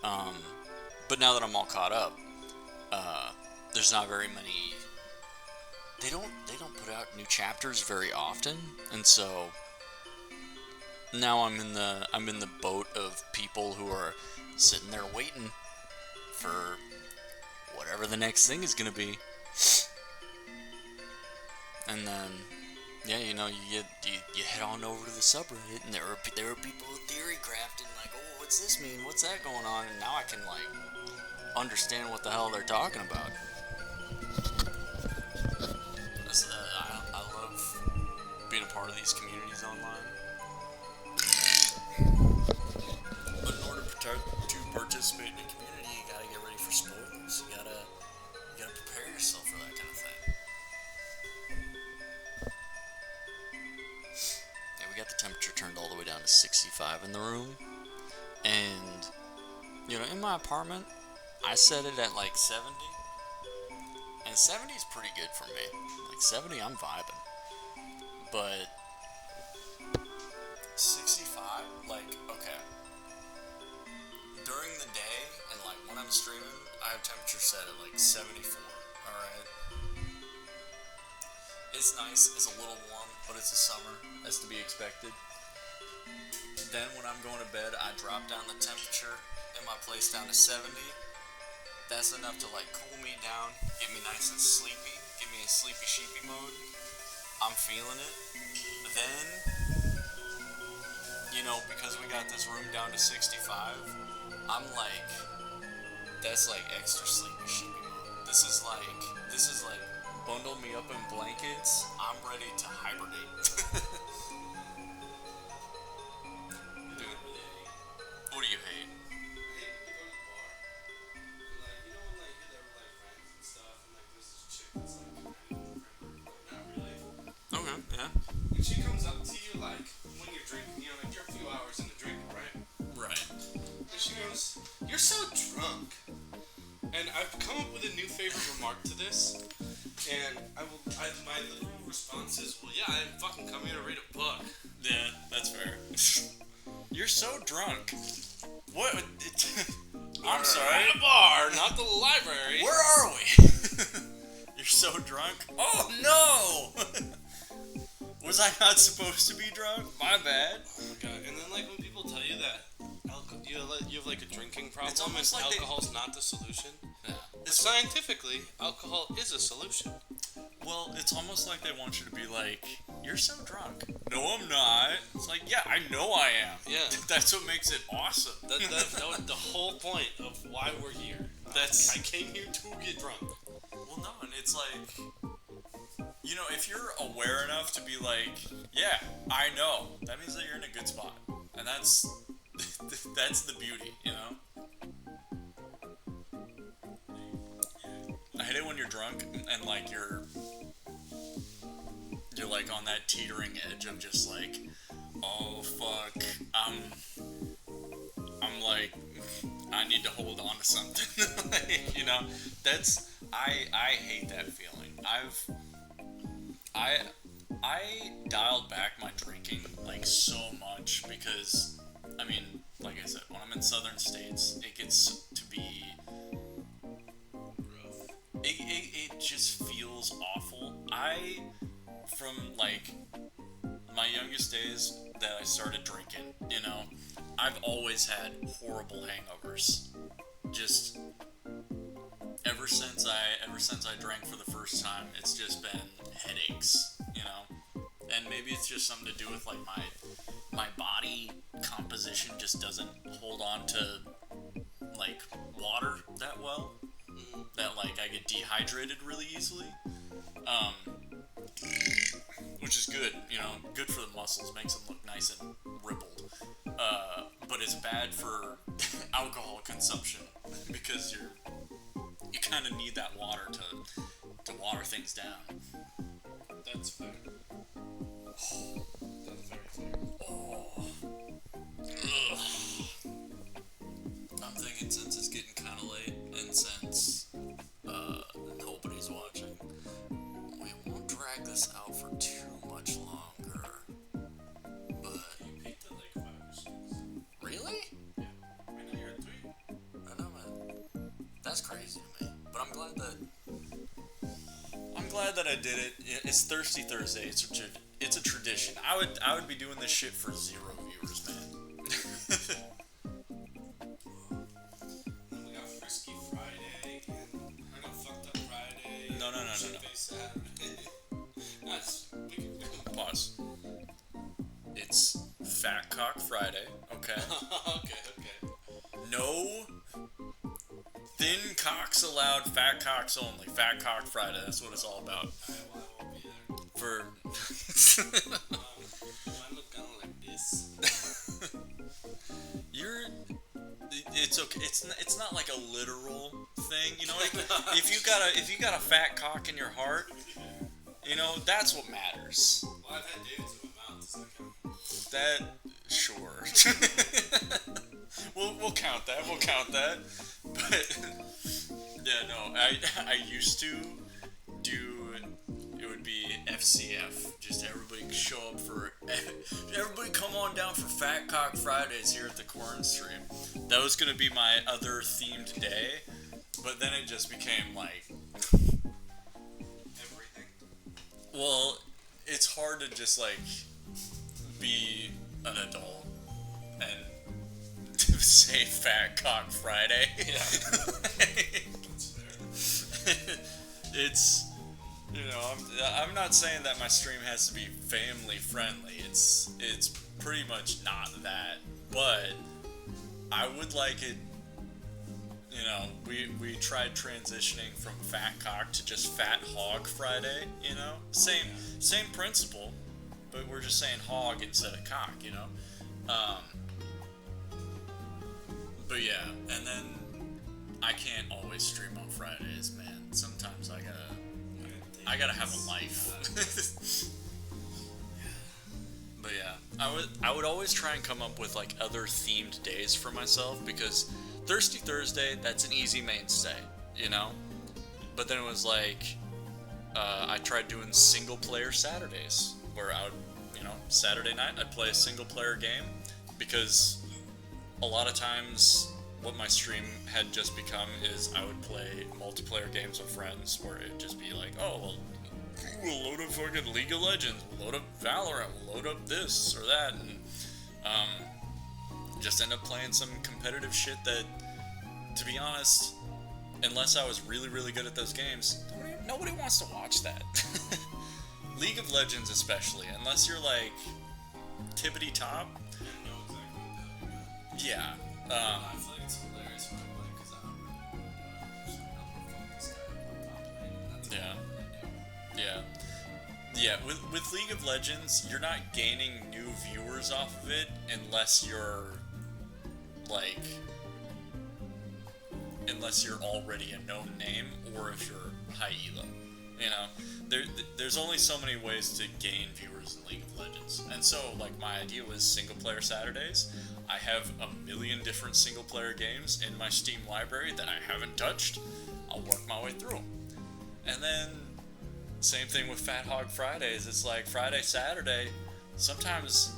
But now that I'm all caught up, there's not very many. They don't put out new chapters very often, and so now I'm in the boat of people who are sitting there waiting for whatever the next thing is gonna be. And then, yeah, you know, you head on over to the subreddit, and there were people theory crafting like, oh, what's this mean? What's that going on? And now I can like understand what the hell they're talking about. I love being a part of these communities online. But in order to participate in a community, you gotta get ready for spoilers. You gotta prepare yourself for that kind of thing. Yeah, we got the temperature turned all the way down to 65 in the room, and you know, in my apartment, I set it at like 70, and 70 is pretty good for me. Like 70, I'm vibing, but 65, like, okay. During the day, and like when I'm streaming, I have temperature set at like 74, alright? It's nice, it's a little warm, but it's the summer, that's to be expected. Then when I'm going to bed, I drop down the temperature in my place down to 70. That's enough to like cool me down, get me nice and sleepy, get me in sleepy sheepy mode. I'm feeling it. Then, you know, because we got this room down to 65, I'm like, that's like extra sleepy sheepy mode. This is like bundle me up in blankets. I'm ready to hibernate. Dude, what do you hate? Okay, yeah. And she comes up to you like when you're drinking, you know, like you're a few hours into drinking, right? Right. And she goes, "You're so drunk." And I've come up with a new favorite remark to this, and my literal response is, "Well, yeah, I didn't fucking come here to read a book." Yeah, that's fair. You're so drunk. What? I'm sorry. At a bar, not the library. Where are we? You're so drunk. Oh no! Was I not supposed to be drunk? My bad. Oh my god! And then like when people tell you that you have like a drinking problem, It's almost and like alcohol's not the solution. Yeah. Scientifically, alcohol is a solution. Well, it's almost like they want you to be like, you're so drunk. No, I'm not. It's like, yeah, I know I am. Yeah. That's what makes it awesome. That was the whole point of why we're here. I came here to get drunk. Well, no, and it's like, you know, if you're aware enough to be like, yeah, I know, that means that you're in a good spot. And that's the beauty, you know? I hate it when you're drunk and like you're like on that teetering edge of just like, oh fuck, I'm like, I need to hold on to something. Like, you know, that's I hate that feeling. I dialed back my drinking like so much because, I mean, like I said, when I'm in southern states, it gets to be it just feels awful. From like my youngest days that I started drinking, you know, I've always had horrible hangovers. Just ever since I drank for the first time, it's just been headaches, you know. And maybe it's just something to do with like my body composition just doesn't hold on to like water that well. That like I get dehydrated really easily. Which is good, you know, good for the muscles, makes them look nice and rippled. But it's bad for alcohol consumption because you kind of need that water to water things down. That's fair. That's very fair. Oh. Ugh. I'm thinking since it's getting kind of late and since nobody's watching, we won't drag this out for too much longer. But You peaked at like 5 or 6. really? Yeah. Right now you're at 3. That's crazy to me. But I'm glad that I did it. It's Thirsty Thursday. It's a tradition. I would be doing this shit for 0 viewers, man. Then we got Frisky Friday. I got Fucked Up Friday. No. Shitface Saturday. That's we can Pause. It's Fat Cock Friday, okay? okay. No thin cocks allowed, fat cocks only. Fat Cock Friday, that's what it's all about. I won't be there. For I look kind of like this. it's okay. It's not like a literal thing, you know. If you got a fat cock in your heart, you know that's what matters. Well, I've had David's in my mouth. Does that count? That sure. we'll count that. We'll count that. But yeah, no. I used to do. It would be FCF. Just everybody show up for. Everybody come on down for Fat Cock Fridays here at the Corn Stream. That was gonna be my other themed day, but then it just became like. Everything. Well, it's hard to just like be an adult and say Fat Cock Friday. Yeah. That's fair. It's, you know, I'm not saying that my stream has to be family friendly. It's pretty much not that, but I would like it. You know, we tried transitioning from Fat Cock to just Fat Hog Friday. You know, same principle, but we're just saying hog instead of cock. You know, but yeah, and then I can't always stream on Fridays, man. Sometimes I gotta have a life. But yeah, I would always try and come up with like other themed days for myself because Thirsty Thursday, that's an easy mainstay, you know? But then it was like, I tried doing single player Saturdays where I would, you know, Saturday night I'd play a single player game because a lot of times what my stream had just become is I would play multiplayer games with friends where it'd just be like, oh, well, we'll load up fucking League of Legends, we'll load up Valorant, we'll load up this or that, and just end up playing some competitive shit that, to be honest, unless I was really, really good at those games, nobody wants to watch that. League of Legends especially, unless you're like tippity top. I know exactly what the hell you got. Yeah. I feel like it's hilarious when I play because I don't really fuck this guy up on top lane, and that's Yeah. all I do. Yeah. Yeah, with League of Legends, you're not gaining new viewers off of it unless you're already a known name or if you're high elo. You know, there's only so many ways to gain viewers in League of Legends. And so, like, my idea was single player Saturdays. I have a million different single player games in my Steam library that I haven't touched. I'll work my way through them. And then same thing with Fat Hog Fridays. It's like Friday, Saturday. Sometimes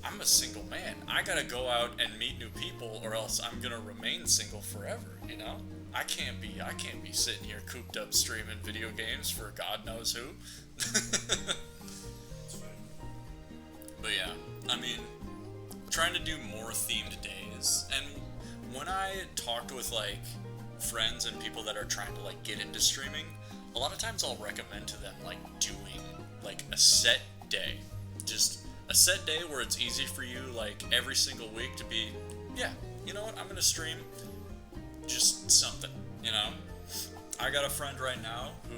I'm a single man. I gotta go out and meet new people, or else I'm gonna remain single forever. You know, I can't be sitting here cooped up streaming video games for God knows who. But yeah, I mean, trying to do more themed days, and when I talked with like friends and people that are trying to like get into streaming, a lot of times I'll recommend to them like doing like a set day, just a set day where it's easy for you like every single week to be, yeah, you know what, I'm gonna stream just something, you know. I got a friend right now who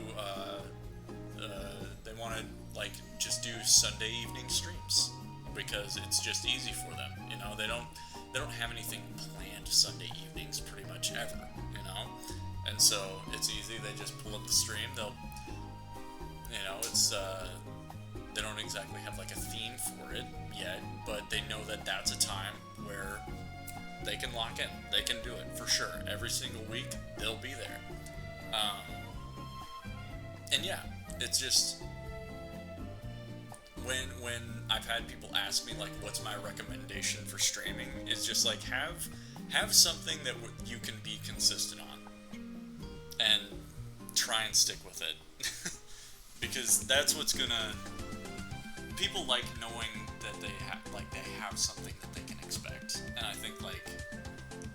they want to like just do Sunday evening streams because it's just easy for them, you know. They don't have anything planned Sunday evenings pretty much ever, you know. And so it's easy. They just pull up the stream. They'll, you know, it's they don't exactly have like a theme for it yet, but they know that that's a time where they can lock in. They can do it for sure. Every single week they'll be there. And yeah, it's just when I've had people ask me like, what's my recommendation for streaming? It's just like have something that you can be consistent on. and try and stick with it. Because that's what's gonna... People like knowing that they have something that they can expect. And I think, like,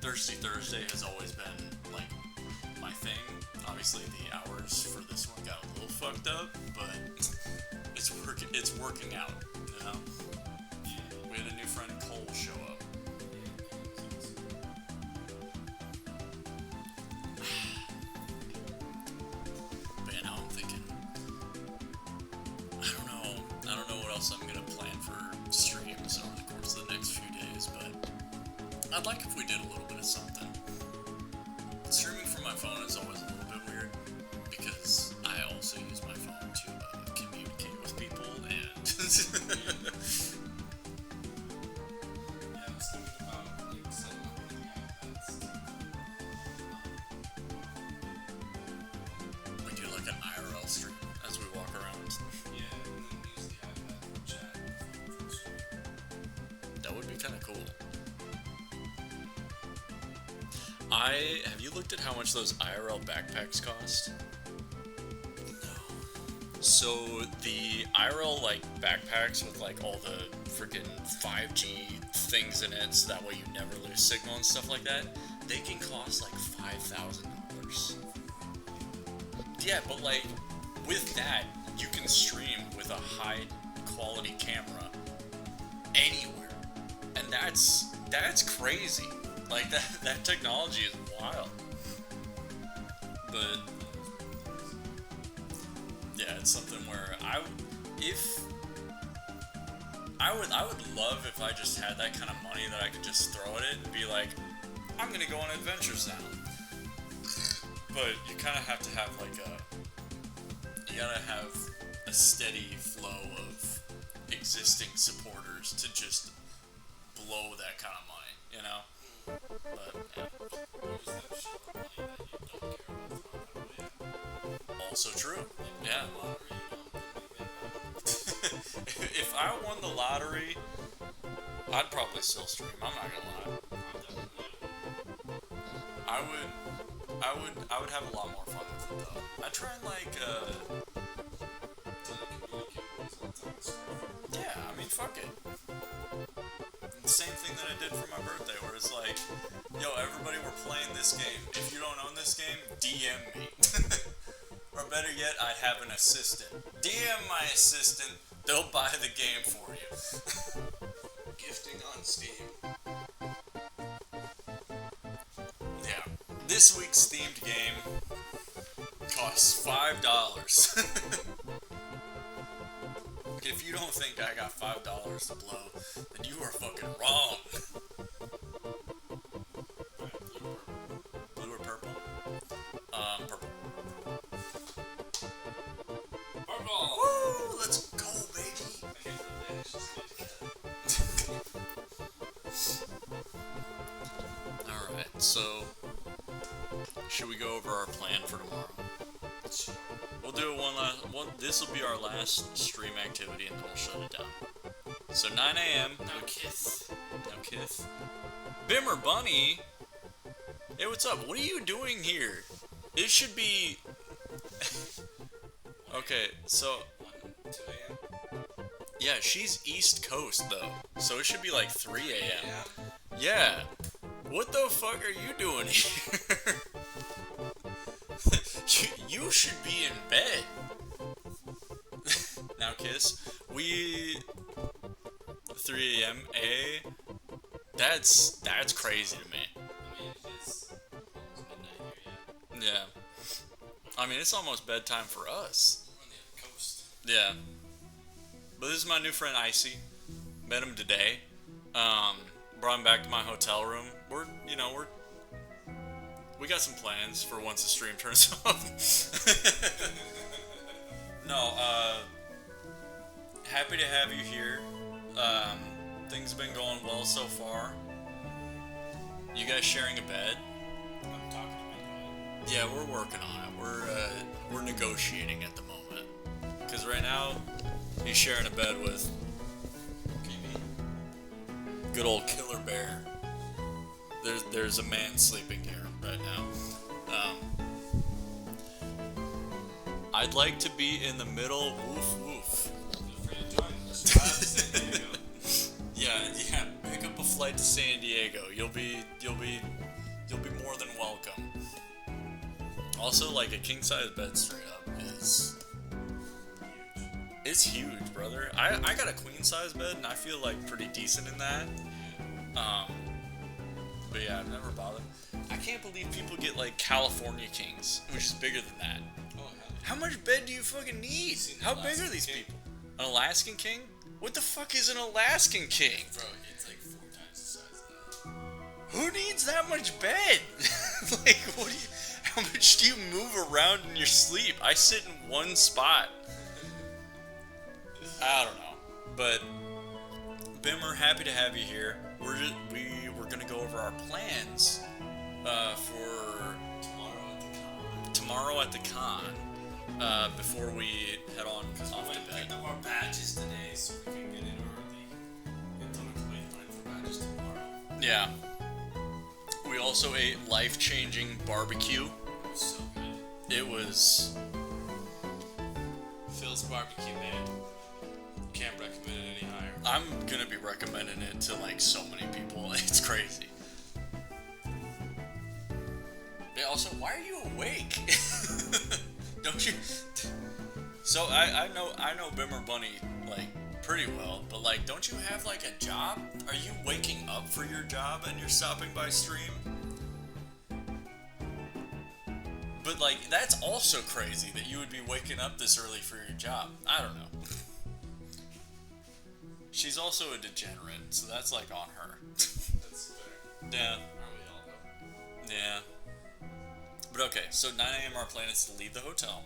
Thirsty Thursday has always been, like, my thing. Obviously, the hours for this one got a little fucked up, but it's working out, you know? We had a new friend, Cole, show up. But yeah, now I'm thinking, I don't know what else I'm gonna plan for streams over the course of the next few days, but I'd like if we did a little bit of something. Streaming from my phone is always a little bit weird, because I also use my phone to communicate with people, and... Yeah, I was thinking about like setting up the iPads. We do like an IRL stream as we walk around. Yeah, and then use the iPad for chat for stream. That would be kind of cool. Have you looked at how much those IRL backpacks cost? No. So the IRL like backpacks with like all the freaking 5G things in it, so that way you never lose signal and stuff like that, they can cost like $5,000. Yeah, but like with that, you can stream with a high quality camera anywhere, and that's crazy. Like, that technology is wild. But, yeah, it's something where I would love if I just had that kind of money that I could just throw at it and be like, I'm gonna go on adventures now. But you kind of have to have, like, you gotta have a steady flow of existing supporters to just blow that kind of money, you know? But, yeah. Also true. Yeah. If I won the lottery, I'd probably still stream. I'm not gonna lie. I would have a lot more fun with it though. I'd try and yeah, I mean, fuck it. The same thing that I did for my birthday, where it's like, yo, everybody, we're playing this game. If you don't own this game, DM me. Or better yet, I have an assistant. DM my assistant, they'll buy the game for you. Gifting on Steam. Yeah. This week's themed game costs $5. If you don't think I got $5 to blow, then you are fucking wrong. Blue or purple? Purple. Purple! Woo! Let's go, baby! Alright, so... should we go over our plan for tomorrow? We'll do it one. This will be our last stream activity, and then we'll shut it down. So 9 a.m. No kiss. No kiss. Bimmer Bunny. Hey, what's up? What are you doing here? It should be. Okay, so. 2 a.m. Yeah, she's East Coast though, so it should be like 3 a.m. Yeah. Yeah. What the fuck are you doing here? You should be in bed. Now, Kiss. 3 a.m. That's crazy to me. I mean, it is almost midnight here, Yeah. I mean, it's almost bedtime for us. We're on the other coast. Yeah. But this is my new friend Icy. Met him today. Brought him back to my hotel room. We got some plans for once the stream turns off. No, happy to have you here. Things have been going well so far. You guys sharing a bed? I'm talking about that. Yeah, we're working on it. We're negotiating at the moment. Cause right now, he's sharing a bed with good old Killer Bear. There's a man sleeping here right now. I'd like to be in the middle. Woof woof. Yeah. Pick up a flight to San Diego. You'll be more than welcome. Also, like a king size bed straight up is. It's huge, brother. I got a queen size bed and I feel like pretty decent in that. But yeah, I've never bothered. I can't believe people get like California kings, which is bigger than that. How much bed do you fucking need? How big are these people? An Alaskan king? What the fuck is an Alaskan king? Bro, it's like 4 times the size of that. Who needs that much bed? Like, how much do you move around in your sleep? I sit in one spot. I don't know, but Bimmer, happy to have you here. We're gonna go over our plans for tomorrow at the con. Before we head on off to bed. Picked up our badges today, so we can get in early. And don't have to wait in line for badges tomorrow. Yeah. We also ate life-changing barbecue. It was so good. It was. Phil's barbecue, man. Can't recommend it any higher. I'm gonna be recommending it to like so many people. It's crazy. Yeah, also, why are you awake? Don't you? So I know Bimmer Bunny like pretty well, but like, don't you have like a job? Are you waking up for your job and you're stopping by stream? But like, that's also crazy that you would be waking up this early for your job. I don't know. She's also a degenerate, so that's like on her. That's fair. Yeah. Aren't we all though? Yeah. But okay, so 9 a.m. our plan is to leave the hotel.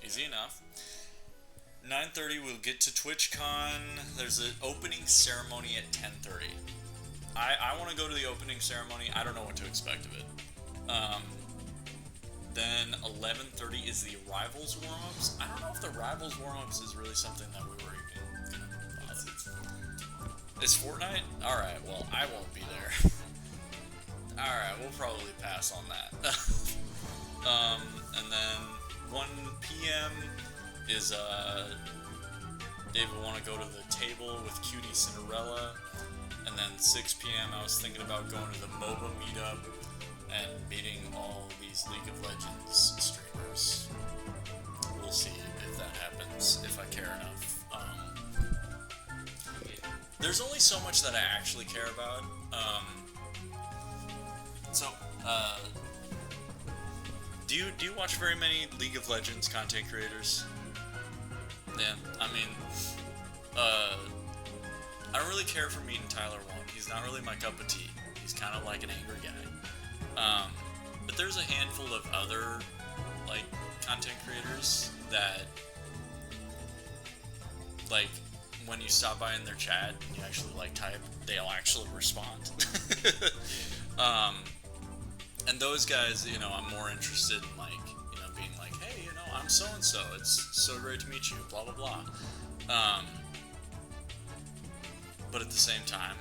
Easy enough. 9:30 we'll get to Twitchcon. There's an opening ceremony at 10:30. I want to go to the opening ceremony. I don't know what to expect of it. Then 11:30 is the Rivals warm-ups. I don't know if the Rivals warm-ups is really something that we were even gonna bother. It's Fortnite? Alright, well, I won't be there. Alright, we'll probably pass on that. And then 1 p.m. is, Dave will want to go to the table with Cutie Cinderella. And then 6 p.m. I was thinking about going to the MOBA meetup and meeting all these League of Legends streamers. We'll see if that happens, if I care enough. There's only so much that I actually care about. Do you watch very many League of Legends content creators? Yeah, I mean, I don't really care for meeting Tyler Wong. He's not really my cup of tea. He's kind of like an angry guy. But there's a handful of other, like, content creators that, like, when you stop by in their chat and you actually, like, type, they'll actually respond. And those guys, you know, I'm more interested in, like, you know, being like, hey, you know, I'm so-and-so. It's so great to meet you, blah, blah, blah. But at the same time,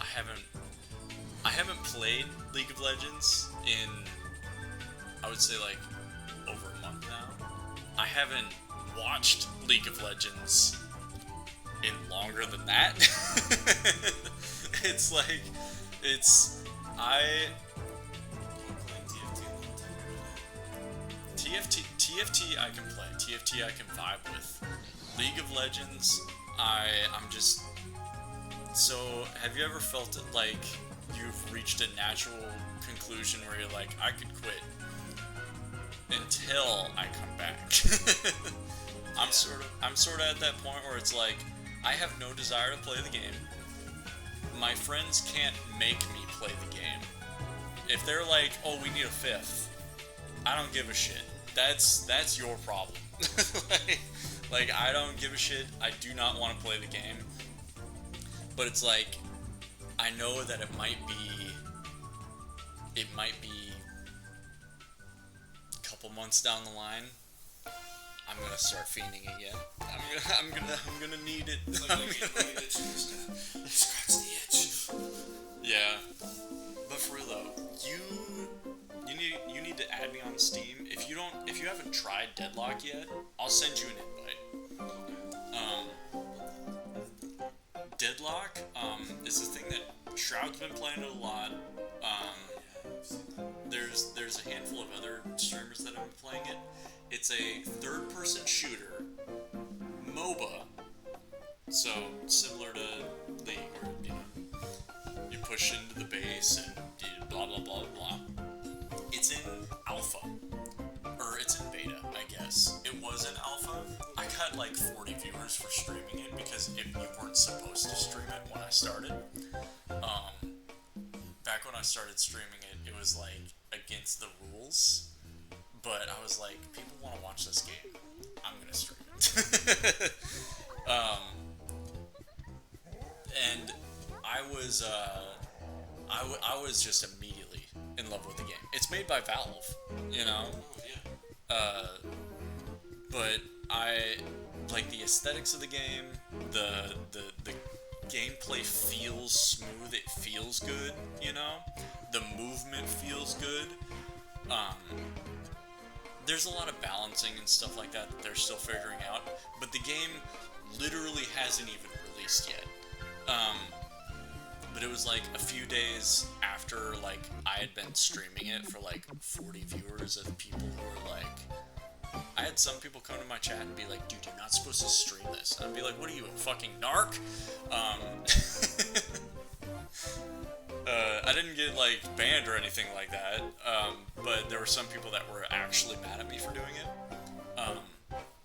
I haven't played League of Legends in, I would say, like, over a month now. I haven't watched League of Legends in longer than that. It's like, TFT I can play. TFT I can vibe with. League of Legends, I'm just... So, have you ever felt it like you've reached a natural conclusion where you're like, I could quit until I come back? I'm sort of at that point where it's like, I have no desire to play the game. My friends can't make me play the game. If they're like, oh, we need a 5th, I don't give a shit. That's your problem. like, I don't give a shit. I do not want to play the game. But it's like, I know that it might be a couple months down the line. I'm gonna start fiending again. I'm gonna need it. It's like scratch the itch. Yeah. But for real though, you need to add me on Steam. If you you haven't tried Deadlock yet, I'll send you an invite. Deadlock is a thing that Shroud's been playing it a lot. There's a handful of other streamers that have been playing it. It's a third-person shooter, MOBA. So similar to League, where you push into the base and blah blah blah blah. It's in alpha, or it's in beta, I guess. It was in alpha. I got like 40 viewers for streaming it because you weren't supposed to stream it when I started. Back when I started streaming it, it was like against the rules. But I was like, people want to watch this game. I'm gonna stream it. And I was just immediately in love with the game. It's made by Valve, you know. But I like the aesthetics of the game. The gameplay feels smooth. It feels good, you know. The movement feels good. There's a lot of balancing and stuff like that they're still figuring out. But the game literally hasn't even released yet. But it was like a few days after like I had been streaming it for like 40 viewers of people who were like, I had some people come to my chat and be like, dude, you're not supposed to stream this. And I'd be like, what are you, a fucking narc? I didn't get like banned or anything like that, but there were some people that were actually mad at me for doing it.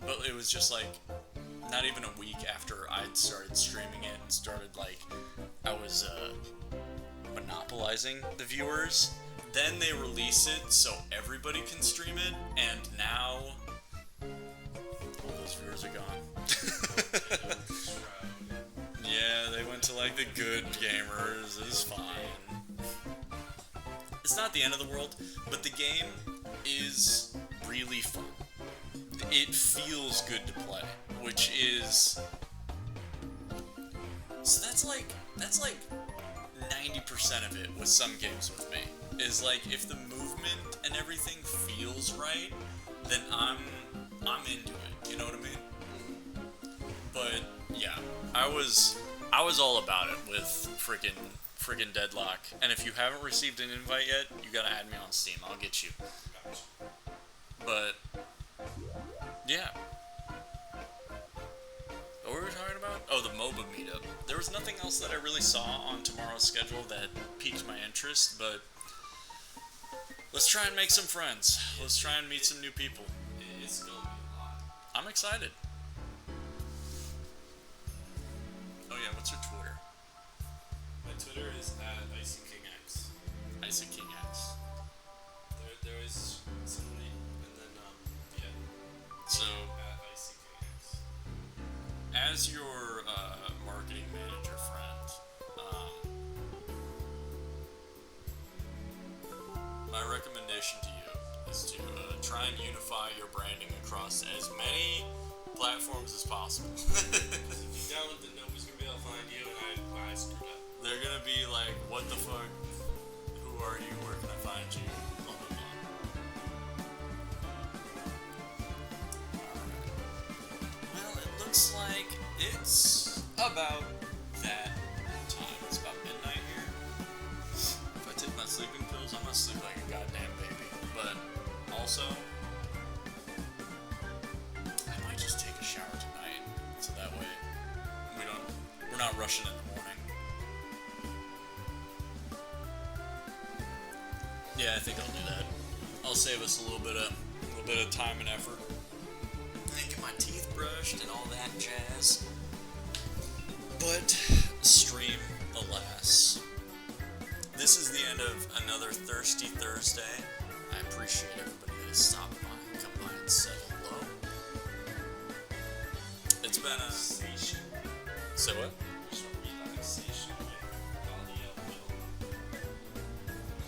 But it was just like not even a week after I'd started streaming it and started like I was monopolizing the viewers. Then they release it so everybody can stream it, and now all those viewers are gone. Yeah, they went to like the good gamers. It's fine. It's not the end of the world, but the game is really fun. It feels good to play, which is so that's like 90% of it with some games with me. Is like if the movement and everything feels right, then I'm into it. You know what I mean? But yeah, I was all about it with friggin' Deadlock. And if you haven't received an invite yet, you gotta add me on Steam. I'll get you. But yeah. What were we talking about? Oh, the MOBA meetup. There was nothing else that I really saw on tomorrow's schedule that piqued my interest, but let's try and make some friends. Let's try and meet some new people. It's gonna be a lot. I'm excited. Oh yeah, what's your Twitter? My Twitter is @IcyKingX. IcyKingX. There is somebody, and then yeah. So, @IcyKingX. as your marketing manager friend, my recommendation to you is to try and unify your branding across as many platforms as possible. If you download it, nobody's gonna be able to find you, and I screwed up. They're gonna be like, what the fuck? Who are you? Where can I find you? Blah, blah, blah. Alright. Well, it looks like it's about that time. It's about midnight here. If I take my sleeping pills, I'm gonna sleep like a goddamn baby. But also, I might just take a shower tonight, so that way we're not rushing in the morning. Yeah, I think I'll do that. I'll save us a little bit of time and effort. And get my teeth brushed and all that jazz. But stream, alas. This is the end of another Thirsty Thursday. I appreciate everybody that has stopped by and come by and said hello. It's been a... Say what?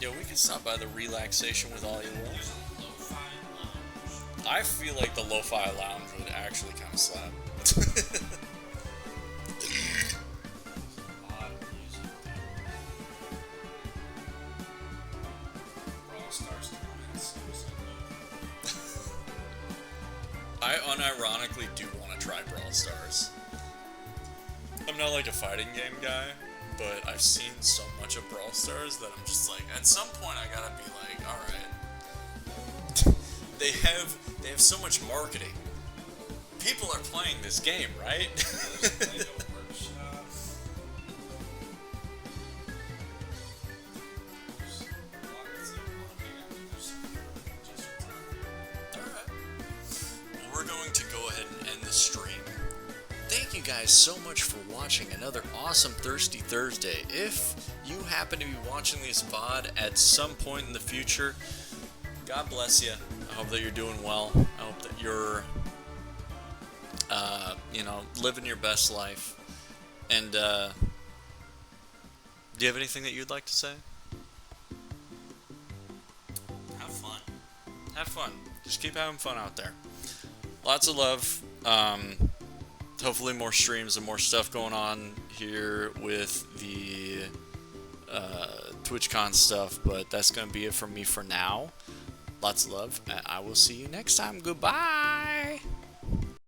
Yo, we can stop by the relaxation with all you will. I feel like the lo-fi lounge would actually kind of slap. I unironically do want to try Brawl Stars. I'm not like a fighting game guy, but I've seen so much of Brawl Stars that I'm just like, at some point I gotta be like, alright. They have so much marketing. People are playing this game, right? We're going to go ahead and end the stream. Thank you guys so much for watching another awesome Thirsty Thursday. If you happen to be watching this VOD at some point in the future, God bless you. I hope that you're doing well. I hope that you're, living your best life. And, do you have anything that you'd like to say? Have fun. Have fun. Just keep having fun out there. Lots of love. Hopefully more streams and more stuff going on here with the Twitchcon stuff, but that's going to be it from me for now. Lots of love, and I will see you next time. Goodbye!